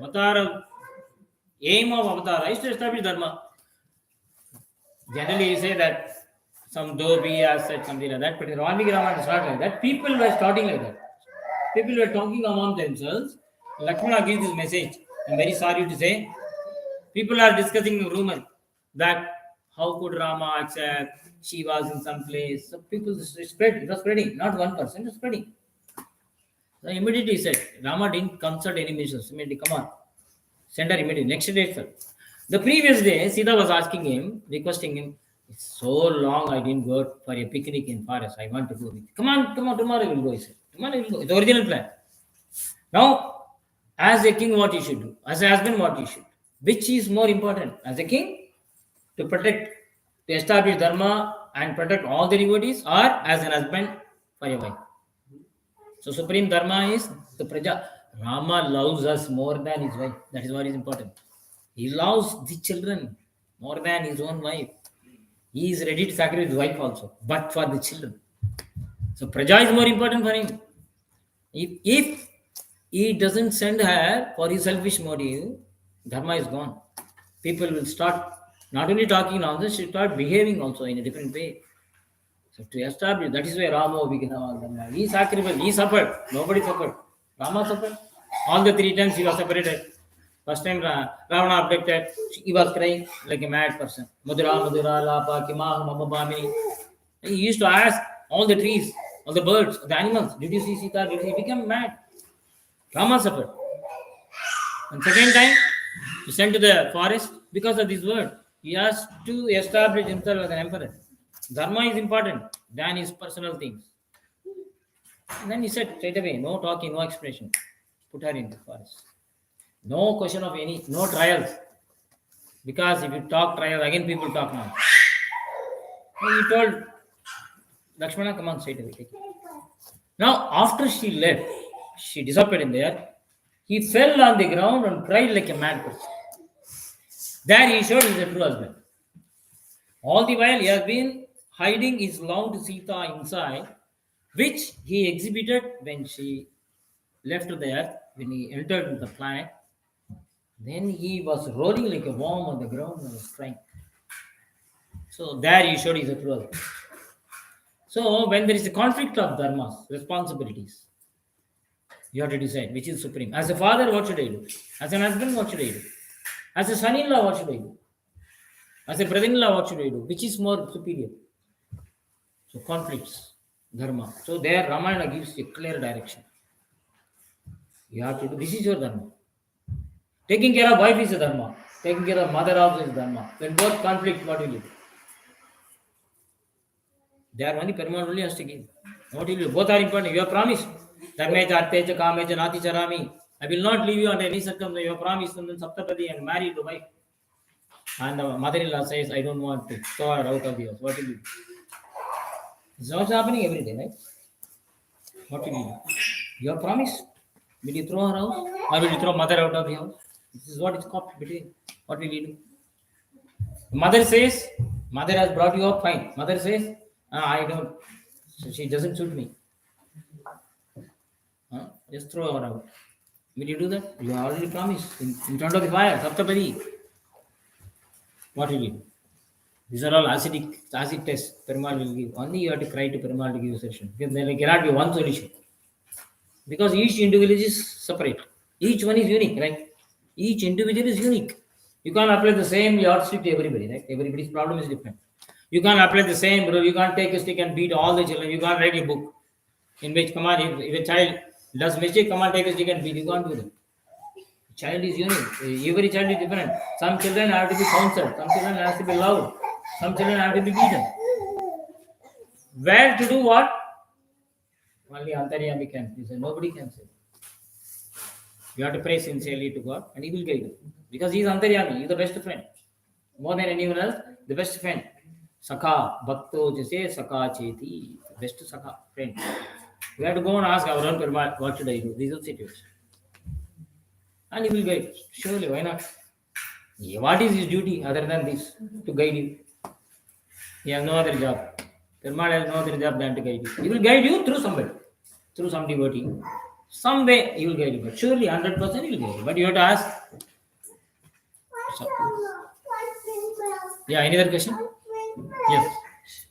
అవతారం aim of Avatara is to establish Dharma. Generally you say that some Dhobi has said something like that, but in Rama Vigravan is not like that. People were starting like that. People were talking among themselves. Lakshmana gives this message. I'm very sorry to say. People are discussing a rumor that how could Rama accept? She was in some place. So people spread. It was spreading. Not one person, it was spreading. So immediately he said, Rama didn't consult any ministers. Immediately, come on. Send her immediately. Next day itself. The previous day, Sita was asking him, requesting him, it's so long I didn't go for a picnic in forest. I want to go with you. Come on, tomorrow we'll go, he said. Tomorrow we'll go. It's the original plan. Now, as a king, what you should do? As a husband, what you should do? Which is more important? As a king to protect, to establish dharma and protect all the devotees, or as an husband for your wife. So supreme dharma is the praja. Rama loves us more than his wife. That is what is important. He loves the children more than his own wife. He is ready to sacrifice his wife also, but for the children. So praja is more important for him. If he doesn't send her for his selfish motive, dharma is gone. People will start not only talking nonsense, they start behaving also in a different way. So to establish, that is why Rama Vignava Dharma. He sacrificed, he suffered. Nobody suffered. Rama suffered. All the 3 times he was separated. First time Ravana abducted, he was crying like a mad person. Madhura, Madhura, Lapa, Kimah, Mamabami. He used to ask all the trees, all the birds, the animals, did you see Sita? He became mad. Rama suffered. And second time, he sent to the forest because of this word. He has to establish himself as an emperor. Dharma is important than his personal things. And then he said straight away, no talking, no explanation. Put her in the forest. No question of any, no trials. Because if you talk trials, again people talk now. He told Lakshmana, come on, straight away. Take it. Now, after she left, she disappeared in there. He fell on the ground and cried like a mad person. There he showed he's a true husband. All the while he has been hiding his love to Sita inside, which he exhibited when she left the earth, when he entered the planet. Then he was rolling like a worm on the ground and was crying. So there he showed he's a true husband. So when there is a conflict of dharmas, responsibilities, you have to decide which is supreme. As a father, what should I do? As an husband, what should I do? As a son-in-law, what should I do? As a brother-in-law, what should I do? Which is more superior? So conflicts, dharma. So there Ramayana gives a clear direction. You have to do, this is your dharma. Taking care of wife is a dharma. Taking care of mother also is dharma. When both conflict, what will you do? They are only Perumal only has to give. What will you do? Both are important. You have promised. Dharmecha, Artecha, Kamecha, Nati Charami. I will not leave you under any circumstance. You have promised and then Saptapadi and marry the wife. And the mother-in-law says, I don't want to throw her out of the house. What will you do? This is also happening every day, right? What will you do? You have promised. Will you throw her out? Or will you throw mother out of the house? This is what is caught between. What will you do? The mother says, mother has brought you up, fine. Mother says, I don't. So she doesn't suit me. Just throw her out. Will you do that? You have already promised in front of the fire, Saptapadi. What will you do? These are all acid tests Perumal will give. Only you have to cry to Perumal to give a solution. Because there cannot be one solution. Because each individual is separate. Each one is unique, right? Each individual is unique. You can't apply the same yardstick to everybody, right? Everybody's problem is different. You can't apply the same rule. You can't take a stick and beat all the children. You can't write a book in which, come on, if a child does mistake, come on, take a stick and beat. You can't do that. Child is unique. Every child is different. Some children have to be counseled. Some children have to be loved. Some children have to be beaten. Where to do what? Only Antaryami can. You say nobody can say. You have to pray sincerely to God and He will guide you. Because He is Antaryami. He is the best friend. More than anyone else, the best friend. Sakha, Bhakto, Jase, Sakha, Cheti. Best Sakha, friend. We have to go and ask our own Perumal, what should I do? These are situations. And He will guide. Surely, why not? What is His duty other than this? To guide you. He has no other job. Perumal has no other job than to guide you. He will guide you through somebody. Through some devotee. Some way He will guide you. But surely 100% He will guide you. But you have to ask. So, yeah, any other question? Yes.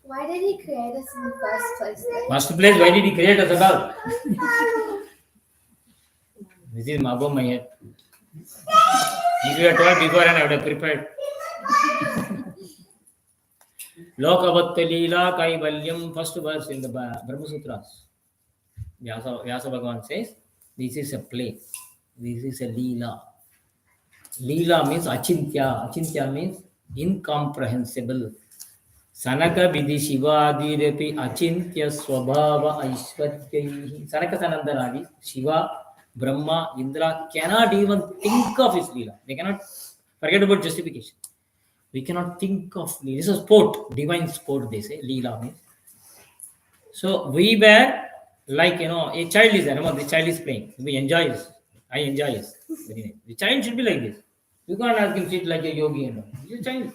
Why did He create us in the first place? Then? First place, why did He create us at all? This is above my head. If you had told before, and I would have prepared. Lokavatta Leela Kaivalyam, first verse in the Brahma Sutras. Vyasa Bhagavan says, this is a play. This is a Leela. Leela means Achintya. Achintya means incomprehensible. Sanaka Vidhi Shiva Adirepi Achintya Swabhava Aishwaryaihi. Sanaka Sanandanadi, Shiva, Brahma, Indra cannot even think of his Leela. They cannot forget about justification. We cannot think of this is sport, divine sport. They say Leela means. So we were like a child is there. The child is playing. We enjoy this. I enjoy this. Very nice. The child should be like this. You can't ask him sit like a yogi and all. He's a child.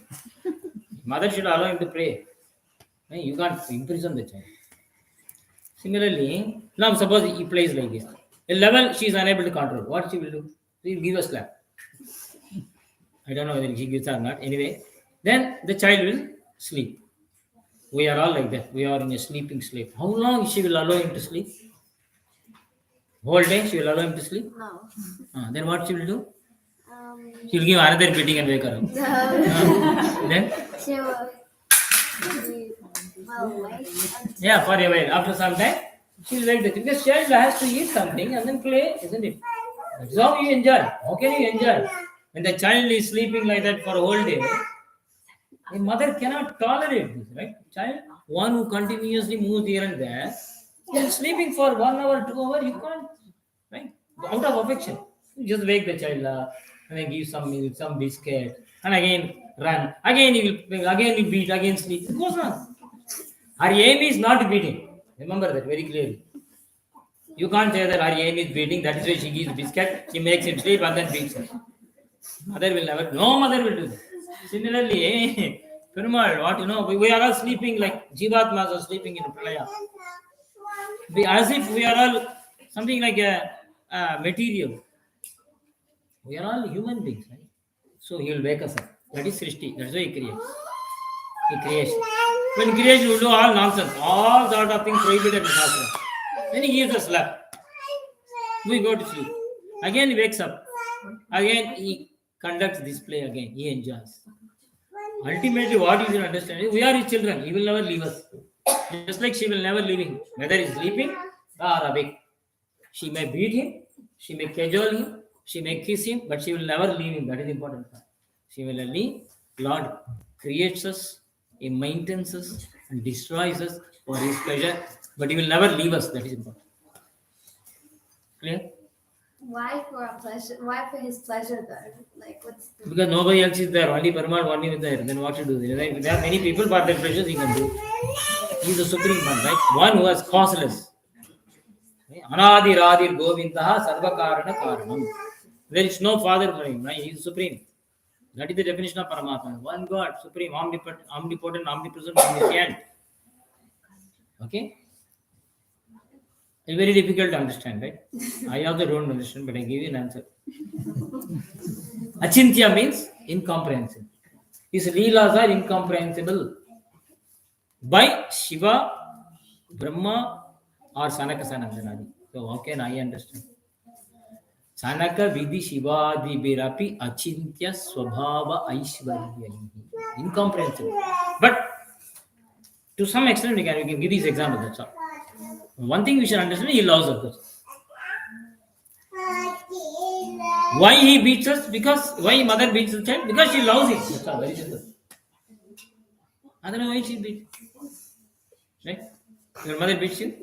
Mother should allow him to pray. You can't imprison the child. Similarly, now suppose he plays like this. A level she is unable to control. What she will do? She will give a slap. I don't know whether she gives or not. Anyway, then the child will sleep. We are all like that. We are in a sleeping sleep. How long she will allow him to sleep? Whole day she will allow him to sleep? No. Then what she will do? She Um, will give another beating and wake her up. Then? she will wait. Yeah, for a while. After some time, she will wake the child. Because child has to eat something and then play, isn't it? That's how you enjoy. How can you enjoy? When the child is sleeping like that for a whole day, a mother cannot tolerate this, right? Child, one who continuously moves here and there, is sleeping for 1 hour, 2 hours, you can't, right? Out of affection. You just wake the child up and then give some milk, some biscuit, and again run. Again he beat, again sleep. It goes on. Her aim is not beating. Remember that very clearly. You can't say that her aim is beating, that is why she gives biscuit, she makes him sleep and then beats him. Mother will never, no mother will do that. Similarly, Perumal, we are all sleeping like Jivatmas are sleeping in Pralaya. As if we are all something like a material. We are all human beings, right? So he will wake us up. That is Srishti. That's why he creates. He creates. When creation will do all nonsense, all sort of things prohibited in Shastra. Then he gives us slap. We go to sleep. Again he wakes up. Again he conducts this play again. He enjoys. Ultimately, what you should understand is we are his children. He will never leave us. Just like she will never leave him. Whether he's sleeping or awake. She may beat him, she may cajole him, she may kiss him, but she will never leave him. That is important. Similarly, Lord creates us, He maintains us, and destroys us for His pleasure, but He will never leave us. That is important. Clear? Why for a pleasure? Why for his pleasure though? Like what's the Because nobody else is there, only Paramal, only is there. Then what to do? There are many people, for their pleasures He can do. He is the supreme one, right? One who has causeless. Anadi Radir Govindaha Sarvakarana Karanam. There is no father for him, right? He is supreme. That is the definition of Paramatma. One God, supreme, omnipotent, omnipresent, omniscient. Okay? It's very difficult to understand, right? I also don't understand, but I give you an answer. Achintya means incomprehensible. His leelas are incomprehensible by Shiva, Brahma, or Sanaka Sanandanadi. So how can I understand? Sanaka Vidhi Shivadi Birapi Achintya Swabhava Aishwarya. Incomprehensible. But to some extent, we can give these examples. That's all. One thing we should understand, He loves us. Why He beats us? Why mother beats the child? Because she loves him. That's all, very simple. Otherwise, why she beats? Right? Your mother beats you?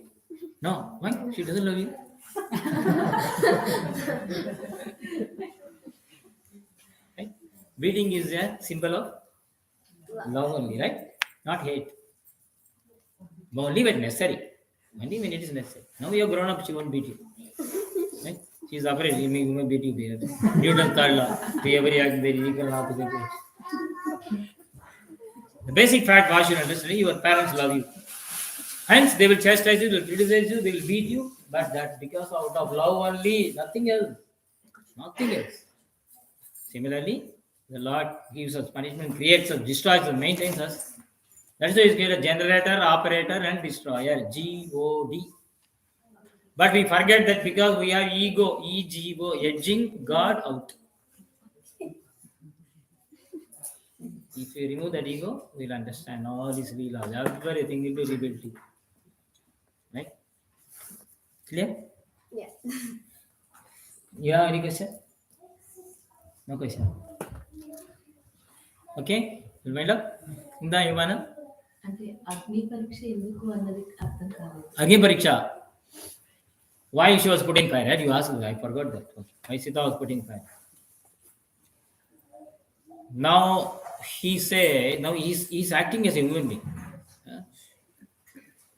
No. Why? She doesn't love you. Right? Beating is a symbol of love only, right? Not hate. But only when necessary. Only when it is necessary. Now you are grown up, she won't beat you. Right? She is afraid you may beat you. Newton's third law. To every act there is equal and opposite force. The basic fact was you understand, your parents love you. Hence they will chastise you, they will criticize you, they will beat you, but that's because out of love only, nothing else. Nothing else. Similarly, the Lord gives us punishment, creates us, destroys us, maintains us. That's why He's created a generator, operator, and destroyer. G-O-D. But we forget that because we have ego, E-G-O, edging God out. If you remove that ego, we'll understand all these leelas. Everything will be rebuilt. Right? Clear? yeah? You have any question? No question. Okay? We'll wind up. Inda Yumana? అంటే అగ్ని పరీక్ష ఎందుకు అన్నది అర్థం కాలేదు. Agni Pariksha. Why she was putting fire? Right? You asked me. I forgot that. Why Sita was putting fire. Now, he said, now he's acting as a human being.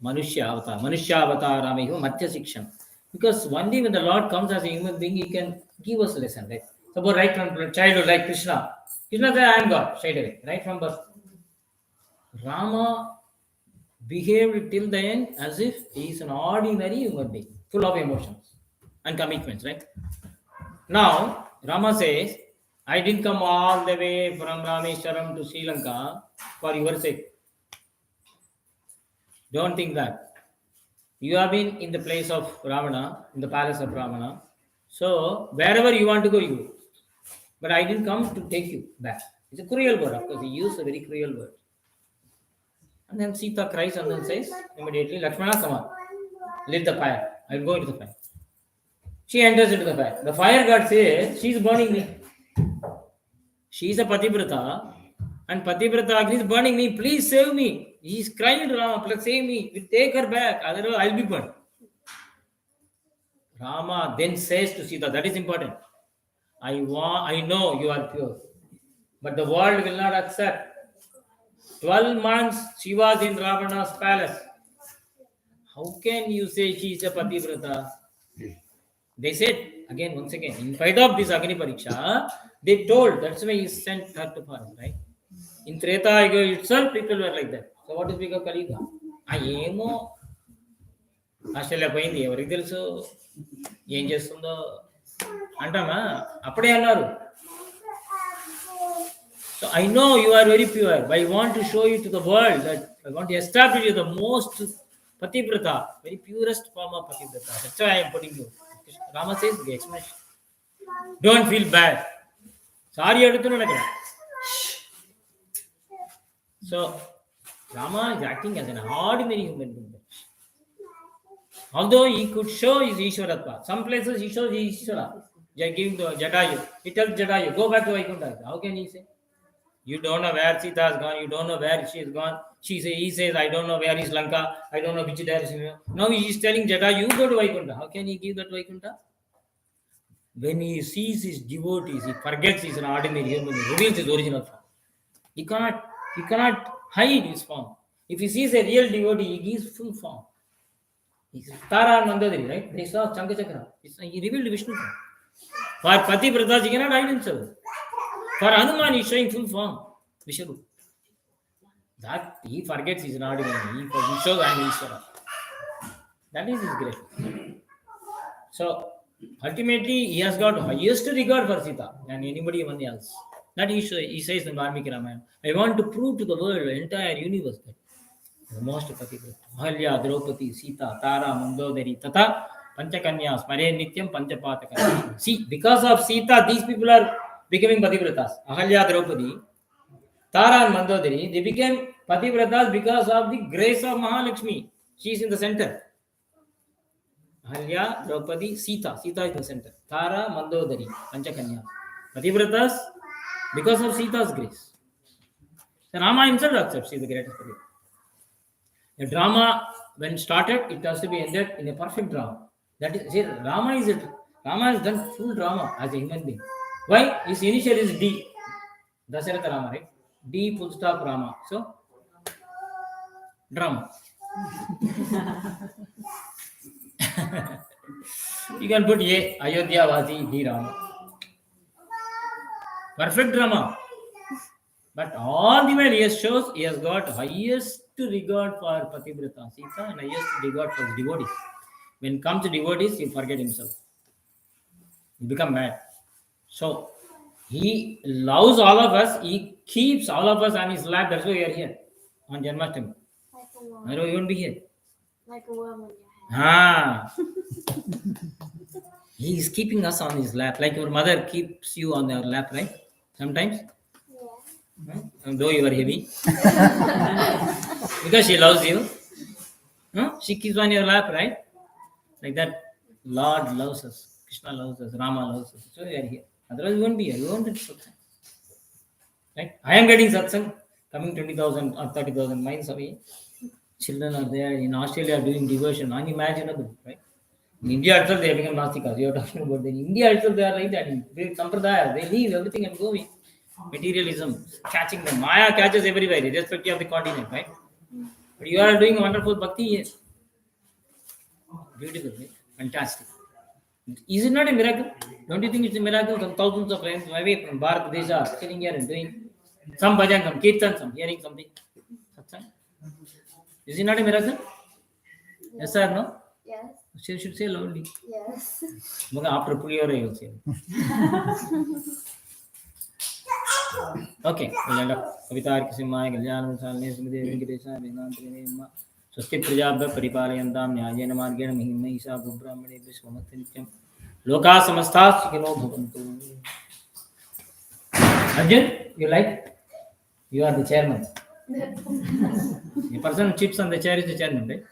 Manushya Avataram, Matya Shikshan. Because one day when the Lord comes as a human being, he can give us a lesson, right? Suppose right from childhood, like Krishna. Krishna said, I am God, straight away, right from birth. Rama behaved till the end as if he is an ordinary human being, full of emotions and commitments, right? Now, Rama says, I didn't come all the way from Rameshwaram to Sri Lanka for your sake. Don't think that. You have been in the place of Ravana, in the palace of Ravana. So, wherever you want to go, you go. But I didn't come to take you back. It's a cruel word, of course. He used a very cruel word. And then Sita cries and then says, immediately, Lakshmana, come on. Lit the fire. I'll go into the fire. She enters into the fire. The fire god says, she's burning me. She's a Pativrata. And Pativrata agrees, burning me. Please save me. He's crying to Rama, please save me. We take her back. Otherwise, I'll be burned. Rama then says to Sita, that is important. I know you are pure. But the world will not accept. 12 months she was in Ravana's palace. How can you say she is a Pativrata? They said, once again, in spite of this Agni Pariksha, they told, that's why he sent her to forest, right? In Treta Yuga itself, people were like that. So what is big of Kali Yuga? Ayemo Australia పోయింది ఎవరికి తెలుసు ఏం చేస్తుందో అంటామా అప్పుడే అన్నారు. So I know you are very pure, but I want to show you to the world that I want to establish you the most Pativrata, very purest form of Pativrata. That's why I am putting you. Rama says, the explanation. Don't feel bad. Sorry, so Rama is acting as an ordinary human being. Although he could show his Ishwaratva. Some places he shows his Ishwara. Giving to Jatayu. He tells Jatayu, go back to Vaikuntha. How can he say? You don't know where Sita has gone. You don't know where she has gone. He says, I don't know where is Lanka. I don't know which direction. Now he is telling Jatayu, you go to Vaikuntha. How can he give that Vaikuntha? When he sees his devotees, he forgets he is an ordinary human being. He reveals his original form. He cannot hide his form. If he sees a real devotee, he gives full form. Tara and Mandodari, right? They saw Sangoshtee. He revealed Vishnu form. For Pativrata, he cannot hide himself. For Hanuman, he is showing full form. Vishnu. That he forgets he is an ordinary. He shows I am Ishvara. That is his grace. So ultimately, he has got highest regard for Sita than anybody even else. That he says in Valmiki Ramayana. I want to prove to the world, the entire universe, that the most Pativrata. Ahalya, Draupadi, Sita, Tara, Mandodari, Tata, Panchakanya, Smare Nityam, Panchapataka. See, because of Sita, these people are becoming Pativratas. Ahalya, Draupadi, Tara and Mandodari, they became Pativratas because of the grace of Mahalakshmi. She is in the center. Ahalya, Draupadi, Sita. Sita is in the center. Tara, Mandodari, Panchakanya. Pativratas because of Sita's grace. The Rama himself accepts she is the greatest Pativrata. A drama, when started, it has to be ended in a perfect drama. That is, see, Rama has done full drama as a human being. Why? His initial is D. Dasharatha Rama, right? D full stop Rama. So, drama. You can put A, Ayodhya Vasi, D Rama. Perfect drama. But all the way he has got highest regard for Pativrata Sita and highest regard for his devotees. When it comes to devotees, he forget himself. He become mad. So he loves all of us. He keeps all of us on his lap. That's why we are here on Janmashtami. Like a worm. Otherwise, you won't be here. Like a worm on your head. He is keeping us on his lap, like your mother keeps you on her lap, right? Sometimes. Though you are heavy, because she loves you, she keeps on your lap, right? Like that, Lord loves us, Krishna loves us, Rama loves us. So we are here. Otherwise, we won't be here. We won't get satsang. Right? I am getting satsang, coming 20,000 or 30,000 miles away. Children are there in Australia doing devotion, unimaginable, right? In India itself, they have become Nastikas. You are talking about in India itself, they are like that. In Sampradaya, they leave everything and go away. Materialism catching them. Maya catches everywhere, irrespective of the continent, right? But you are doing wonderful bhakti here. Beautiful, right? Fantastic. Is it not a miracle? Don't you think it's a miracle? Some thousands of friends away from Bharat Desha sitting here and doing some bhajan, some kirtan, some hearing something. Satsang. Is it not a miracle? Yes or no? Yes. She should say loudly. Yes. After Puliyora, you'll say. Okay, we'll end up. Kavitar Kisimaya, Galyan, Salne, Smide, Venkatesha, Venantri, Swasti Prajabha, Paripalayantam, Nyajena Margena, Mihimaisa, Gubramani, Vishwamathinityam, Loka Samastas, Chikino Bhavantu. Arjun, you like? You are the chairman. The person who sits on the chair is the chairman, right?